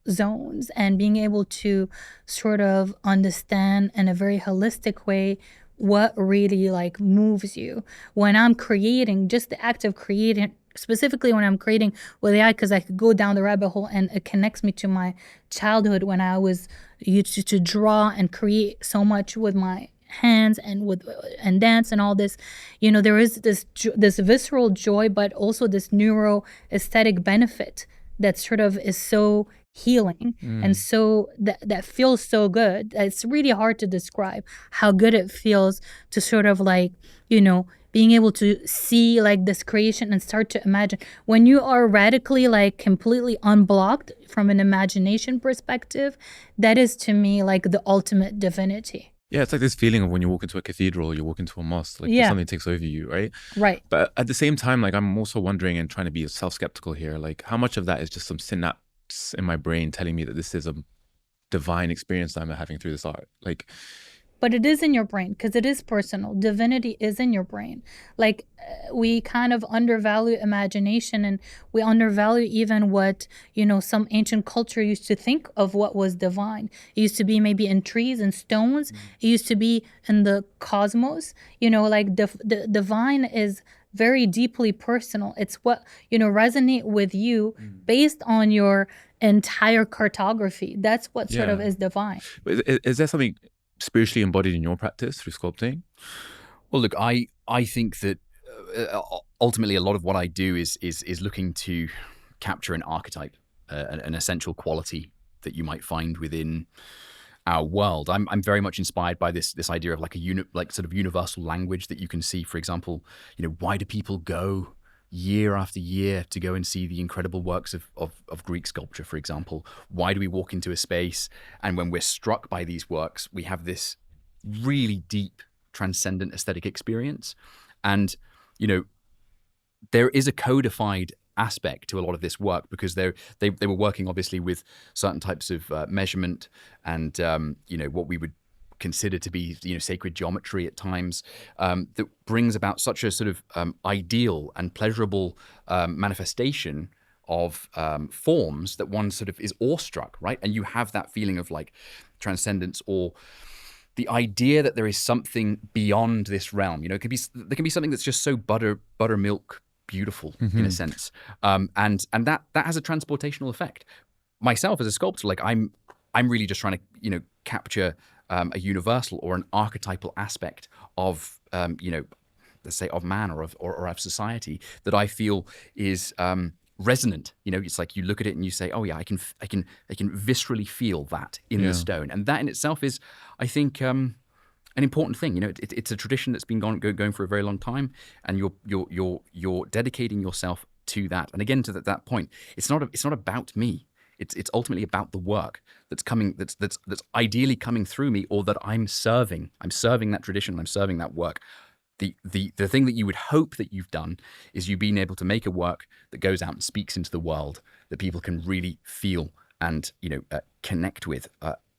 zones and being able to sort of understand in a very holistic way what really like moves you. When I'm creating, just the act of creating, specifically when I'm creating with AI, because I could go down the rabbit hole and it connects me to my childhood when I was used to draw and create so much with my hands and dance and all this. You know, there is this visceral joy, but also this neuro aesthetic benefit that sort of is so healing and so that feels so good. It's really hard to describe how good it feels to sort of like, you know, being able to see like this creation and start to imagine. When you are radically like completely unblocked from an imagination perspective, that is to me like the ultimate divinity. Yeah, it's like this feeling of when you walk into a cathedral, you walk into a mosque, like Yeah. something takes over you, right? Right. But at the same time, like I'm also wondering and trying to be self-skeptical here, like how much of that is just some synapse in my brain telling me that this is a divine experience that I'm having through this art? Like, But it is in your brain because it is personal. Divinity is in your brain. Like we kind of undervalue imagination and we undervalue even what, you know, some ancient culture used to think of what was divine. It used to be maybe in trees and stones. It used to be in the cosmos. You know, like the divine is very deeply personal. It's what, you know, resonate with you based on your entire cartography. That's what sort of Yeah. is divine. is there something spiritually embodied in your practice through sculpting? Well, look, I think that ultimately a lot of what I do is looking to capture an archetype, an essential quality that you might find within our world. I'm very much inspired by this idea of like sort of universal language that you can see. For example, you know, why do people go year after year to go and see the incredible works of Greek sculpture, for example? Why do we walk into a space and when we're struck by these works, we have this really deep, transcendent aesthetic experience? And, you know, there is a codified aspect to a lot of this work because they were working obviously with certain types of measurement and, you know, what we would consider to be, you know, sacred geometry at times, that brings about such a sort of ideal and pleasurable manifestation of forms that one sort of is awestruck, right? And you have that feeling of like transcendence, or the idea that there is something beyond this realm. You know, there can be something that's just so buttermilk beautiful in a sense, and that has a transportational effect. Myself as a sculptor, like I'm really just trying to capture a universal or an archetypal aspect of let's say of man or of society that I feel is resonant. You know, it's like you look at it and you say, oh yeah, I can viscerally feel that in the stone, and that in itself is, I think, an important thing. You know, it's a tradition that's been going for a very long time, and you're dedicating yourself to that. And again, to that point, it's not about me. It's ultimately about the work that's coming, that's ideally coming through me, or that I'm serving. I'm serving that tradition. I'm serving that work. The thing that you would hope that you've done is you've been able to make a work that goes out and speaks into the world, that people can really feel and connect with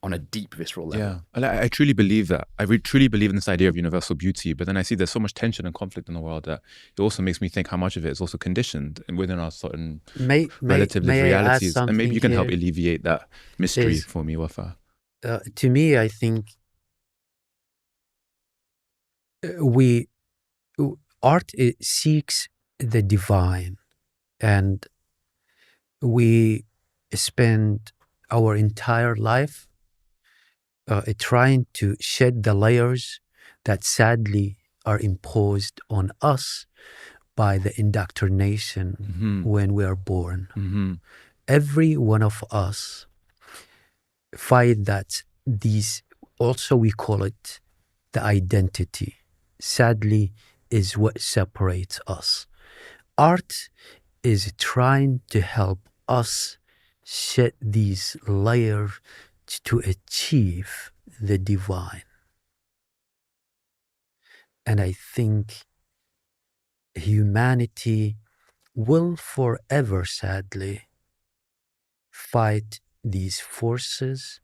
on a deep visceral level. Yeah, and I truly believe that. I truly believe in this idea of universal beauty, but then I see there's so much tension and conflict in the world that it also makes me think how much of it is also conditioned and within our certain relative realities. And maybe you can help alleviate that mystery for me, Wafa. To me, I think art seeks the divine, and we spend our entire life trying to shed the layers that sadly are imposed on us by the indoctrination when we are born. Every one of us find that these, also we call it the identity, sadly is what separates us. Art is trying to help us shed these layers to achieve the divine. And I think humanity will forever, sadly, fight these forces,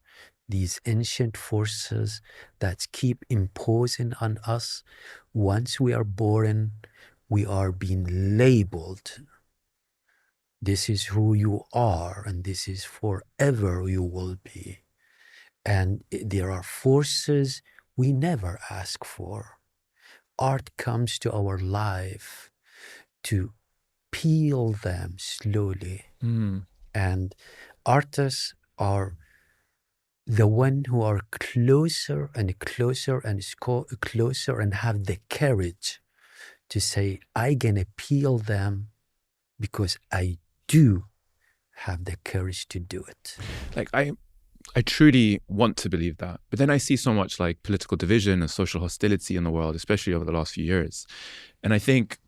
these ancient forces that keep imposing on us. Once we are born, we are being labeled. This is who you are, and this is forever you will be. And there are forces we never ask for. Art comes to our life to peel them slowly. And artists are the one who are closer and closer and closer and have the courage to say, I'm gonna peel them because I do have the courage to do it. Like I truly want to believe that, but then I see so much like political division and social hostility in the world, especially over the last few years. And I think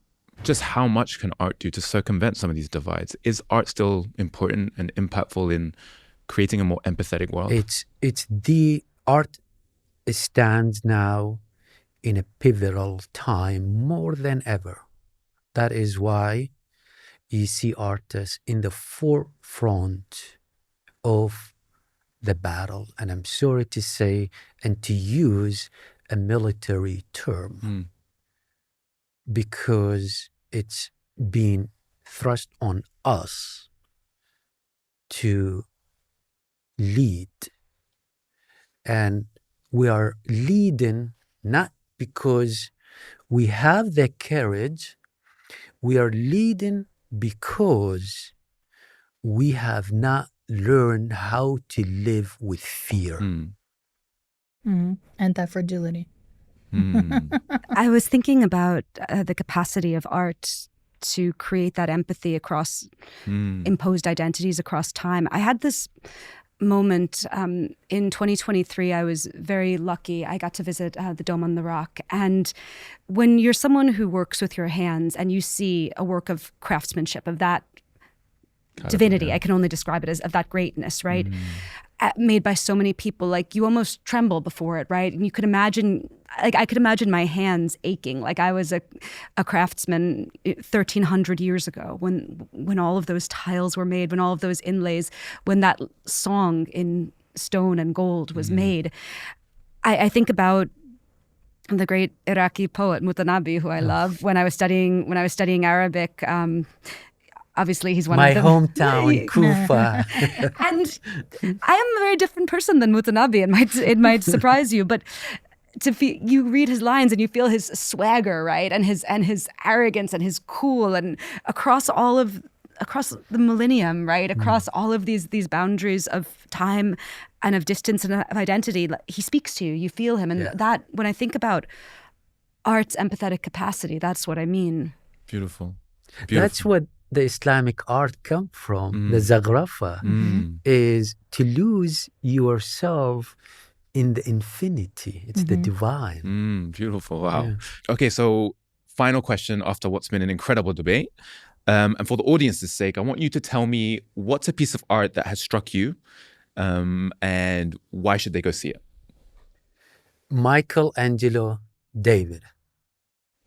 just how much can art do to circumvent some of these divides? Is art still important and impactful in creating a more empathetic world? It's the art stands now in a pivotal time more than ever. That is why you see artists in the forefront of the battle. And I'm sorry to say, and to use a military term, because it's being thrust on us to lead. And we are leading not because we have the courage, we are leading because we have not learned how to live with fear. Anti-fragility. I was thinking about the capacity of art to create that empathy across imposed identities across time. I had this moment in 2023. I was very lucky. I got to visit the Dome on the Rock. And when you're someone who works with your hands and you see a work of craftsmanship, of that divinity, I can only describe it as of that greatness, right? Made by so many people, like you almost tremble before it, right? And you could imagine, like I could imagine my hands aching. Like I was a craftsman 1,300 years ago when all of those tiles were made, when all of those inlays, when that song in stone and gold was made. I think about the great Iraqi poet Mutanabi, who I love. When I was studying Arabic, Obviously, he's one My of them. hometown, Kufa. And I am a very different person than Mutanabi. It might surprise you, but you read his lines and you feel his swagger, right, and his arrogance and his cool, and across the millennium, right, across all of these boundaries of time and of distance and of identity, he speaks to you. You feel him, and that, when I think about art's empathetic capacity, that's what I mean. Beautiful. That's what the Islamic art come from. The Zaghrafa is to lose yourself in the infinity. It's the divine. Beautiful. Wow. Yeah. Okay, so final question after what's been an incredible debate. And for the audience's sake, I want you to tell me what's a piece of art that has struck you, and why should they go see it? Michelangelo David.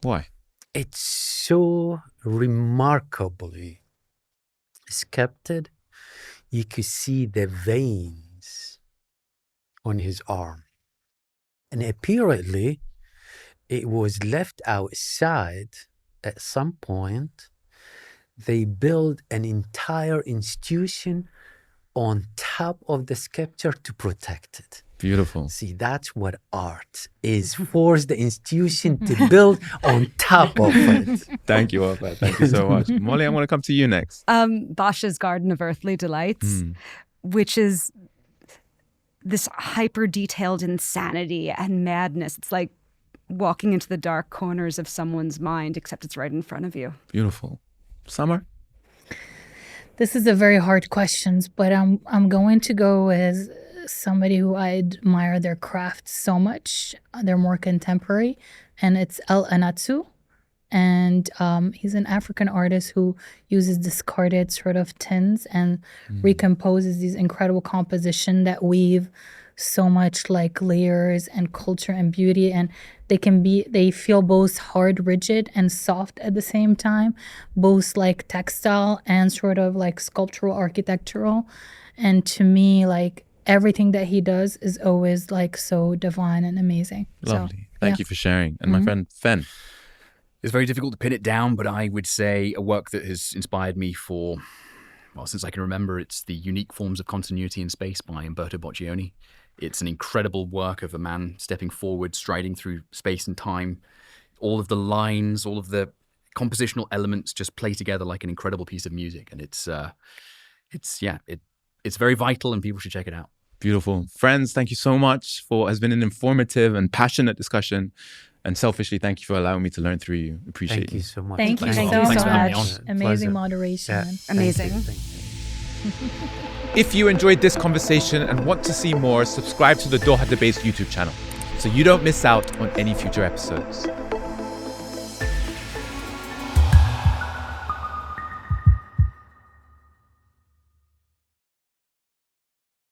Why? It's so remarkably sculpted. You could see the veins on his arm. And apparently, it was left outside at some point. They built an entire institution on top of the sculpture to protect it. Beautiful. See, that's what art is. Force the institution to build on top of it. Thank you, Wafat. Thank you so much. Molly, I want to come to you next. Basha's Garden of Earthly Delights, which is this hyper-detailed insanity and madness. It's like walking into the dark corners of someone's mind, except it's right in front of you. Beautiful. Summer? This is a very hard question, but I'm going to go as somebody who I admire their craft so much. They're more contemporary, and it's El Anatsu. And he's an African artist who uses discarded sort of tins and recomposes these incredible compositions that weave so much like layers and culture and beauty, and they feel both hard, rigid, and soft at the same time, both like textile and sort of like sculptural, architectural. And to me, like everything that he does is always like so divine and amazing. Lovely. Thank you for sharing. And my friend Fen. It's very difficult to pin it down, but I would say a work that has inspired me since I can remember, it's The Unique Forms of Continuity in Space by Umberto Boccioni. It's an incredible work of a man stepping forward, striding through space and time. All of the lines, all of the compositional elements just play together like an incredible piece of music. And it's very vital, and people should check it out. Beautiful. Friends, thank you so much has been an informative and passionate discussion. And selfishly, thank you for allowing me to learn through you. Appreciate Thank you so much. Thank you so Thanks for having me much. on. Amazing Pleasure. moderation. Yeah, Amazing. Thank you. If you enjoyed this conversation and want to see more, subscribe to the Doha Debates YouTube channel so you don't miss out on any future episodes.